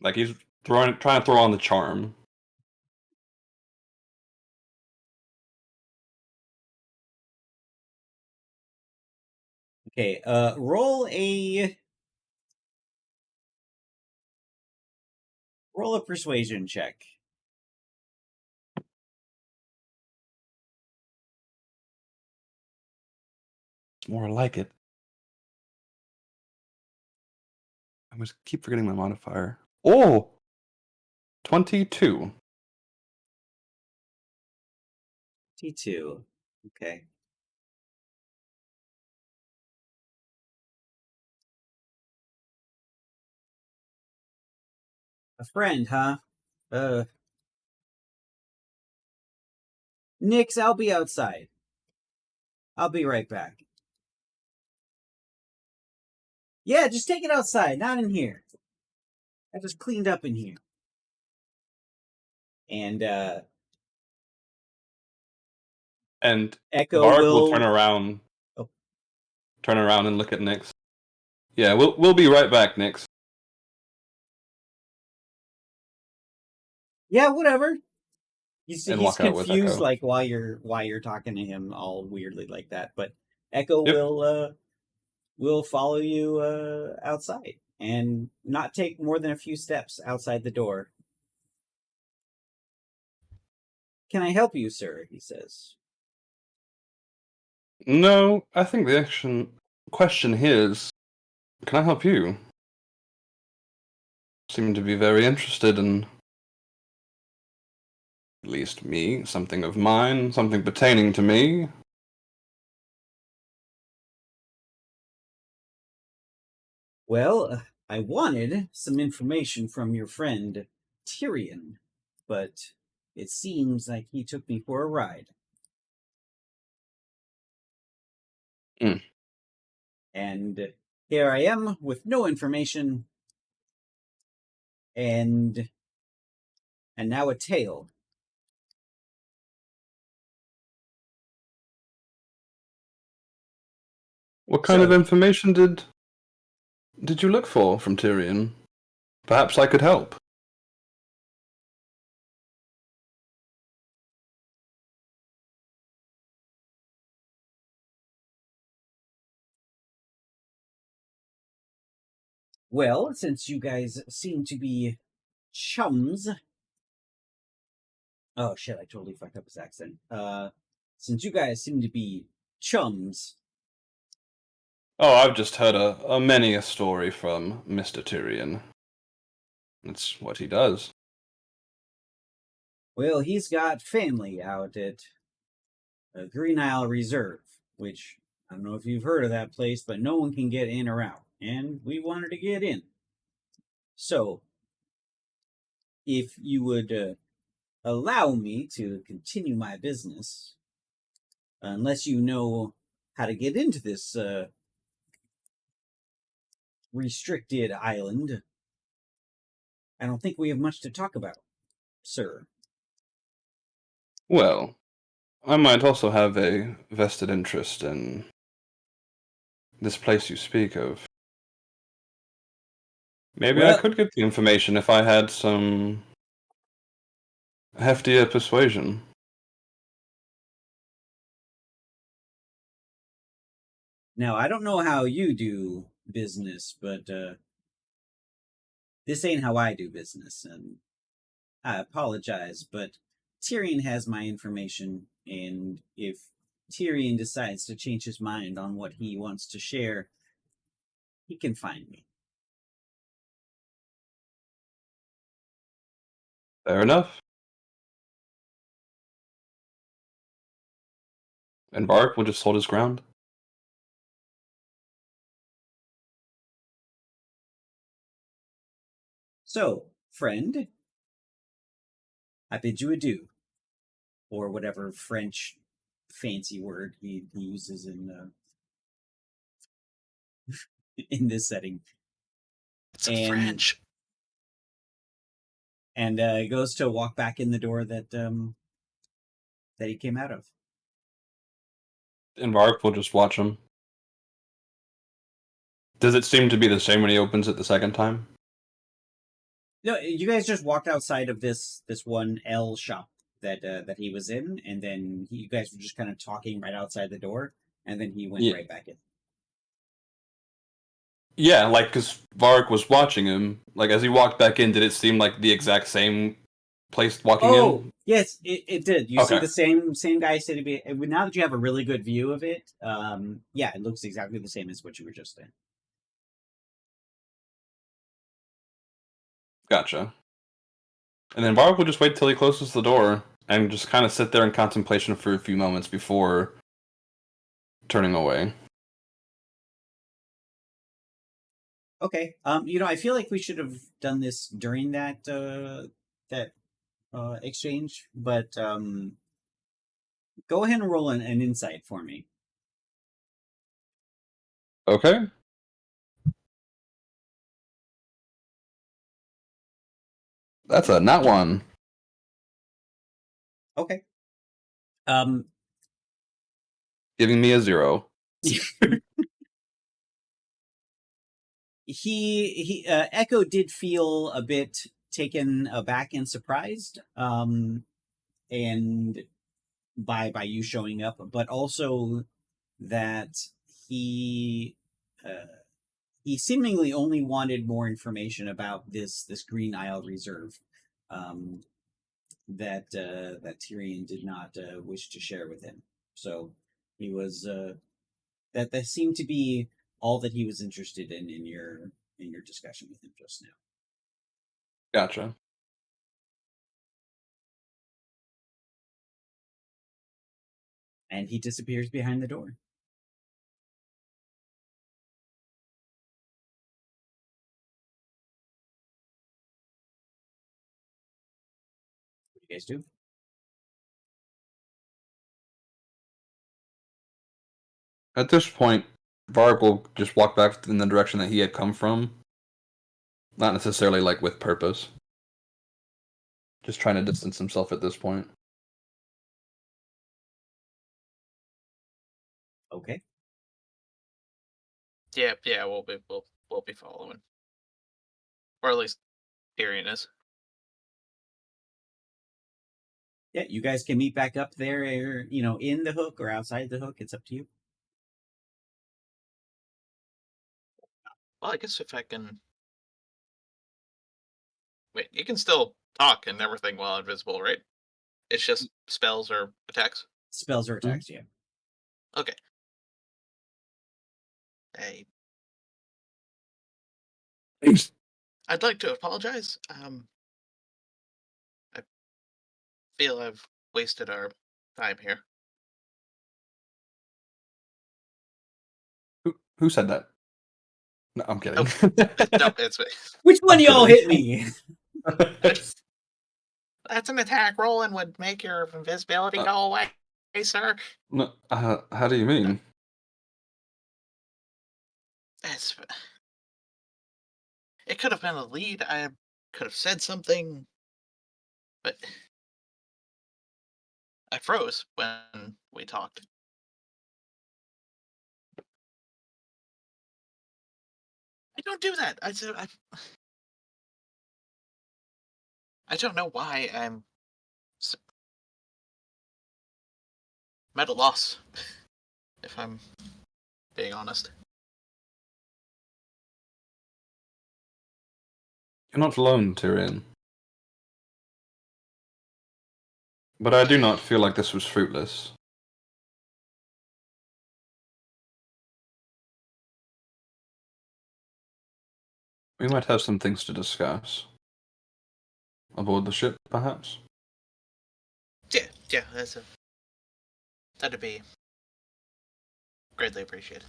Like he's trying to throw on the charm. Okay. Roll a persuasion check. It's more like it. I must keep forgetting my modifier. Oh! 22. T2. Okay. A friend, huh? Uh, Nix, I'll be outside. I'll be right back. Yeah, just take it outside, not in here. I just cleaned up in here. And And Echo Varric will will. Oh, turn around and look at Nyx. Yeah, we'll be right back, Nyx. yeah, whatever. You see, And he's walk out with confused, Echo. like while you're talking to him, all weirdly like that. But Echo Yep. will follow you outside and not take more than a few steps outside the door. Can I help you, sir? He says. No, I think the question here is, can I help you? Seem to be very interested in at least me, something of mine, something pertaining to me. Well, I wanted some information from your friend Tyrion, but it seems like he took me for a ride. Mm. And here I am with no information and now a tale. What kind of So- information did you look for from Tyrion? Perhaps I could help. Well, since you guys seem to be chums. Oh shit, I totally fucked up his accent. Since you guys seem to be chums, Oh, I've just heard many a story from Mr. Tyrion. It's what he does. well, he's got family out at Green Isle Reserve, which I don't know if you've heard of that place, but no one can get in or out, and we wanted to get in. So, if you would allow me to continue my business, unless you know how to get into this restricted island, I don't think we have much to talk about, sir. Well, I might also have a vested interest in this place you speak of. Maybe I Well- could get the information if I had some heftier persuasion. Now, I don't know how you do business, but this ain't how I do business, and I apologize, but Tyrion has my information, and if Tyrion decides to change his mind on what he wants to share, he can find me. Fair enough. And Varric will just hold his ground. So, friend, I bid you adieu, or whatever French fancy word he uses in this setting. It's in And- French. And goes to walk back in the door that he came out of. And Varric will just watch him. Does it seem to be the same when he opens it the second time? No, you guys just walked outside of this one L shop that he was in, and then you guys were just kind of talking right outside the door, and then he went Yeah. right back in. Yeah, like, because Varric was watching him. Like, as he walked back in, did it seem like the exact same place walking Oh, in? yes, it did. You see Okay. the same guy sitting. Now that you have a really good view of it, yeah, it looks exactly the same as what you were just in. Gotcha. And then Varric will just wait till he closes the door and just kind of sit there in contemplation for a few moments before turning away. Okay. I feel like we should have done this during that exchange, but go ahead and roll an insight for me. Okay. That's a not one. Okay. Giving me a 0. he Echo did feel a bit taken aback and surprised, and by you showing up, but also that he he seemingly only wanted more information about this Green Isle Reserve, that Tyrion did not wish to share with him. So he was that seemed to be all that he was interested in your discussion with him just now. Gotcha. And he disappears behind the door. What do you guys do? At this point, Varric will just walk back in the direction that he had come from. Not necessarily, like, with purpose. Just trying to distance himself at this point. Okay. Yeah, we'll be following, or at least Tyrion is. Yeah, you guys can meet back up there, in the hook or outside the hook. It's up to you. Well, I guess if I can. Wait, you can still talk and everything while invisible, right? It's just spells or attacks? Spells or attacks, yeah. Okay. Hey, I'd like to apologize. I feel I've wasted our time here. Who said that? No, I'm kidding. No, it's me. Which one of y'all hit kidding. me? That's an attack roll and would make your invisibility go away, sir. No, how do you mean? It could have been a lead. I could have said something, but I froze when we talked. I don't do that. I don't know why I'm at a loss, if I'm being honest. You're not alone, Tyrion. But I do not feel like this was fruitless. We might have some things to discuss. Aboard the ship, perhaps? Yeah, that'd be greatly appreciated.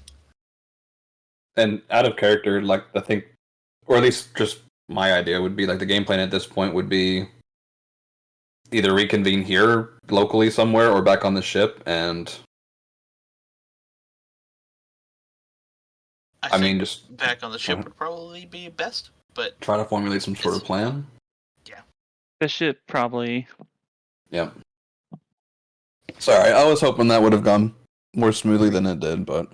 And out of character, like, I think, or at least just my idea would be, like, the game plan at this point would be either reconvene here, locally somewhere, or back on the ship, and I I think mean, just back on the ship would probably be best, but try to formulate some sort of plan. The ship probably. Yeah. Sorry, I was hoping that would have gone more smoothly than it did, but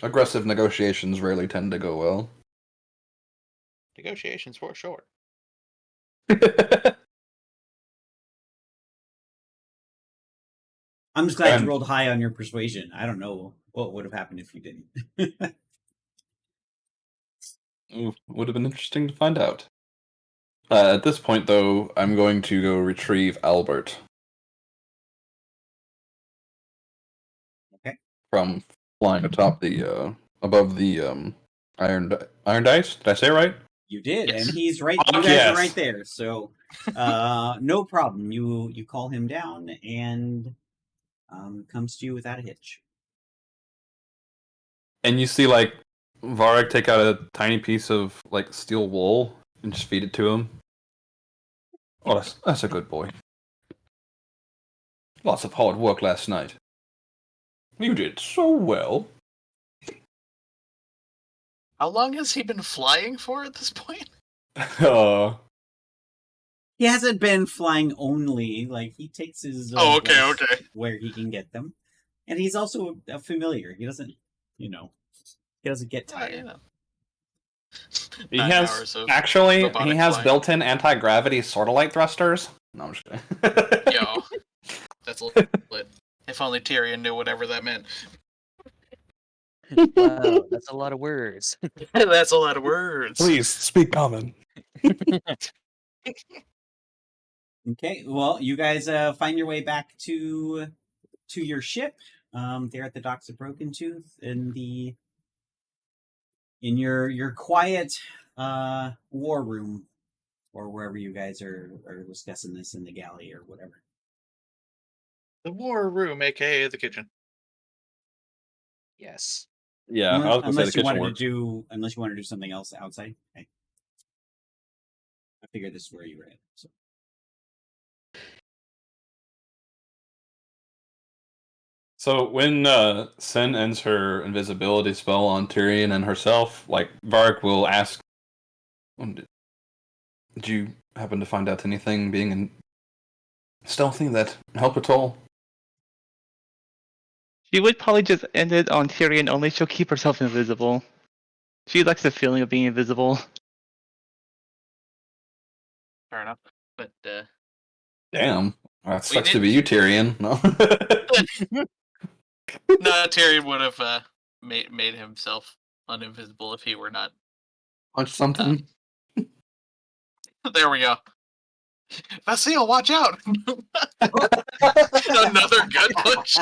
aggressive negotiations rarely tend to go well. negotiations for sure. I'm just glad you rolled high on your persuasion. I don't know what would have happened if you didn't. Would have been interesting to find out. At this point, though, I'm going to go retrieve Albert. Okay. From flying atop above the iron dice. Did I say it right? You did, Yes. and he's right. Fuck You guys yes. are right there. So, no problem. You call him down, and comes to you without a hitch. And you see, like, Varek take out a tiny piece of, like, steel wool and just feed it to him. Oh, that's a good boy. Lots of hard work last night. You did so well. How long has he been flying for at this point? He hasn't been flying only. Like, he takes his Okay. where he can get them, and he's also a familiar. He doesn't, he doesn't get tired. He 9 has hours of actually robotic he has flying. built-in anti-gravity sort-of-light thrusters. No, I'm just kidding. Yo, that's lit. If only Tyrion knew whatever that meant. Wow, that's a lot of words. That's a lot of words. Please speak common. Okay, well, you guys find your way back to your ship. There at the docks of Broken Tooth, in your quiet war room, or wherever you guys are discussing this in the galley or whatever. The war room, aka the kitchen. Yes. Yeah, I was gonna say the Unless you kitchen wanted works. to do something else outside. Okay. I figured this is where you were at. So. So when Sen ends her invisibility spell on Tyrion and herself, like Varric will ask, "Did you happen to find out anything being stealthy that help at all?" She would probably just end it on Tyrion only. She'll keep herself invisible. She likes the feeling of being invisible. Fair enough. But Damn. That We sucks to did- be you, Tyrion. No. no, Tyrion would have made himself uninvisible if he were not. Punch something. There we go. Vasil, watch out! Another gut punch.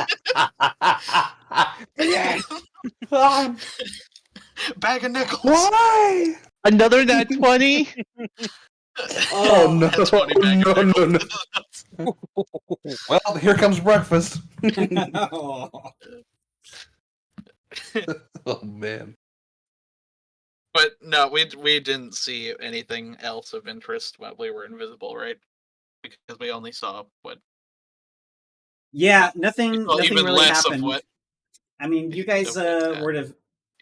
Bag of nickels. Why? Another nat 20? Oh no! That's funny, bag of No, no, no! nickels. Well, here comes breakfast. Oh man. But no, we didn't see anything else of interest when we were invisible, right? Because we only saw what Yeah, nothing well, nothing even really less happened. of what. I mean, you guys of what,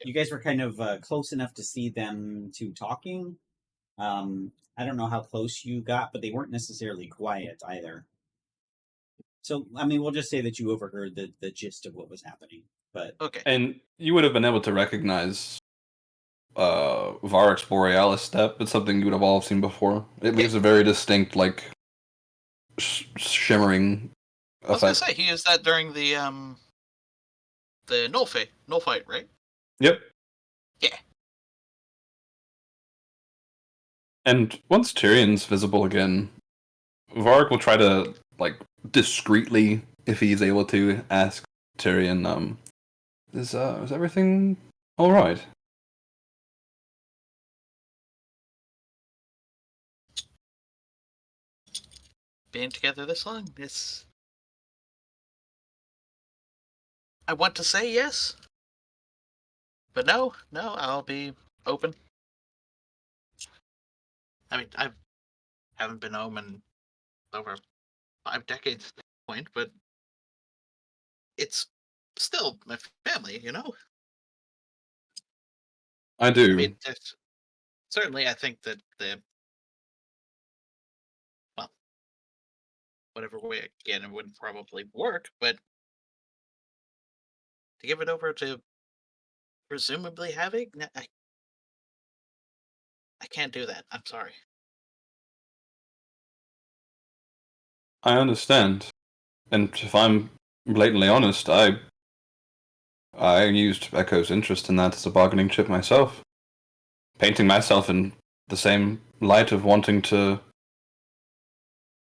you guys were kind of close enough to see them two talking. I don't know how close you got, but they weren't necessarily quiet either. So, I mean, we'll just say that you overheard the gist of what was happening. But Okay. And you would have been able to recognize Varix Borealis step. It's something you would have all seen before. It leaves a very distinct, like, shimmering I was gonna effect. say he used that during the null fight, right? Yep. Yeah. And once Tyrion's visible again, Varg will try to, like, discreetly, if he's able to, ask Tyrion, is everything alright? Being together this long, I want to say yes, but no, I'll be open. I mean, I haven't been home in over 5 decades at this point, but it's still my family, you know? I do. I mean, certainly I think that well, whatever way, again, it wouldn't probably work, but to give it over to presumably Havoc, I can't do that. I'm sorry. I understand. And if I'm blatantly honest, I used Echo's interest in that as a bargaining chip myself. Painting myself in the same light of wanting to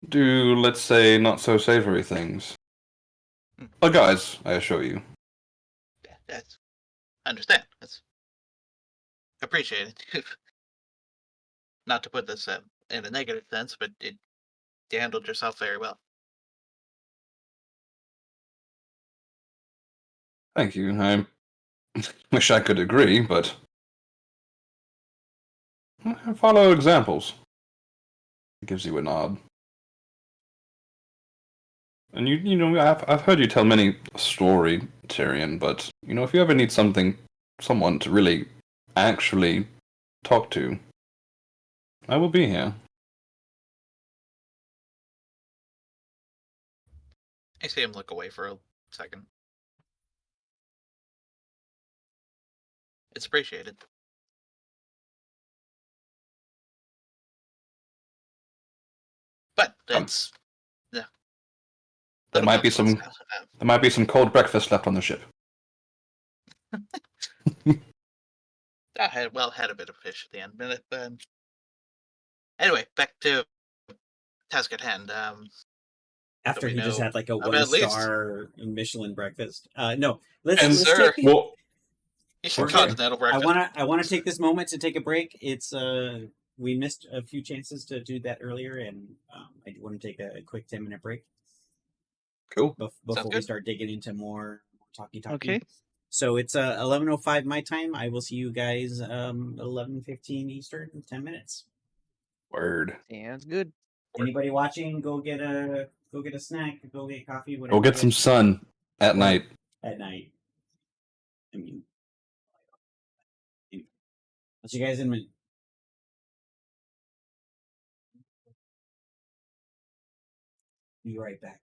do, let's say, not so savory things. But guys, I assure you. That's I understand. That's appreciated. Not to put this in a negative sense, but you handled yourself very well. Thank you. I wish I could agree, but follow examples. It gives you a nod. And you know, I've heard you tell many a story, Tyrion, but you know, if you ever need someone to really, actually talk to, I will be here. I see him look away for a second. It's appreciated. But it's yeah. There might be some cold breakfast left on the ship. I had a bit of fish at the end, but anyway, back to task at hand. after we he just know had like a of at least- 1-star Michelin breakfast, no, let's And Yes, sir. take. Well, You should Okay. continental breakfast. I wanna take this moment to take a break. It's we missed a few chances to do that earlier, and I want to take a quick 10-minute break cool. before we good. start digging into more talky. Okay. So it's 11:05 my time. I will see you guys 11:15 Eastern in 10 minutes. Word. Sounds good. Anybody watching, go get a snack, go get coffee, whatever. Go get you some guys sun at night. at night. I mean, I'll see you guys in a minute. Be right back.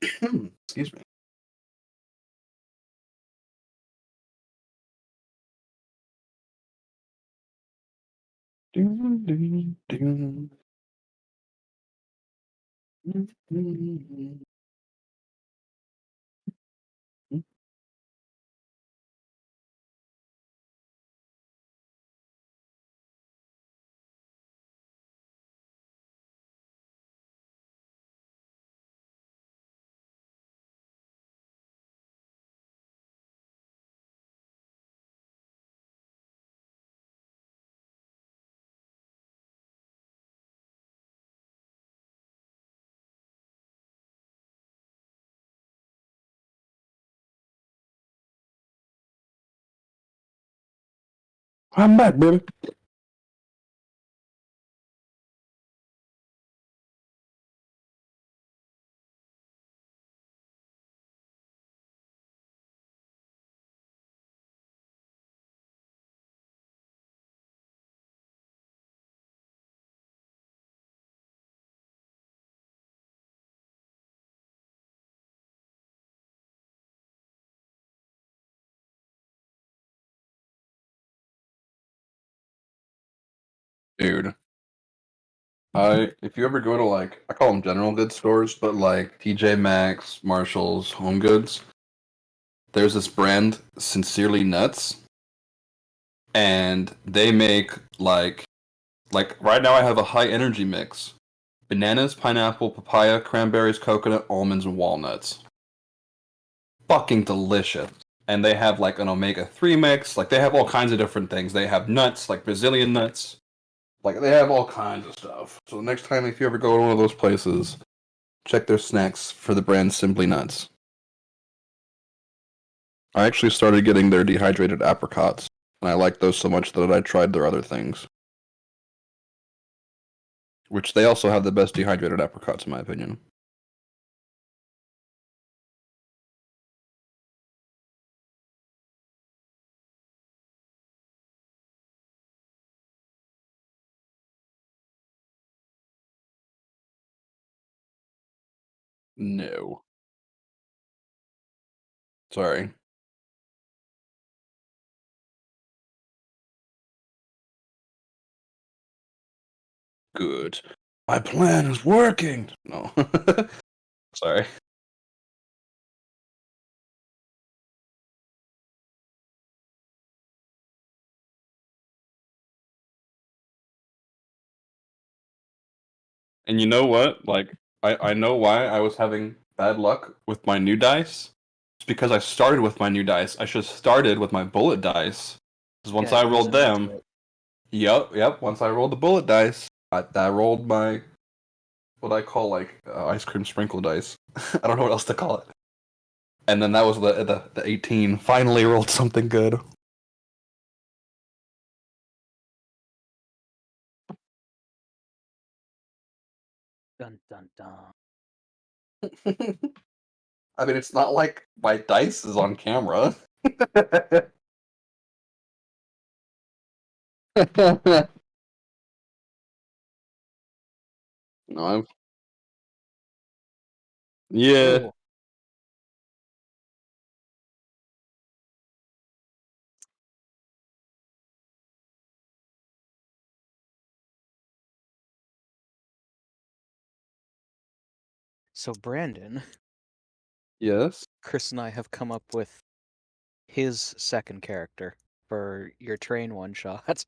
Excuse me. I'm back, baby. Dude, if you ever go to like, I call them general goods stores, but like TJ Maxx, Marshalls, Home Goods, there's this brand, Sincerely Nuts, and they make like right now I have a high energy mix: bananas, pineapple, papaya, cranberries, coconut, almonds, and walnuts. Fucking delicious. And they have like an omega-3 mix. Like they have all kinds of different things. They have nuts, like Brazilian nuts. Like they have all kinds of stuff. So the next time if you ever go to one of those places, check their snacks for the brand Simply Nuts. I actually started getting their dehydrated apricots, and I like those so much that I tried their other things. Which they also have the best dehydrated apricots in my opinion. No. Sorry. Good. My plan is working. No. Sorry. And you know what? Like, I know why I was having bad luck with my new dice. It's because I started with my new dice. I should have started with my bullet dice. Because once Yeah, I ease rolled into them, it. yep. Once I rolled the bullet dice, I rolled my what I call like ice cream sprinkle dice. I don't know what else to call it. And then that was the 18. Finally rolled something good. Dun dun dun. I mean, it's not like my dice is on camera. No, I'm. Yeah. Ooh. So Brandon, Yes. Chris and I have come up with his second character for your train one shot.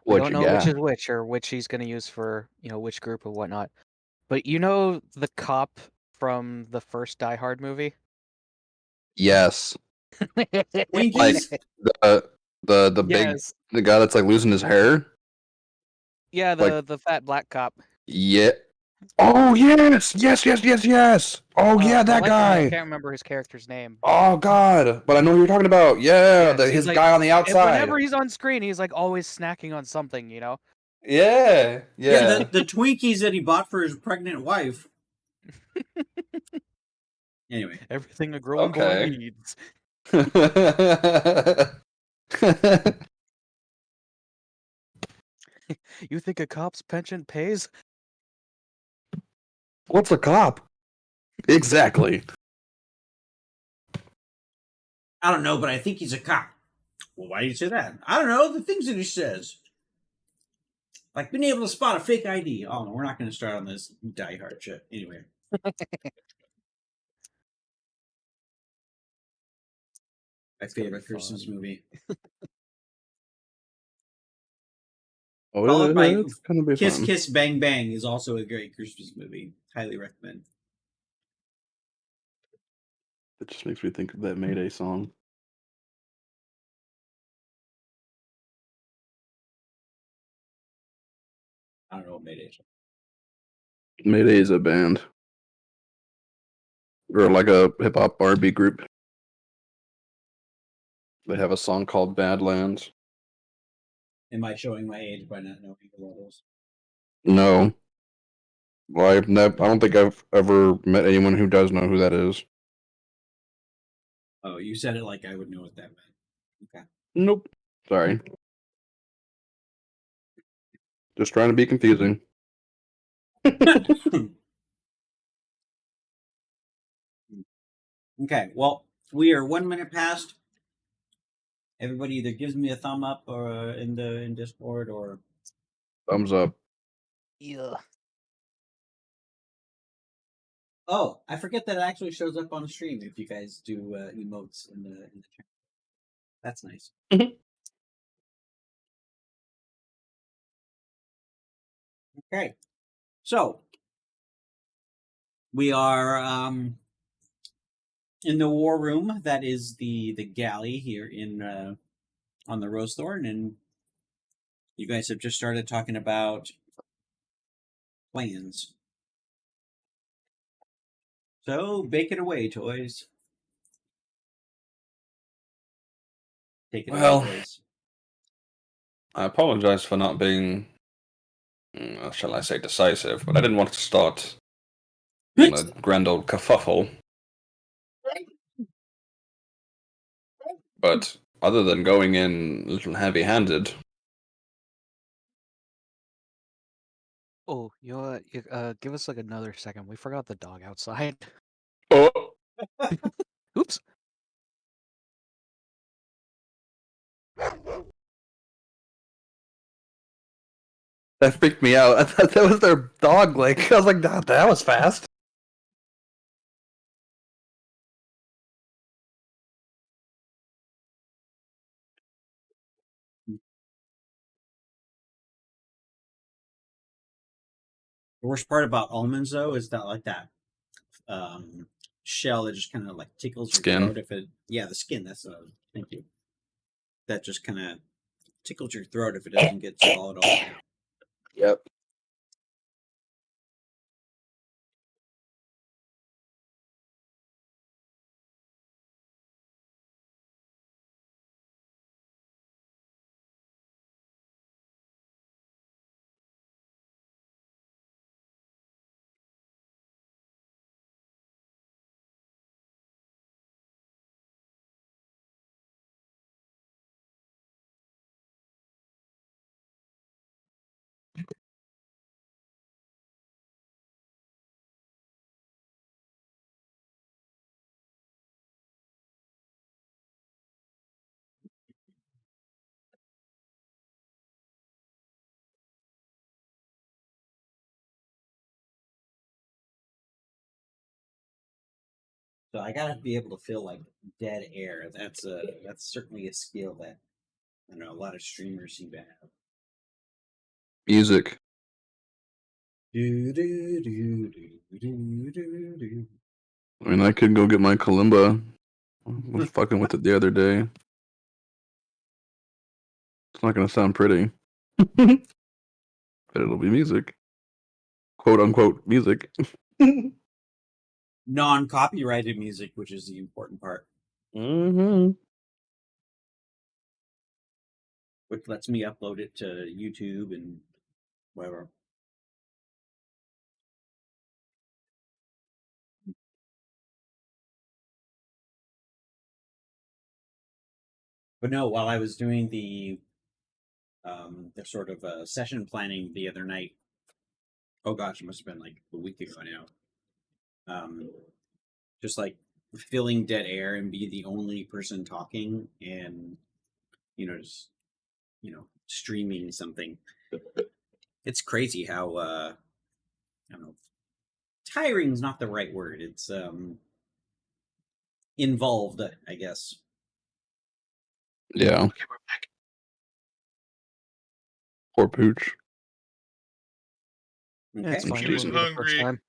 We What don't you know which got? is which or which he's going to use for, which group or whatnot. But you know the cop from the first Die Hard movie? Yes. Like Twinkies? the big Yes. the guy that's like losing his hair. Yeah, Like the fat black cop. yeah. Oh yes, yes. Oh yeah, For the that life of me, I guy. can't remember his character's name. Oh god, but I know who you're talking about. Yeah, Yes, he's his like, guy on the whenever outside. he's on screen, he's like always snacking on something, Yeah, Yeah, yeah. the Twinkies that he bought for his pregnant wife. Anyway, Everything a growing boy Okay. needs. You think a cop's pension pays? What's a cop? Exactly. I don't know, but I think he's a cop. Well, why do you say that? I don't know. The things that he says. Like being able to spot a fake ID. Oh, no, we're not going to start on this Die Hard shit. Anyway. My favorite Christmas movie. Oh, Followed by it's gonna be Kiss fun. Kiss Bang Bang is also a great Christmas movie. Highly recommend. It just makes me think of that Mayday song. I don't know what Mayday is. Mayday is a band. Or like a hip hop R&B group. They have a song called Badlands. Am I showing my age by not knowing who that is? No. Well, I don't think I've ever met anyone who does know who that is. Oh, you said it like I would know what that meant. Okay. Nope. Sorry. Just trying to be confusing. Okay, well, we are 1 minute past. Everybody either gives me a thumb up or in Discord or Thumbs up. Yeah. oh, I forget that it actually shows up on stream if you guys do emotes in the chat. That's nice. Okay, so we are in the war room. That is the galley here in on the Rose Thorn, and you guys have just started talking about plans. So bake it away, toys. Take it Well, away, toys. I apologize for not being, shall I say, decisive, but I didn't want to start on a grand old kerfuffle. But other than going in a little heavy-handed, Oh, give us like another second. We forgot the dog outside. oh, Oops. that freaked me out. I thought that was their dog. Like I was like, that was fast. The worst part about almonds, though, is that like that um, shell that just kind of like tickles your Skin. throat. If it, yeah, the skin. That's thank you. That just kind of tickles your throat if it doesn't get swallowed all the way. Yep. So I gotta be able to feel like dead air. That's certainly a skill that I know a lot of streamers seem to have. Music. Do, do, do, do, do, do, do. I mean, I could go get my kalimba. I was fucking with it the other day. It's not gonna sound pretty, but it'll be music. Quote unquote music. Non-copyrighted music, which is the important part, Mm-hmm. which lets me upload it to YouTube and whatever. But no, while I was doing the sort of session planning the other night, oh gosh, it must have been like a week ago now. just like filling dead air and be the only person talking, and just streaming something. It's crazy how I don't know. Tiring is not the right word. It's involved, I guess. Yeah, Okay, we're back. poor Pooch. Okay. Yeah, it's fine. She It was wouldn't be the first hungry.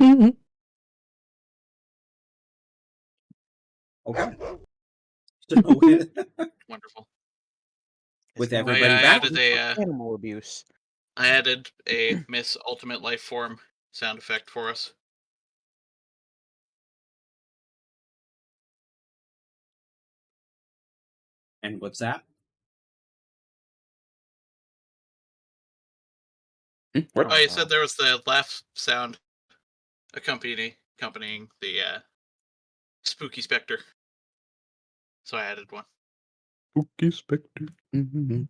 time. Okay. So Wonderful. with It's now Oh yeah, everybody back. animal abuse. I added a Miss Ultimate Life Form sound effect for us. And what's that? What? Oh, you said there was the laugh sound accompanying the spooky specter. So I added one. Spooky Spectre. Damn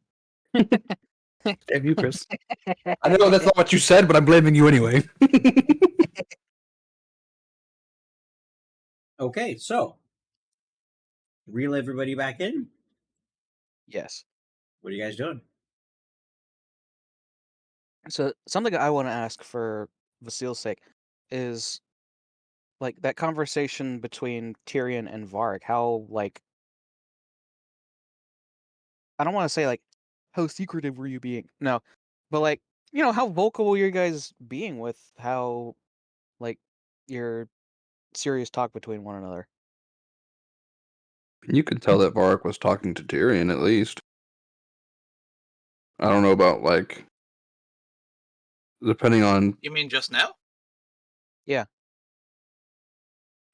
you, Chris. I know that's not what you said, but I'm blaming you anyway. Okay, so reel everybody back in. Yes. What are you guys doing? So something I want to ask for Vasil's sake is like that conversation between Tyrion and Varric. How I don't want to say how secretive were you being? No, but how vocal were you guys being with how like your serious talk between one another? You could tell that Varric was talking to Tyrion at least. I don't know about depending on You mean just now?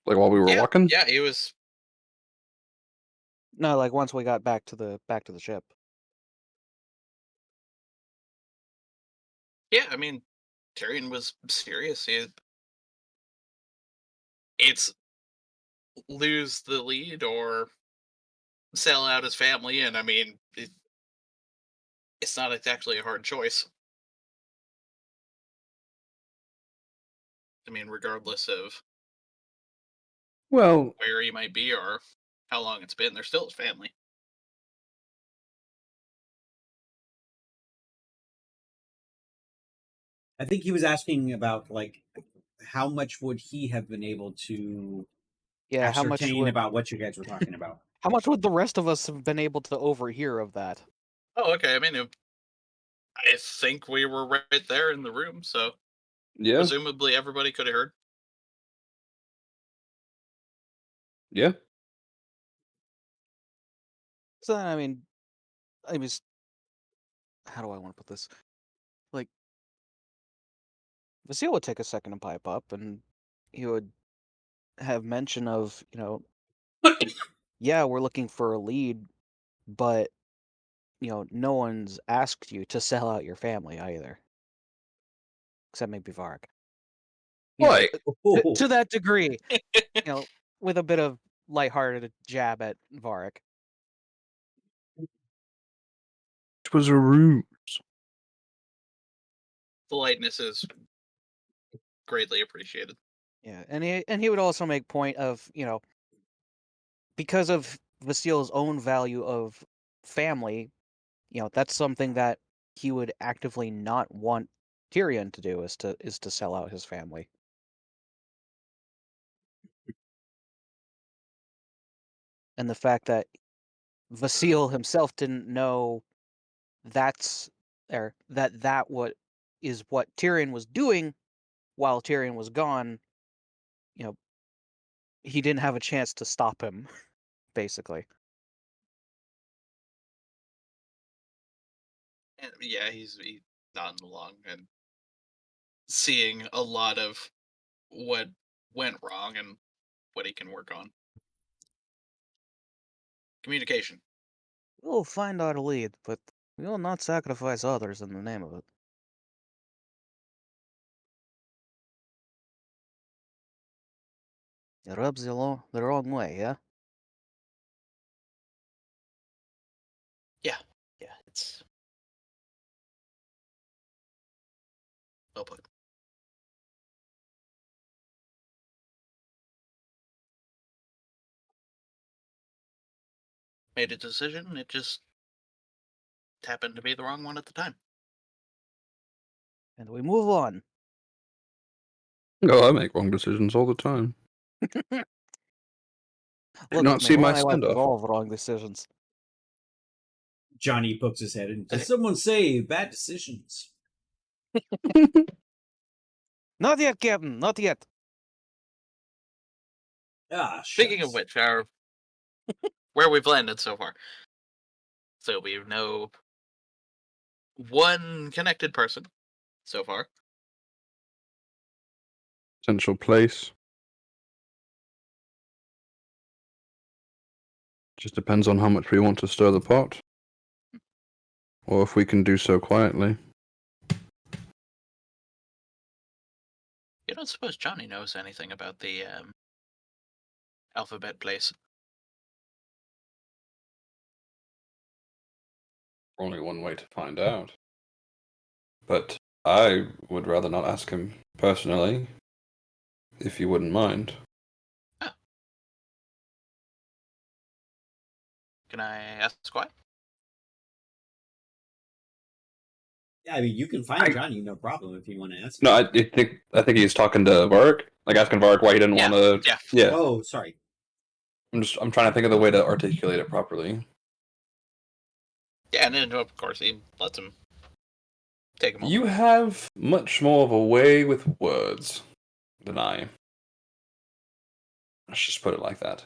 while we were walking. Yeah, it was. No, like once we got back to the ship. Yeah, I mean, Tyrion was serious. It's lose the lead or sell out his family, and I mean, it's not exactly a hard choice. I mean, regardless of Well, where he might be or how long it's been, they're still his family. I think he was asking about how much would he have been able to Yeah, ascertain about what you guys were talking about. how much would the rest of us have been able to overhear of that? Oh, okay. I mean, I think we were right there in the room, so yeah, presumably everybody could have heard. yeah. So I mean, how do I want to put this? Like, Vasil would take a second to pipe up, and he would have mention of, yeah, we're looking for a lead, but no one's asked you to sell out your family either, except maybe Varg. Like, To that degree, with a bit of lighthearted jab at Varg. it was a ruse. The lightness is greatly appreciated. Yeah, and he would also make point of, because of Vasil's own value of family, that's something that he would actively not want Tyrion to do, is to sell out his family. And the fact that Vasil himself didn't know that what Tyrion was doing while Tyrion was gone, you know, he didn't have a chance to stop him, basically. And yeah, he's nodding along and seeing a lot of what went wrong and what he can work on. Communication. We'll find our lead, but we will not sacrifice others in the name of it. It rubs you the wrong way, yeah? Yeah, it's well put. made a decision. It just happened to be the wrong one at the time. And we move on. Oh, I make wrong decisions all the time. Look not at me, see all my my life with standoff. all the wrong decisions. Johnny pokes his head in. Does someone say bad decisions? Not yet, Captain. Not yet. Ah, Speaking of shucks. which, where we've landed so far. So we know one connected person so far. Central place. Just depends on how much we want to stir the pot. Or if we can do so quietly. You don't suppose Johnny knows anything about the alphabet place? Only one way to find out. But I would rather not ask him personally, if you wouldn't mind. Oh. Can I ask why? Yeah, I mean, you can find Johnny, no problem, if you want to ask. No, I think he's talking to Vark, like asking Vark why he didn't want to. Yeah. Oh, sorry. I'm trying to think of the way to articulate it properly. Yeah, and then of course he lets him take him. You have much more of a way with words than I. Let's just put it like that.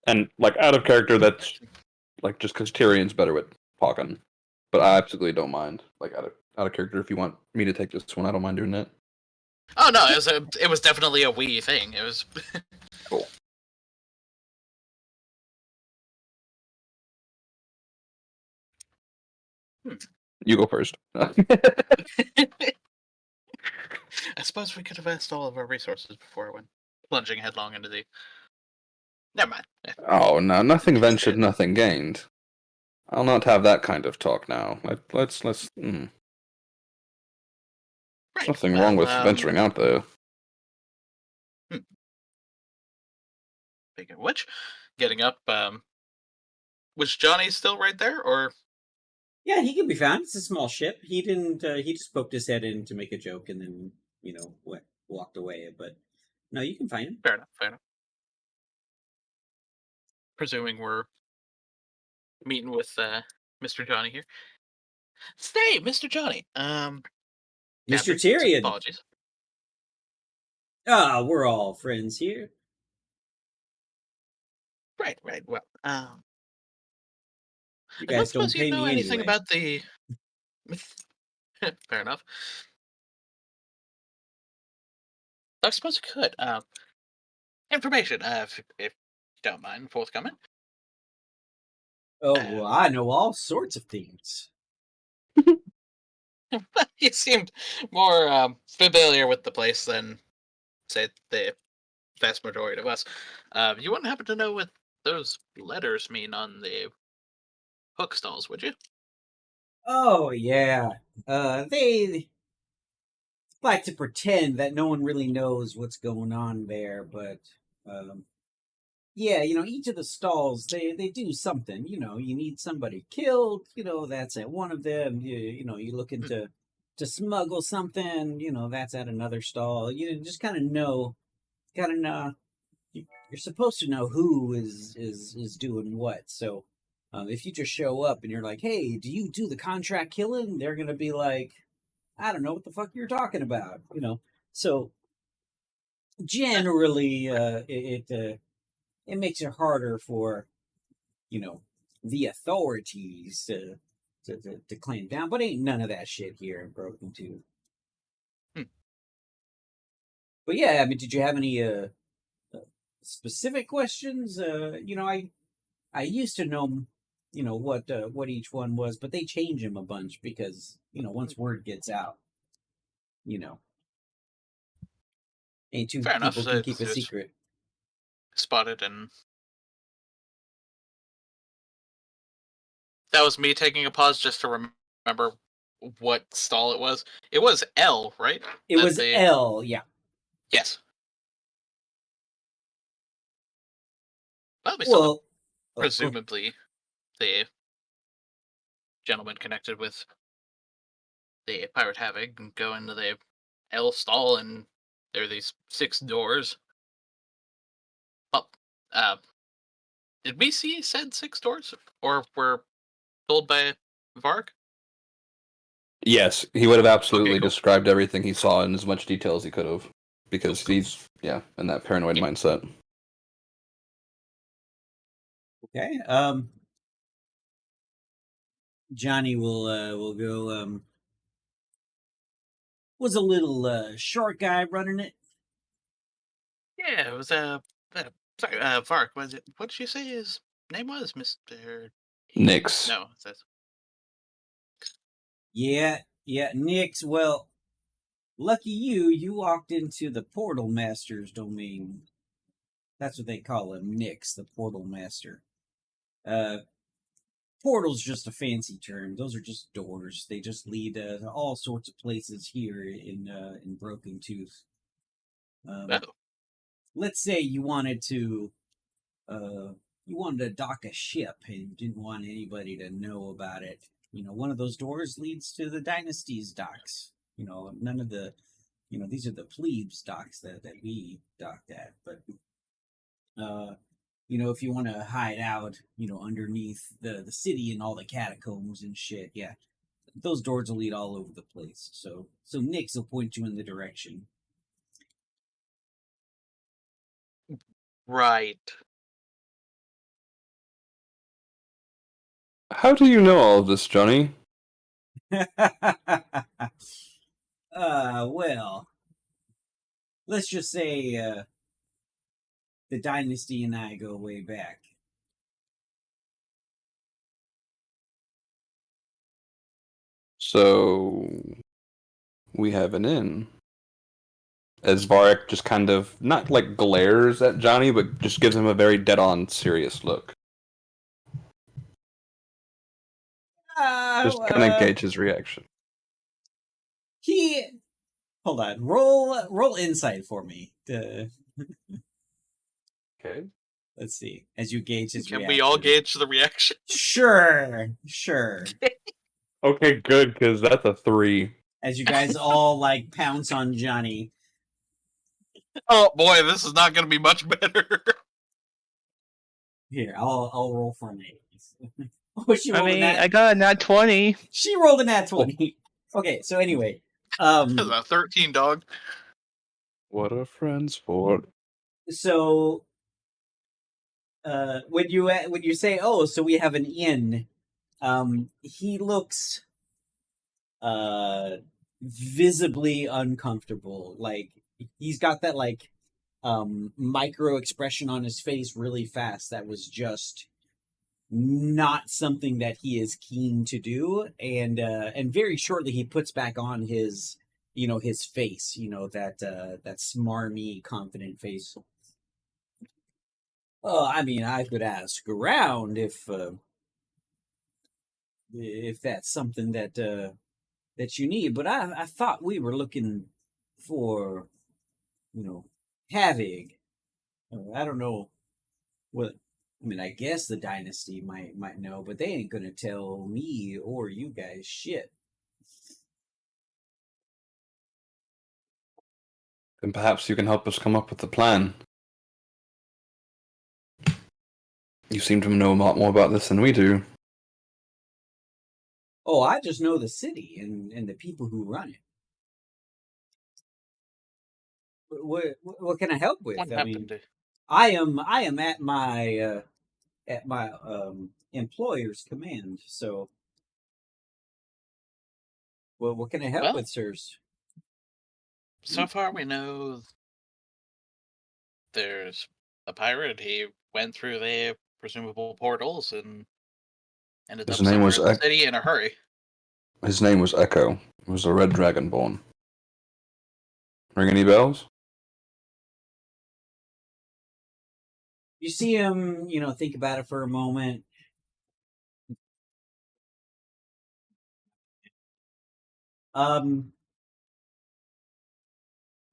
And like out of character, that's like just because Tyrion's better with talking, but I absolutely don't mind. Like out of character, if you want me to take this one, I don't mind doing it. Oh no, it was definitely a we thing. It was Cool. You go first. I suppose we could have asked all of our resources before I went plunging headlong into the. Never mind. Oh no, nothing ventured, nothing gained. I'll not have that kind of talk now. Let's. There's Right. nothing wrong with venturing out there. Speaking of which, getting up. Was Johnny still right there, or? Yeah, he can be found. It's a small ship. He didn't. He just poked his head in to make a joke, and then walked away. But no, you can find him. Fair enough. Fair enough. Presuming we're meeting with Mr. Johnny here. Stay, Mr. Johnny. Mr. Captain, Tyrion. Apologies. Ah, we're all friends here. Right. Well, You I don't guys don't suppose you pay know me anything anyway. about the. Fair enough. I suppose you could. Information, if you don't mind forthcoming. Oh, well, I know all sorts of things. You seemed more familiar with the place than, say, the vast majority of us. You wouldn't happen to know what those letters mean on the hook stalls, would you? Oh, yeah. They like to pretend that no one really knows what's going on there, but yeah, each of the stalls they do something. You need somebody killed. That's at one of them. You looking to smuggle something. That's at another stall. You just kind of know. Kind of know. You're supposed to know who is doing what. So if you just show up and you're like, "Hey, do you do the contract killing?" They're gonna be like, "I don't know what the fuck you're talking about." So generally, it makes it harder for the authorities to clamp down. But ain't none of that shit here in Broken Tooth. But yeah, I mean, did you have any specific questions? I used to know, what each one was, but they change them a bunch because once word gets out, you know, ain't two Fair enough. people So can it's keep a just secret. spotted, and that was me taking a pause just to remember what stall it was. It was L, right? It was L, yeah. Yes. Well, we still have Well, oh, go- presumably the gentleman connected with the pirate havoc and go into the L stall, and there are these 6 doors. Well, uh, did we see said 6 doors, or were told by Varg? Yes, he would have absolutely cool. described everything he saw in as much detail as he could have, because Cool. he's in that paranoid Yeah. mindset. okay. Johnny will go. Was a little short guy running it. Yeah, it was sorry, Varg. Was it? What did you say his name was, Mister? Nix. No, that's Yeah, Nix. Well, lucky you. You walked into the Portal Master's domain. That's what they call him, Nix, the Portal Master. Portal's just a fancy term. Those are just doors. They just lead to all sorts of places here in Broken Tooth. oh, Let's say you wanted to dock a ship and you didn't want anybody to know about it. One of those doors leads to the Dynasty's docks. None of the these are the plebes docks that we docked at. But if you want to hide out, underneath the city and all the catacombs and shit, yeah, those doors will lead all over the place. So Nix will point you in the direction. right. How do you know all of this, Johnny? Well, let's just say the Dynasty and I go way back. So we have an in. As Varric just kind of not like glares at Johnny, but just gives him a very dead-on, serious look. Just kind of gauge his reaction. Hold on. Roll insight for me. Okay. Let's see. As you gauge his Can reaction. we all gauge the reaction? Sure. Okay, good, because that's a 3. As you guys all like pounce on Johnny. Oh boy, this is not going to be much better. Here, I'll roll for me. Oh, she I rolled a mean, nat. I got a nat 20. She rolled a nat 20. Okay, so anyway, This is a 13, dog. What are friends for? so when you say, oh, so we have an inn, he looks visibly uncomfortable. Like he's got that like micro expression on his face really fast that was just not something that he is keen to do, and very shortly he puts back on his his face, that smarmy confident face. Well, I mean, I could ask around if that's something that you need, but I thought we were looking for Havoc. I don't know what. I mean, I guess the Dynasty might know, but they ain't gonna tell me or you guys shit. Then perhaps you can help us come up with a plan. You seem to know a lot more about this than we do. Oh, I just know the city and the people who run it. What can I help with? What I mean, happened? I am at my employer's command. So, what can I help Well, with, sirs? so far we know there's a pirate. He went through the presumable portals and ended His up name somewhere was in the city in a hurry. His name was Echo. He was a red dragonborn. Ring any bells? You see him, think about it for a moment.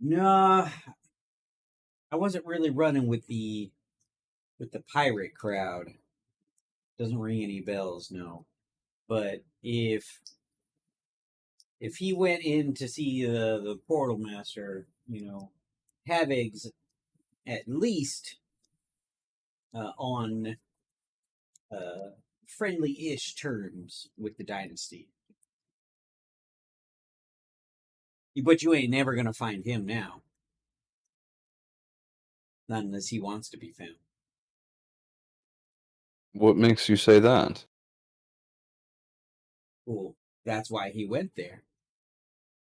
No, I wasn't really running with the with the pirate crowd. Doesn't ring any bells, no. But if he went in to see the portal master, Havig's at least on friendly-ish terms with the dynasty. But you ain't never gonna find him now. Not unless he wants to be found. What makes you say that? Well, that's why he went there.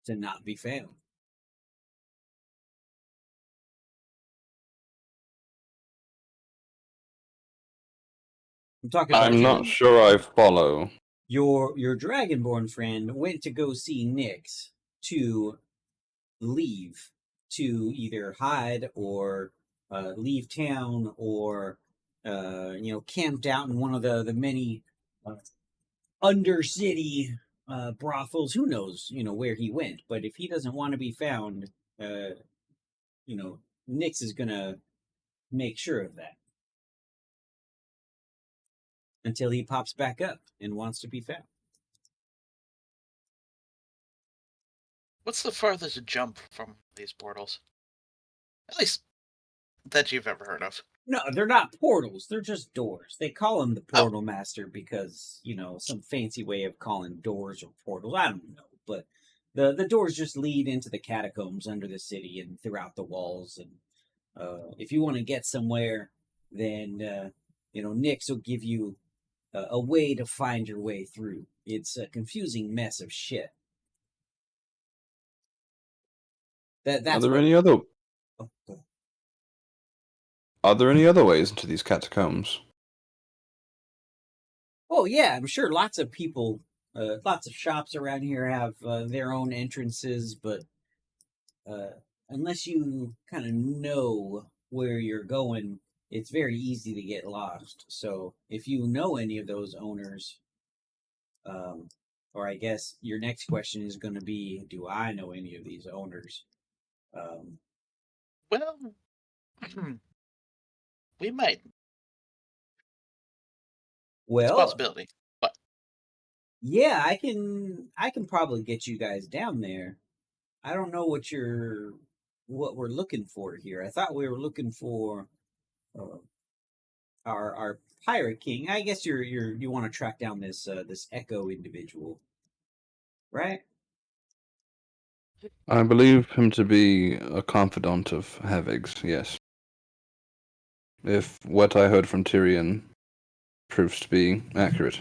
To not be found. I'm talking about I'm not sure I follow. your Dragonborn friend went to go see Nyx to leave, to either hide or leave town or camped out in one of the many undercity brothels. Who knows, where he went? But if he doesn't want to be found, Nyx is gonna make sure of that until he pops back up and wants to be found. What's the farthest jump from these portals? At least that you've ever heard of. No, they're not portals. They're just doors. They call him the Oh. Portal Master because, some fancy way of calling doors or portals. I don't know. But the doors just lead into the catacombs under the city and throughout the walls. And if you want to get somewhere, then, Nyx will give you a way to find your way through. It's a confusing mess of shit. That's Are there what- any other? Oh, go ahead. Are there any other ways into these catacombs? Oh yeah, I'm sure lots of people, lots of shops around here have their own entrances, but unless you kind of know where you're going, it's very easy to get lost. So if you know any of those owners, or I guess your next question is going to be, do I know any of these owners? Well, we might. It's a Well, possibility. But yeah, I can probably get you guys down there. I don't know what we're looking for here. I thought we were looking for uh, our pirate king. I guess you want to track down this this Echo individual, right? I believe him to be a confidant of Havig's, yes. If what I heard from Tyrion proves to be accurate.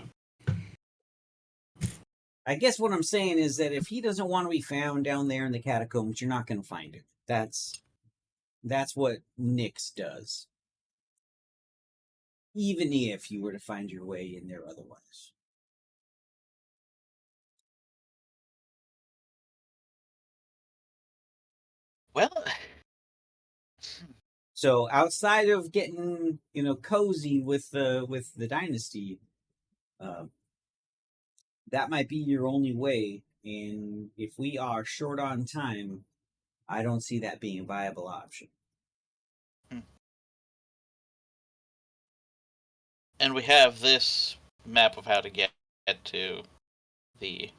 I guess what I'm saying is that if he doesn't want to be found down there in the catacombs, you're not going to find him. That's what Nyx does. Even if you were to find your way in there otherwise. well, So outside of getting cozy with the dynasty, that might be your only way. And if we are short on time, I don't see that being a viable option. and we have this map of how to get to the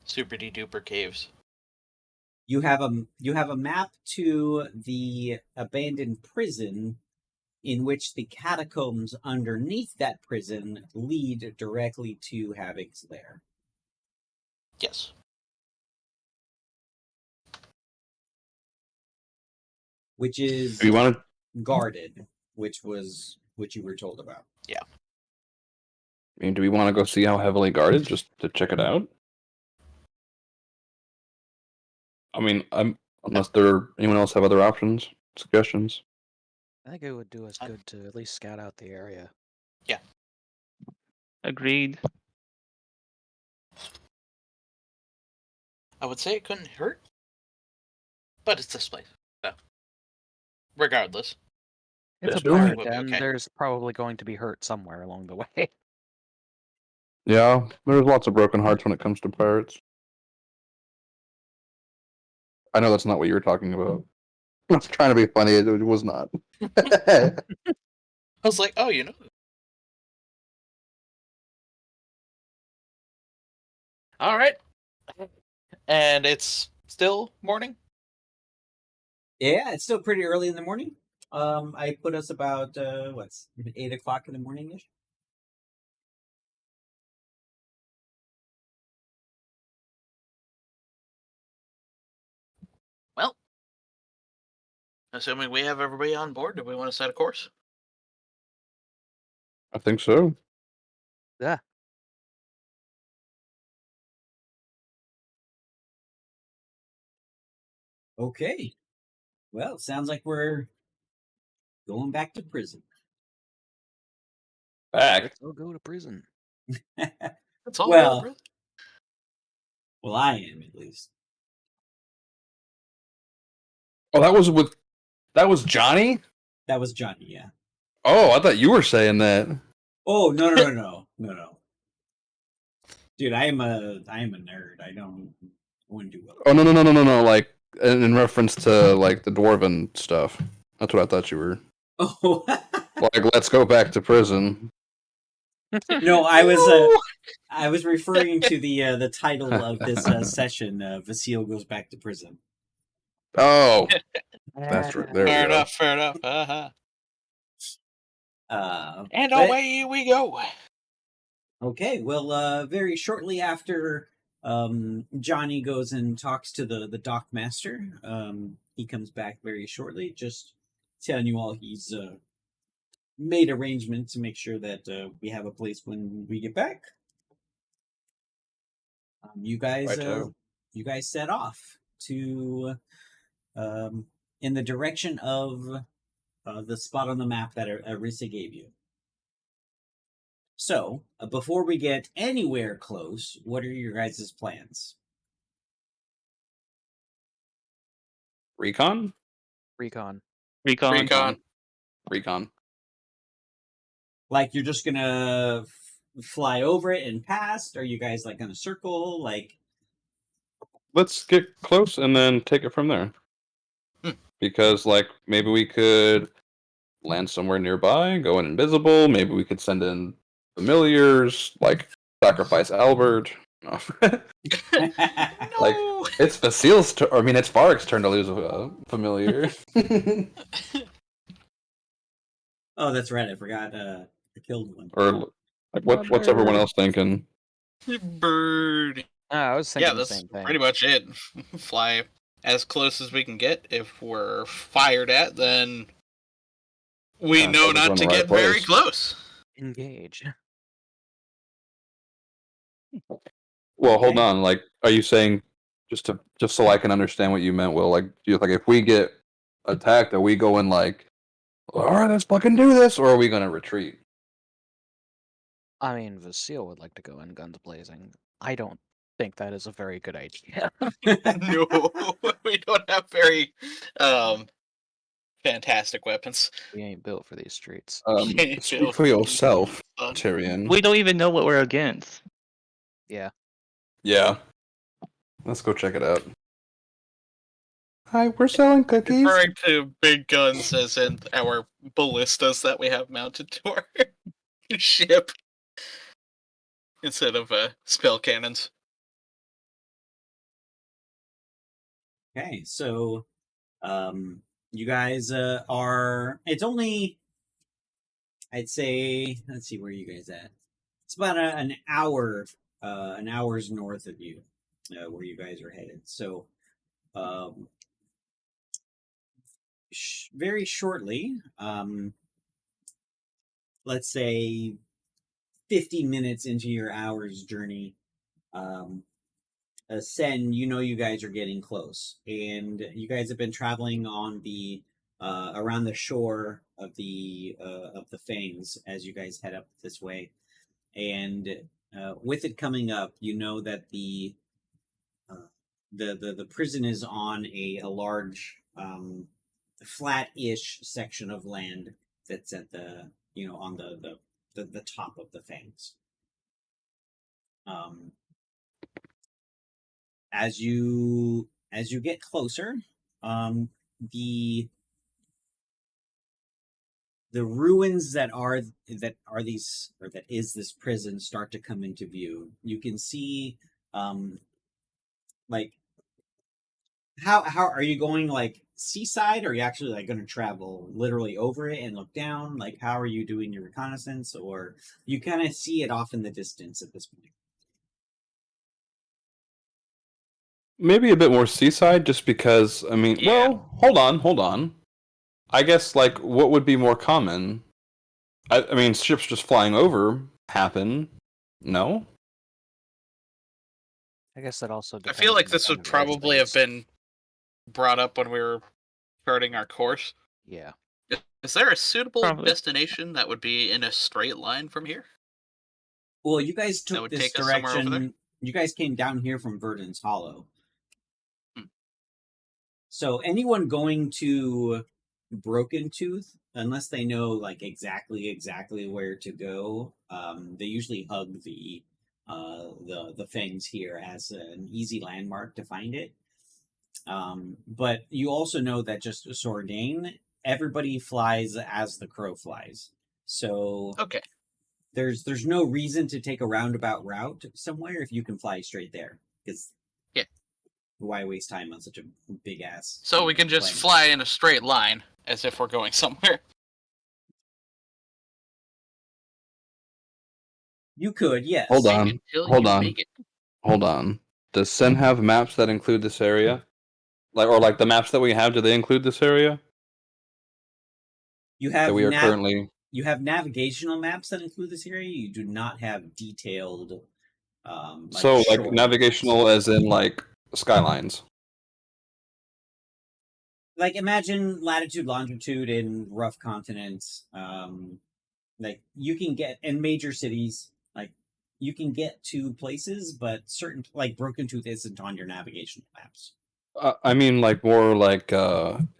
super duper caves. You have a map to the abandoned prison, in which the catacombs underneath that prison lead directly to Havig's lair. Yes. Which is Do you want to? guarded, which you were told about. I mean, do we want to go see how heavily guarded just to check it out? I mean, unless anyone else have other options, suggestions. I think it would do us good to at least scout out the area. Agreed. I would say it couldn't hurt, but it's this place. So, regardless. It's Yes, a you're right. pirate We'll be den. okay. There's probably going to be hurt somewhere along the way. Yeah, there's lots of broken hearts when it comes to pirates. I know that's not what you were talking about. I was trying to be funny. It was not. I was like, oh, you know. All right. And it's still morning? Yeah, it's still pretty early in the morning. I put us about what's 8 o'clock in the morning ish. Well, assuming we have everybody on board, do we want to set a course? I think so. Yeah. Okay. Well, sounds like we're going back to prison. Back. Let's all go to prison. That's all, Well- brother. Well, I am at least. Oh, that was Johnny? That was Johnny. Yeah. Oh, I thought you were saying that. Oh no. Dude, I am a nerd. I wouldn't do well. Oh no. Like in reference to like the dwarven stuff. That's what I thought you were. Oh Like, let's go back to prison. no, I was referring to the title of this session. Vasile goes back to prison. Oh, that's right. There we Fair go. enough, fair enough. Uh-huh. And But- away we go. Okay, well, very shortly after Johnny goes and talks to the dock master, he comes back very shortly, just telling you all he's made arrangements to make sure that we have a place when we get back. You guys Righto. set off to in the direction of the spot on the map that Arissa gave you. So, before we get anywhere close, what are your guys' plans? Recon? Recon. Recon. Recon. Like, you're just gonna fly over it and past? Are you guys like gonna circle? Like, Let's get close and then take it from there. Hmm. Because, like, maybe we could land somewhere nearby, go in invisible. Maybe we could send in familiars, like sacrifice Albert. No. Like, No. it's Vasile's turn. I mean, it's Varric's turn to lose a familiar. oh, that's right. I forgot. I killed one. Or like, what's everyone else thinking? Bird. I was thinking Yeah, the that's same thing. pretty much it. Fly as close as we can get. If we're fired at, then we Yeah, know focus not on to the right get very place. close. Engage. Well, hold Okay. on. Like, are you saying just so I can understand what you meant? Will, like, do you like if we get attacked, are we going like, all right, let's fucking do this, or are we gonna retreat? I mean, Vasile would like to go in guns blazing. I don't think that is a very good idea. No, we don't have very fantastic weapons. We ain't built for these streets. Can't Speak build for yourself, fun. Tyrion. We don't even know what we're against. Yeah. Yeah. Let's go check it out. Hi, we're selling cookies. Referring to big guns as in our ballistas that we have mounted to our ship instead of spell cannons. Okay, so you guys are. It's only, I'd say. Let's see where you guys at. It's about an hour's north of you, where you guys are headed. So, very shortly, let's say 50 minutes into your hour's journey, Sen, you know you guys are getting close, and you guys have been traveling on the around the shore of the Fangs as you guys head up this way, and with it coming up, you know that uh, the prison is on a large flat-ish section of land that's at the on the top of the Fangs. Um, as you get closer, the the ruins that are these, or that is this prison, start to come into view. You can see, like, how are you going, like, seaside, or are you actually like going to travel literally over it and look down? Like, how are you doing your reconnaissance, or you kind of see it off in the distance at this point? Maybe a bit more seaside, just because. I mean, Yeah. well, hold on. I guess like what would be more common? I mean, ships just flying over happen. No. I guess that also I depends. feel like on this the would kind of probably have airspace. been brought up when we were charting our course. Yeah. Is there a suitable Probably. destination that would be in a straight line from here? Well, you guys That took would this take us somewhere over there? direction. You guys came down here from Verdon's Hollow. Hmm. So anyone going to Broken Tooth, unless they know like exactly where to go, they usually hug the fangs here as an easy landmark to find it. But you also know that just Sordane, everybody flies as the crow flies. So Okay. there's no reason to take a roundabout route somewhere if you can fly straight there. Because Yeah. why waste time on such a big ass? So we can just plane? fly in a straight line as if we're going somewhere. You could, yes. Hold Make on. it till Hold you on. make it. Hold on. Does Sen have maps that include this area? Like, or like the maps that we have, do they include this area You that have we are currently? you have navigational maps that include this area. You do not have detailed, like So, like shore maps. navigational, as in like skylines. Like, imagine latitude, longitude in rough continents. Like, you can get in major cities. Like, you can get to places, but certain, like, Broken Tooth isn't on your navigational maps. I mean, like more like,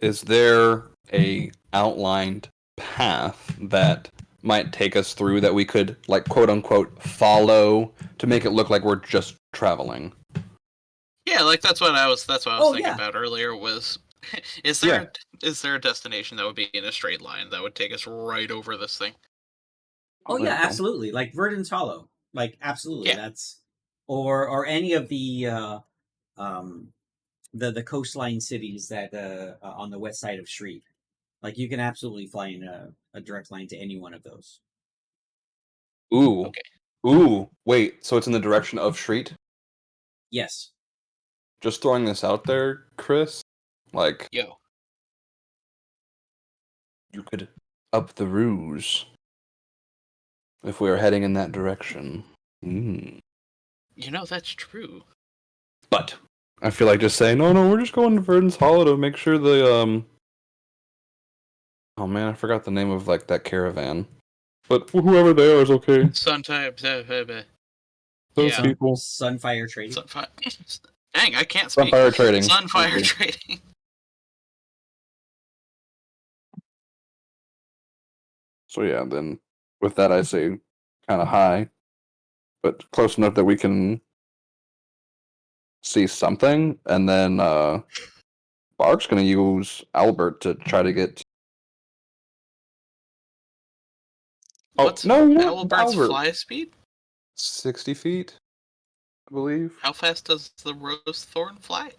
is there a outlined path that might take us through that we could, like, quote unquote, follow to make it look like we're just traveling? Yeah, like that's what I was Oh, thinking yeah. about earlier was is Yeah. there a destination that would be in a straight line that would take us right over this thing? Oh, there yeah, we go. absolutely. Like Verdon's Hollow. Like, absolutely. Yeah. That's or any of um the coastline cities that on the west side of Shreve. Like, you can absolutely fly in a direct line to any one of those. Ooh. Okay. Ooh. Wait. So it's in the direction of Shreet? Yes. Just throwing this out there, Chris. Like, Yo. you could up the ruse if we are heading in that direction. You know that's true. But I feel like just saying, no, we're just going to Verdon's Hollow to make sure the Oh man, I forgot the name of like that caravan. But whoever they are is okay. Sometimes Those yeah. people. Sunfire Trading. Dang, I can't speak. Sunfire Trading. Sunfire Thank you. Trading. So yeah, then with that I say kind of high, but close enough that we can see something, and then Bark's gonna use Albert to try to get. Oh What's no! What Albert's Albert? fly speed? 60 feet, I believe. How fast does the rose thorn fly?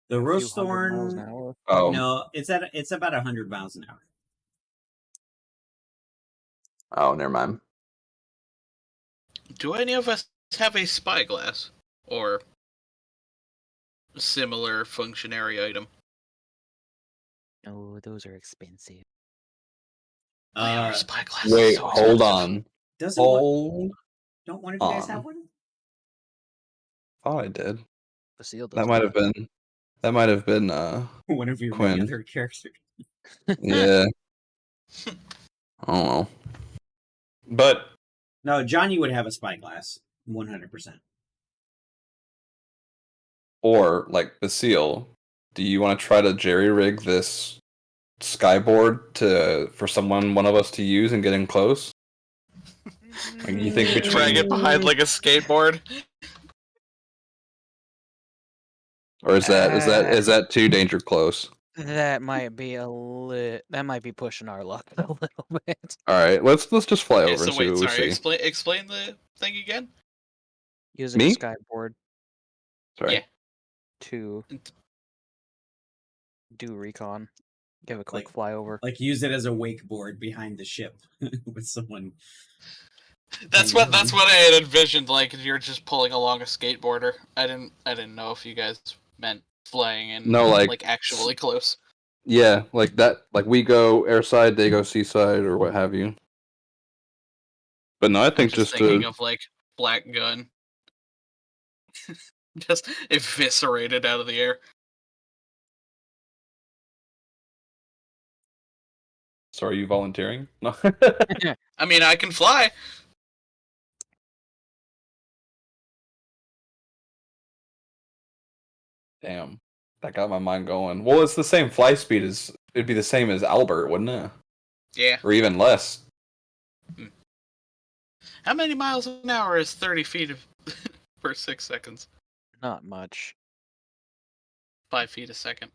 The A few Rose hundred miles an Thorn. hour. Oh No, it's about 100 miles an hour. Oh, never mind. Do any of us have a spyglass or similar functionary item? Oh, those are expensive. Oh yeah, our Uh, spyglass. Wait, is so hold expensive. on. Doesn't one, Hold don't one of you guys on. have one? Oh, I did. Basile does That might have been. That might have been. One of your many Quinn. other characters. Yeah. I don't know. But No, Johnny would have a spyglass, 100%. or like Basile, do you want to try to jerry rig this skyboard for one of us to use and get in close? Like, you think Drag it behind like a skateboard? or is that too danger close? That might be that might be pushing our luck a little bit. All right, let's just fly Okay, over so and see wait, what we sorry. see. Explain the thing again. Using Me? a skyboard Sorry. Yeah. to do recon. Give a quick Like- flyover. Like use it as a wakeboard behind the ship with someone. That's hanging what on. I had envisioned. Like you're just pulling along a skateboarder. I didn't know if you guys meant flying and No, like actually close. Yeah, like that. Like we go airside, they go seaside, or what have you. But no, I I'm think just just thinking to of like Black Gun, just eviscerated out of the air. So are you volunteering? No. I mean, I can fly. Damn, that got my mind going. Well, it's the same fly speed as it'd be the same as Albert, wouldn't it? Yeah. Or even less. How many miles an hour is 30 feet per 6 seconds? Not much. 5 feet a second.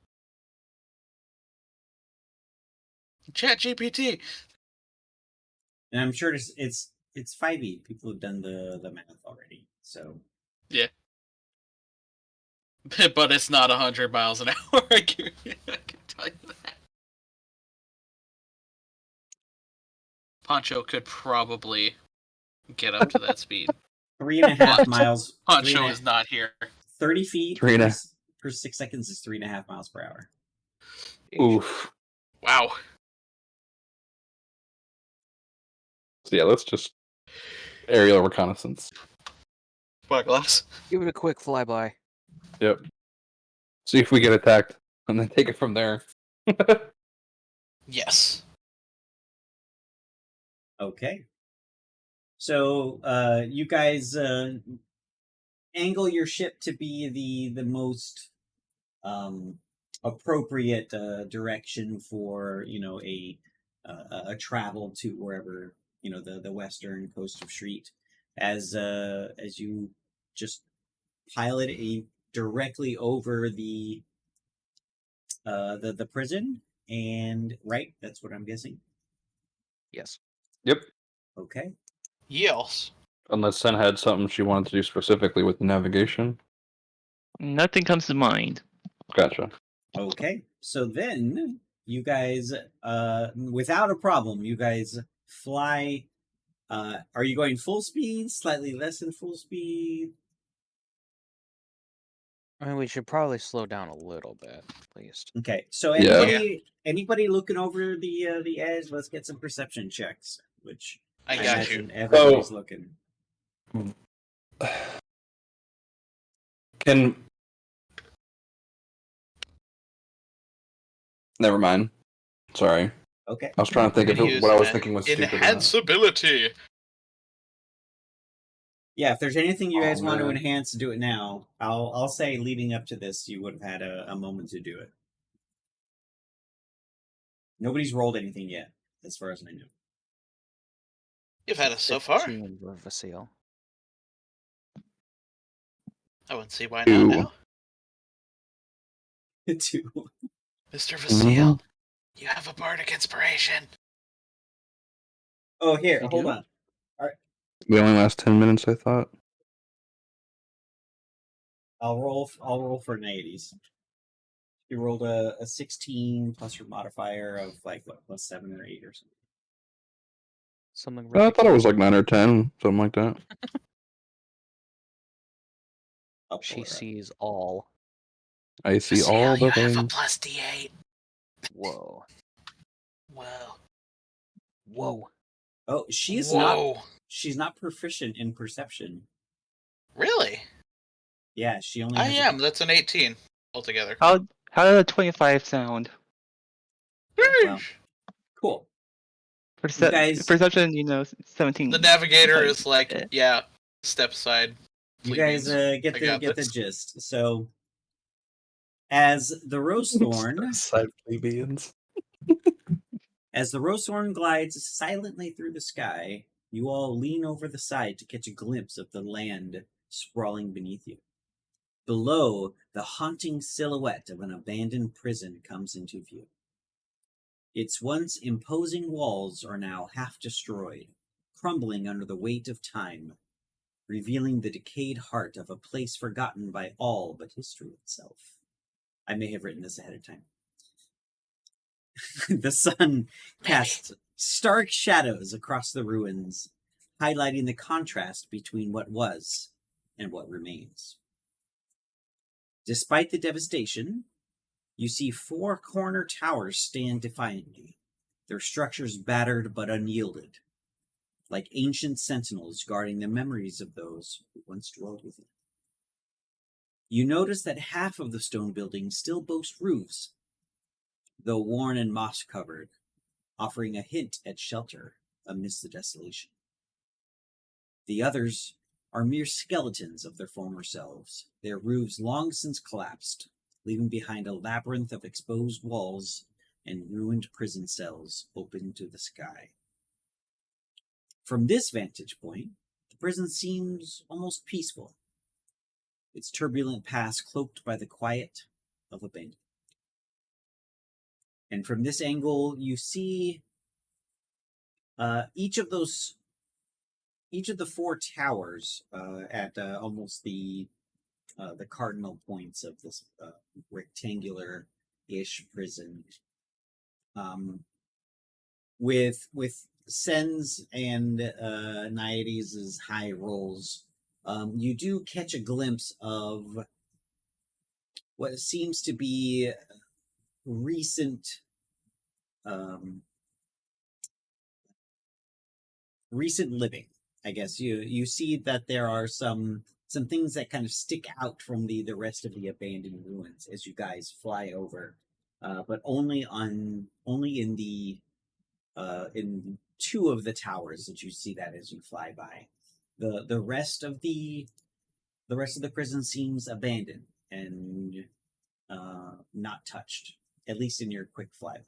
Chat GPT. And I'm sure it's 5e. People have done the math already. So But it's not 100 miles an hour. I can tell you that. Poncho could probably get up to that speed. 3.5 But miles. Poncho is not here. 30 feet Three and a- per 6 seconds is 3.5 miles per hour. Oof. Wow. So yeah, let's just aerial reconnaissance. Spyglass. Give it a quick flyby. Yep. See if we get attacked, and then take it from there. Yes. Okay. So you guys angle your ship to be the most appropriate direction for a travel to wherever the western coast of Shreet, as you just pilot directly over the prison, and right, that's what I'm guessing. Yes. Yep. Okay. Yes. Unless Sen had something she wanted to do specifically with the navigation. Nothing comes to mind. Gotcha. Okay, so then you guys, without a problem, you guys fly. Are you going full speed? Slightly less than full speed? I mean, we should probably slow down a little bit, at least. Okay, so Yeah. anybody looking over the edge? Let's get some perception checks. Which I got imagine you. everybody's looking. Can never mind. Sorry, Okay. I was trying to think Gonna of use what I was thinking was stupid. or not. enhanceability. Yeah, if there's anything you Oh, guys want to man. enhance, do it now. I'll say leading up to this, you would have had a moment to do it. Nobody's rolled anything yet, as far as I know. You've had us so far. 15 for Vasile. I wouldn't see why Two. not now. 2. Mr. Vasile, you have a bardic inspiration. Oh, here, You hold do? on. We only last 10 minutes, I thought. I'll roll for 90s. You rolled a 16 plus your modifier of like what, plus 7 or 8 or something. Something I thought it was ridiculous. like 9 or 10, something like that. I'll pull She her up. sees all. I see Vasile, all the you have a things. plus D8. Whoa. Whoa. Whoa. Oh, she's Whoa. not proficient in perception. Really? Yeah, she only. I has am. That's an 18 altogether. How did a 25 sound? Well, cool. guys- Perception, 17. The navigator Like, is like, eh. yeah, step aside. You plebeians. guys get I got the this. gist. So, as the Rosethorn Side plebeians. As the Rosethorn glides silently through the sky, you all lean over the side to catch a glimpse of the land sprawling beneath you. Below, the haunting silhouette of an abandoned prison comes into view. Its once imposing walls are now half destroyed, crumbling under the weight of time, revealing the decayed heart of a place forgotten by all but history itself. I may have written this ahead of time. The sun casts stark shadows across the ruins, highlighting the contrast between what was and what remains. Despite the devastation, you see 4 corner towers stand defiantly, their structures battered but unyielded, like ancient sentinels guarding the memories of those who once dwelled within. You notice that half of the stone buildings still boast roofs, though worn and moss-covered, offering a hint at shelter amidst the desolation. The others are mere skeletons of their former selves, their roofs long since collapsed, leaving behind a labyrinth of exposed walls and ruined prison cells open to the sky. From this vantage point, the prison seems almost peaceful, its turbulent past cloaked by the quiet of abandonment. And from this angle, you see each of the 4 towers at almost the cardinal points of this rectangular-ish prison, with Sen's and Naiades' high rolls. You do catch a glimpse of what seems to be recent living. I guess you see that there are some things that kind of stick out from the rest of the abandoned ruins as you guys fly over, but only in the in 2 of the towers that you see that as you fly by. The rest of the prison seems abandoned and not touched, at least in your quick flyby.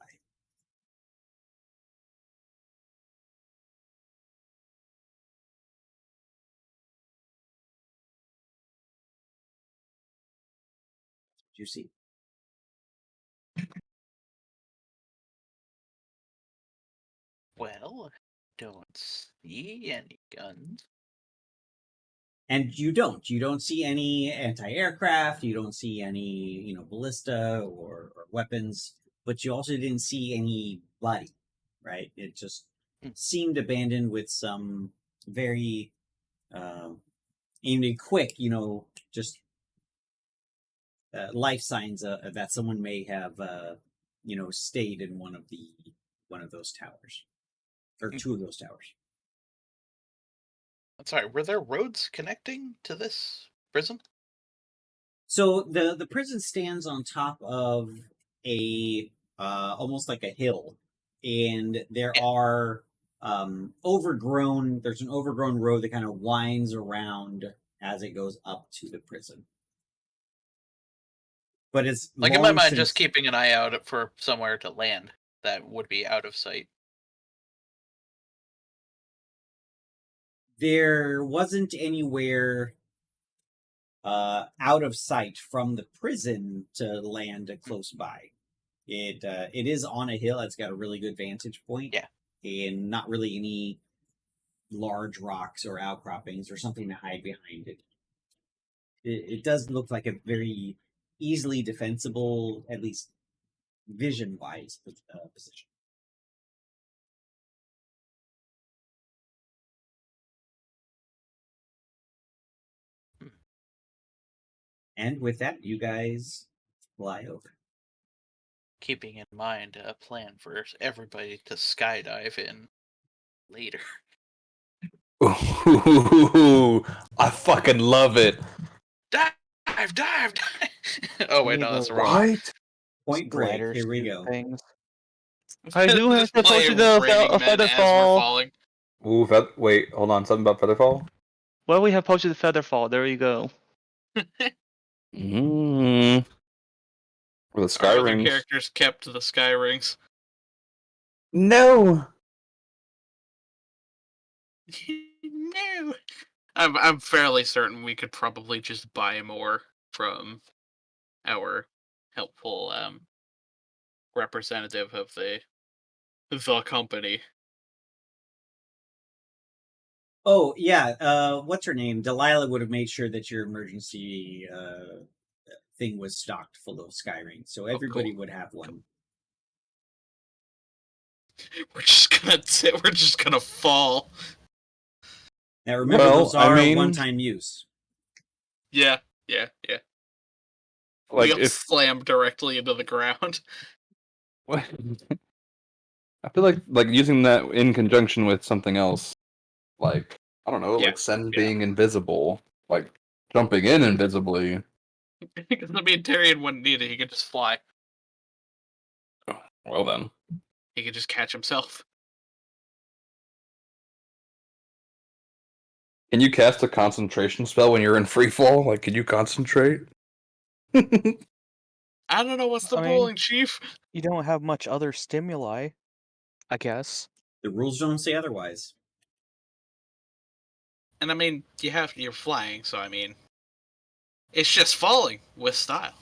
You see. Well, don't see any guns. And you don't see any anti-aircraft, you don't see any, ballista or weapons, but you also didn't see any body, right? It just seemed abandoned with some very, even quick, just life signs that someone may have, stayed in one of those towers, or 2 of those towers. I'm sorry, were there roads connecting to this prison? So the prison stands on top of a almost like a hill, and there are there's an overgrown road that kind of winds around as it goes up to the prison. But it's Like in my long mind, since just keeping an eye out for somewhere to land that would be out of sight. there wasn't anywhere out of sight from the prison to land close by. It is on a hill. It's got a really good vantage point. Yeah. And not really any large rocks or outcroppings or something to hide behind it. It does look like a very easily defensible, at least vision-wise, position. And with that, you guys fly over. Keeping in mind a plan for everybody to skydive in later. Ooh, I fucking love it. Dive! Oh wait, Need no, that's those wrong. Right? Point break. glider Here we suit go. things. I do have Just to play post you the Raining a Men feather as we're fall. falling. Ooh, wait, hold on. Something about Featherfall? Well, we have posted the featherfall. There you go. Mmm. Or the Sky Our other Rings. characters kept the sky rings. No! No. I'm fairly certain we could probably just buy more from our helpful representative of the company. Oh yeah, what's her name? Delilah would have made sure that your emergency thing was stocked full of sky rings, so everybody cool. would have one. We're just gonna fall. Now remember, Well, those I are mean- one-time use. Yeah. Like We all if slam directly into the ground. I feel like using that in conjunction with something else, like I don't know, Yeah, like Sen yeah. being invisible, like jumping in invisibly. Because I mean, Tyrion wouldn't need it. He could just fly. Well then, He could just catch himself. can you cast a concentration spell when you're in free fall? Like, can you concentrate? I don't know what's the I mean- bowling, Chief. You don't have much other stimuli, I guess. The rules don't say otherwise. And I mean, you're flying, so I mean, it's just falling with style.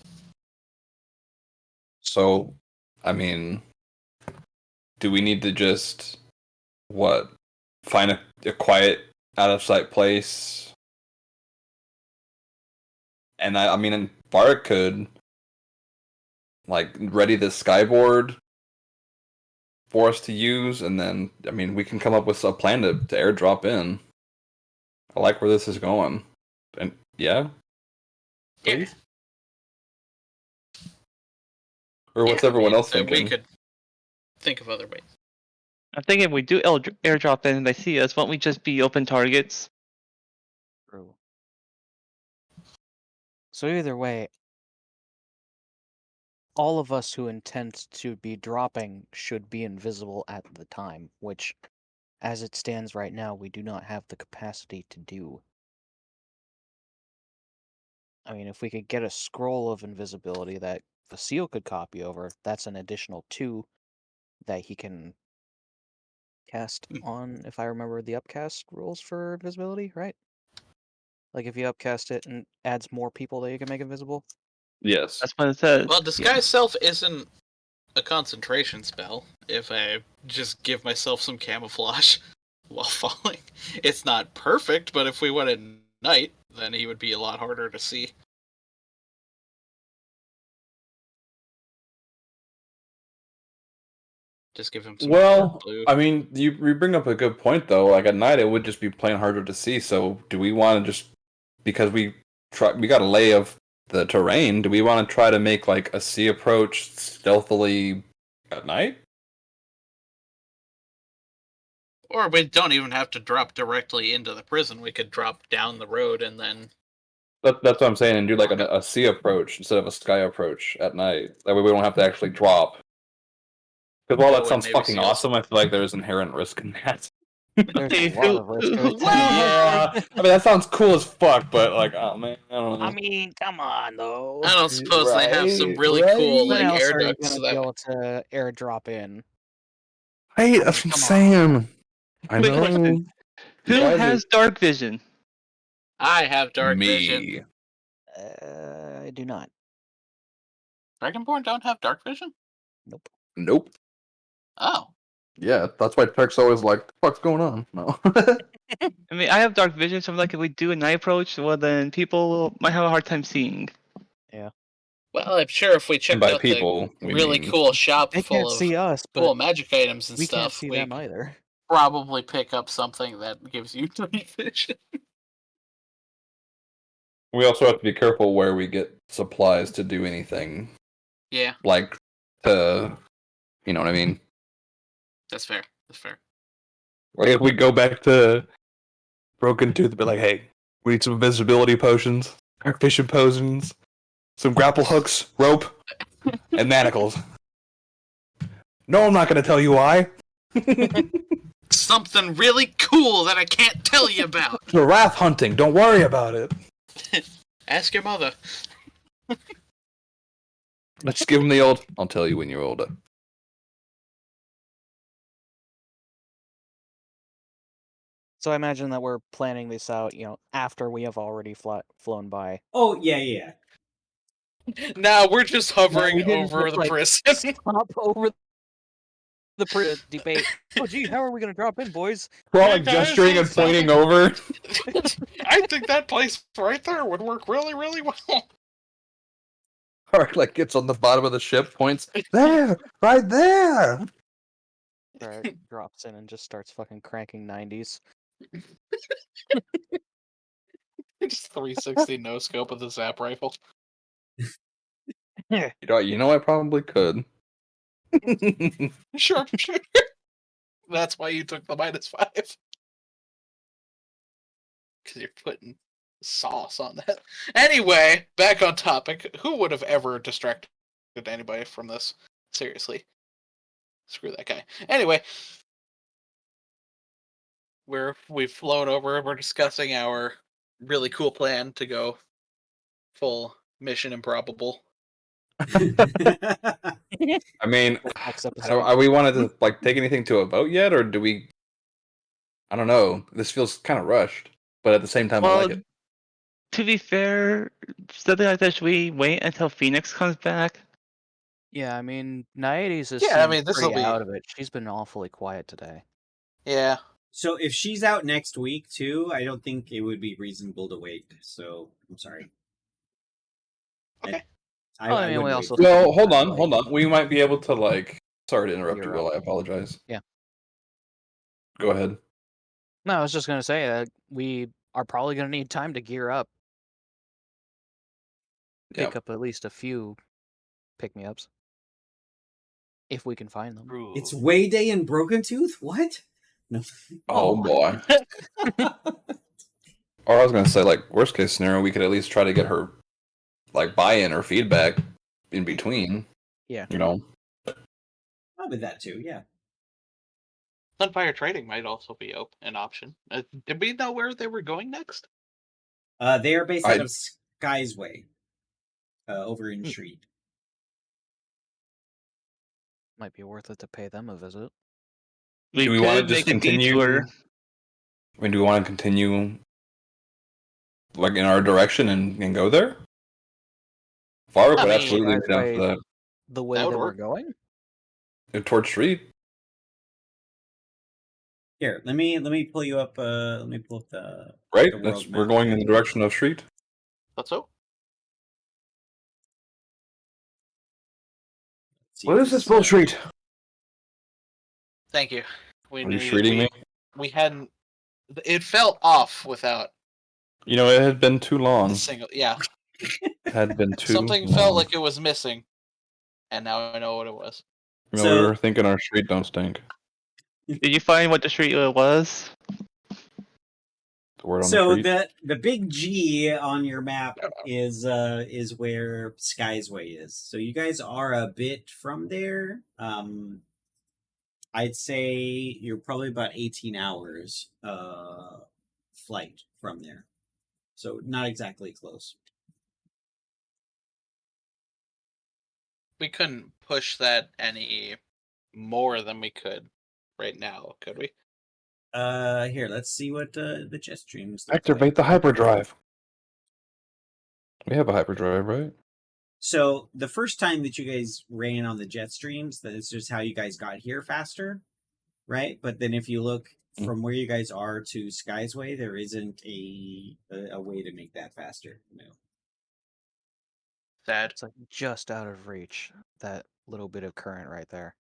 So, I mean, do we need to just find a quiet, out of sight place? And I mean, Varric could like ready the skyboard for us to use, and then I mean, we can come up with a plan to airdrop in. I like where this is going, and yeah, please. Or what's everyone else We thinking? could think of other ways. I'm thinking if we do airdrop in and they see us, won't we just be open targets? True. So either way, all of us who intend to be dropping should be invisible at the time, which, as it stands right now, we do not have the capacity to do. I mean, if we could get a scroll of invisibility that Vasile could copy over, that's an additional 2 that he can cast on, if I remember the upcast rules for invisibility, right? Like if you upcast it and adds more people that you can make invisible. Yes. That's what it says. Well, disguise self isn't a concentration spell. If I just give myself some camouflage while falling, it's not perfect. But if we went at night, then he would be a lot harder to see. Just give him some Well, blue. I mean, you bring up a good point though. Like at night, it would just be plain harder to see. So, do we want to just because we got a lay of the terrain? Do we want to try to make like a sea approach stealthily at night? Or we don't even have to drop directly into the prison. We could drop down the road and then. That's what I'm saying, and do like a sea approach instead of a sky approach at night. That way, we don't have to actually drop. Because while Go that in, sounds maybe fucking see us. awesome, I feel like there's inherent risk in that. There's Hey, a lot of risk to it. Yeah, I mean that sounds cool as fuck, but like, oh man, I don't know. I mean, come on, though. I don't suppose they have some really Right, cool When like else air are you ducts. gonna be able to airdrop in? Hey, I that's mean, what I'm come on. saying. I Quick know. question. Who Guys are- has dark vision? I have dark vision. Me. I do not. Dragonborn don't have dark vision? Nope. Oh. Yeah, that's why Tech's always like, the fuck's going on? No. I mean, I have dark vision, so I'm like, if we do a night approach, well, then people might have a hard time seeing. Well, I'm sure if we checked by out people, the we really mean- cool shop They full can't of see us, but cool magic items and we can't stuff, see we them could either. probably pick up something that gives you night vision. We also have to be careful where we get supplies to do anything. Yeah, Like, to, you know what I mean? that's fair. That's fair. Like, if we go back to Broken Tooth, be like, hey, we need some invisibility potions, dark vision potions, some grapple hooks, rope, and manacles. No, I'm not going to tell you why. Something really cool that I can't tell you about. Giraffe hunting, don't worry about it. Ask your mother. Let's give him the old, I'll tell you when you're older. So I imagine that we're planning this out, after we have already flown by. Oh yeah. Now we're just hovering we didn't over just, the like, prison. Hop over the debate. Oh, gee, how are we gonna drop in, boys? We're all Hey, like guys, gesturing and it's, pointing over. I think that place right there would work really, really well. Hark like gets on the bottom of the ship, points there, right there. Barrett drops in and just starts fucking cranking 90s. Just 360 no scope with the zap rifle. You know, I probably could. Sure. That's why you took the -5. Because you're putting sauce on that. Anyway, back on topic. Who would have ever distracted anybody from this? Seriously. Screw that guy. Anyway, we've flown over. We're discussing our really cool plan to go full Mission Improbable. I mean, Next episode. are we wanted to like take anything to a vote yet, or do we? I don't know. This feels kind of rushed, but at the same time, I Well, like it. to be fair, something like that, should we wait until Phoenix comes back? Yeah, I mean, Naiades has Yeah, I seemed mean, this'll pretty be- out of it. She's been awfully quiet today. Yeah. So if she's out next week too, I don't think it would be reasonable to wait. So I'm sorry. Okay. Well, I mean, we wouldn't also- wait. Well, hold Like- on. We might be able to like. Sorry to interrupt you, Gear Will. up. I apologize. Yeah. Go ahead. No, I was just gonna say that we are probably gonna need time to gear up. Pick Yeah. up at least a few pick-me-ups. If we can find them. It's Way Day in Broken Tooth? What? No. Oh boy. Or I was gonna say, like, worst case scenario, we could at least try to get her like buy-in or feedback in between. Yeah. You know. Probably that too, yeah. Sunfire Trading might also be an option. Did we know where they were going next? They are based out of Skysway. Over in Shreed. Might be worth it to pay them a visit. Do we want to could just make a continue? detour. I mean, do we want to continue like in our direction and go there? Farwick I would mean, absolutely be down for that. The way That would that we're work. going? Towards Street. Here, let me pull you up. Let me pull up the Right? the That's world we're map. going in the direction of Street. That's so. See What if is this bullshit? Thank you. We Are you knew treating me? we hadn't. It felt off without You know, it had been too long. a single. Yeah, It had been too something long. felt like it was missing, and now I know what it was. You know, So- we were thinking our street don't stink. Did you find what the street was? The word on So the street. the big G on your map is where Skysway is. So you guys are a bit from there. I'd say you're probably about 18 hours flight from there. So not exactly close. We couldn't push that any more than we could right now, could we? Here, let's see what the jet streams look Activate like. the hyperdrive. We have a hyperdrive, right? So the first time that you guys ran on the jet streams, that's just how you guys got here faster, right? But then if you look from where you guys are to Skysway, there isn't a way to make that faster. No. Sad. It's like just out of reach. That little bit of current right there.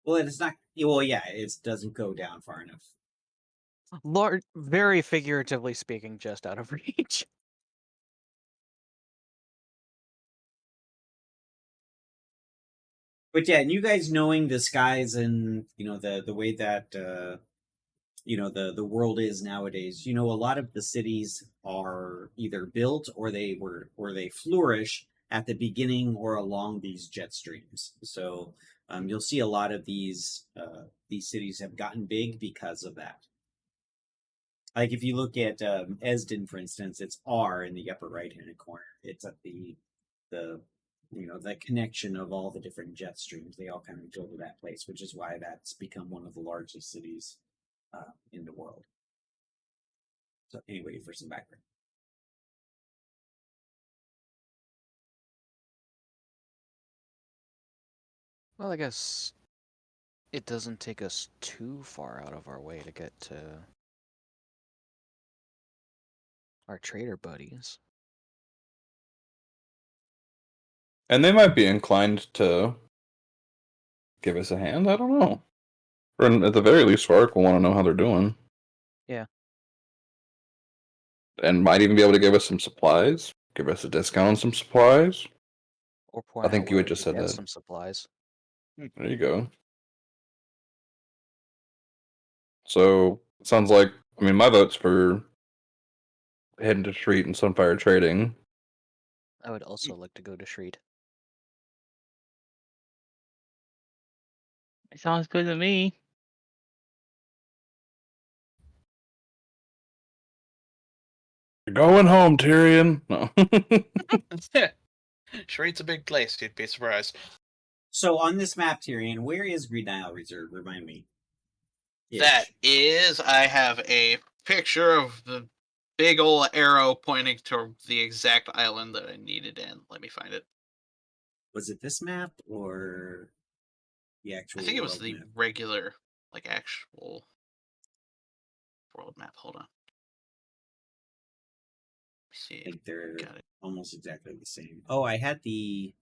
Well, it's not. Well, yeah, it doesn't go down far enough. Very figuratively speaking, just out of reach. But yeah, and you guys knowing the skies and the way that the world is nowadays, a lot of the cities are either built or they flourish at the beginning or along these jet streams. So you'll see a lot of these cities have gotten big because of that. Like if you look at Esden, for instance, it's R in the upper right-hand corner. It's at the connection of all the different jet streams. They all kind of go to that place, which is why that's become one of the largest cities in the world. So anyway, for some background. Well, I guess it doesn't take us too far out of our way to get to our trader buddies. And they might be inclined to give us a hand. I don't know. Or at the very least, Vark will want to know how they're doing. Yeah. And might even be able to give us some supplies. Give us a discount on some supplies. Or point think out you where had just to said get that. some supplies. There you go. So, sounds like, I mean, my vote's for heading to Street and Sunfire Trading. I would also like to go to Shreed. It sounds good to me. You're going home, Tyrion. No. Shreed's a big place. You'd be surprised. So on this map, Tyrion, where is Green Isle Reserve? Remind me. That is, I have a picture of the big old arrow pointing to the exact island that I needed in. Let me find it. Was it this map or the actual? I think it was world the map? regular, like actual world map. Hold on. Let me see. I think they're Got it. almost exactly the same. Oh, I had the.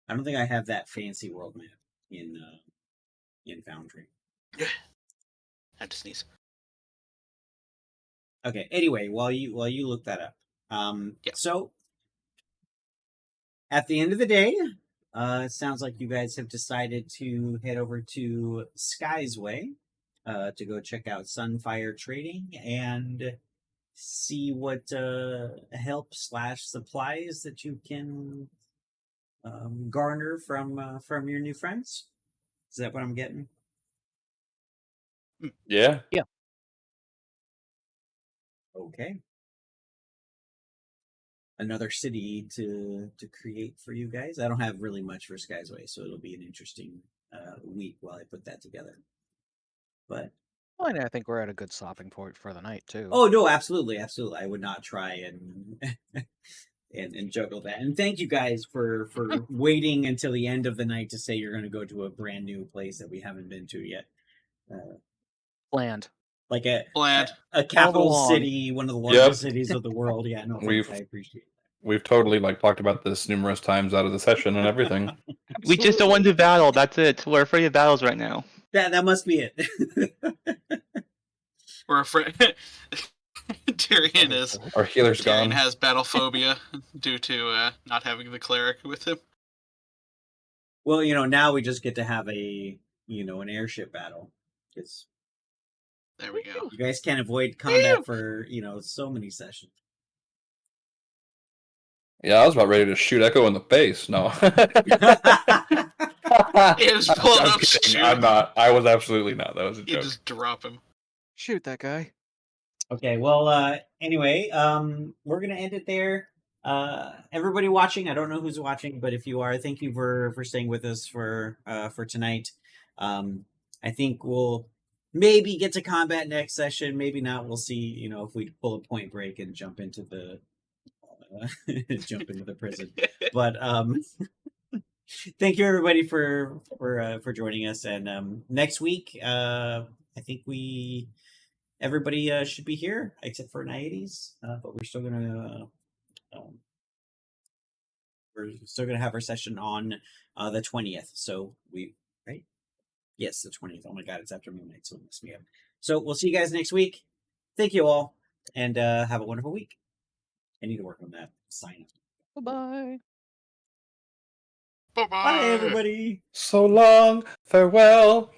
I don't think I have that fancy world map in Foundry. I have to sneeze. Okay. Anyway, while you look that up, Yeah. So at the end of the day, it sounds like you guys have decided to head over to Skysway, to go check out Sunfire Trading and see what help / supplies that you can garner from your new friends. Is that what I'm getting? Yeah. Okay. Another city to create for you guys. I don't have really much for Skysway, so it'll be an interesting week while I put that together. But Well, and I think we're at a good stopping point for the night too. oh no, absolutely, absolutely. I would not try and and juggle that. And thank you guys for waiting until the end of the night to say you're going to go to a brand new place that we haven't been to yet. Planned. Like a Bland. capital along. city, one of the largest Yep. cities of the world. Yeah, no, thanks. We've- I appreciate it. We've totally talked about this numerous times out of the session and everything. We just don't want to battle. That's it. We're afraid of battles right now. That must be it. We're afraid. Tyrion is. Our healer's Tyrion gone. has battle phobia due to not having the cleric with him. Well, now we just get to have an airship battle. Because There we go. you guys can't avoid combat for, so many sessions. Yeah, I was about ready to shoot Echo in the face. No. He was pulling I'm up kidding. shooting. I'm not. I was absolutely not. That was a You joke. just drop him. Shoot that guy. Okay, well, anyway, we're gonna end it there. Everybody watching, I don't know who's watching, but if you are, thank you for staying with us for tonight. I think we'll maybe get to combat next session, maybe not. We'll see. If we pull a point break and jump into the prison. But thank you everybody for joining us. And next week, I think everybody should be here except for Naiades, but we're still gonna have our session on the 20th. So yes, the 20th. Oh my god, it's after midnight, so it messed me up. So we'll see you guys next week. Thank you all, and have a wonderful week. I need to work on that sign up. Bye-bye. Bye-bye. Bye everybody. So long. Farewell.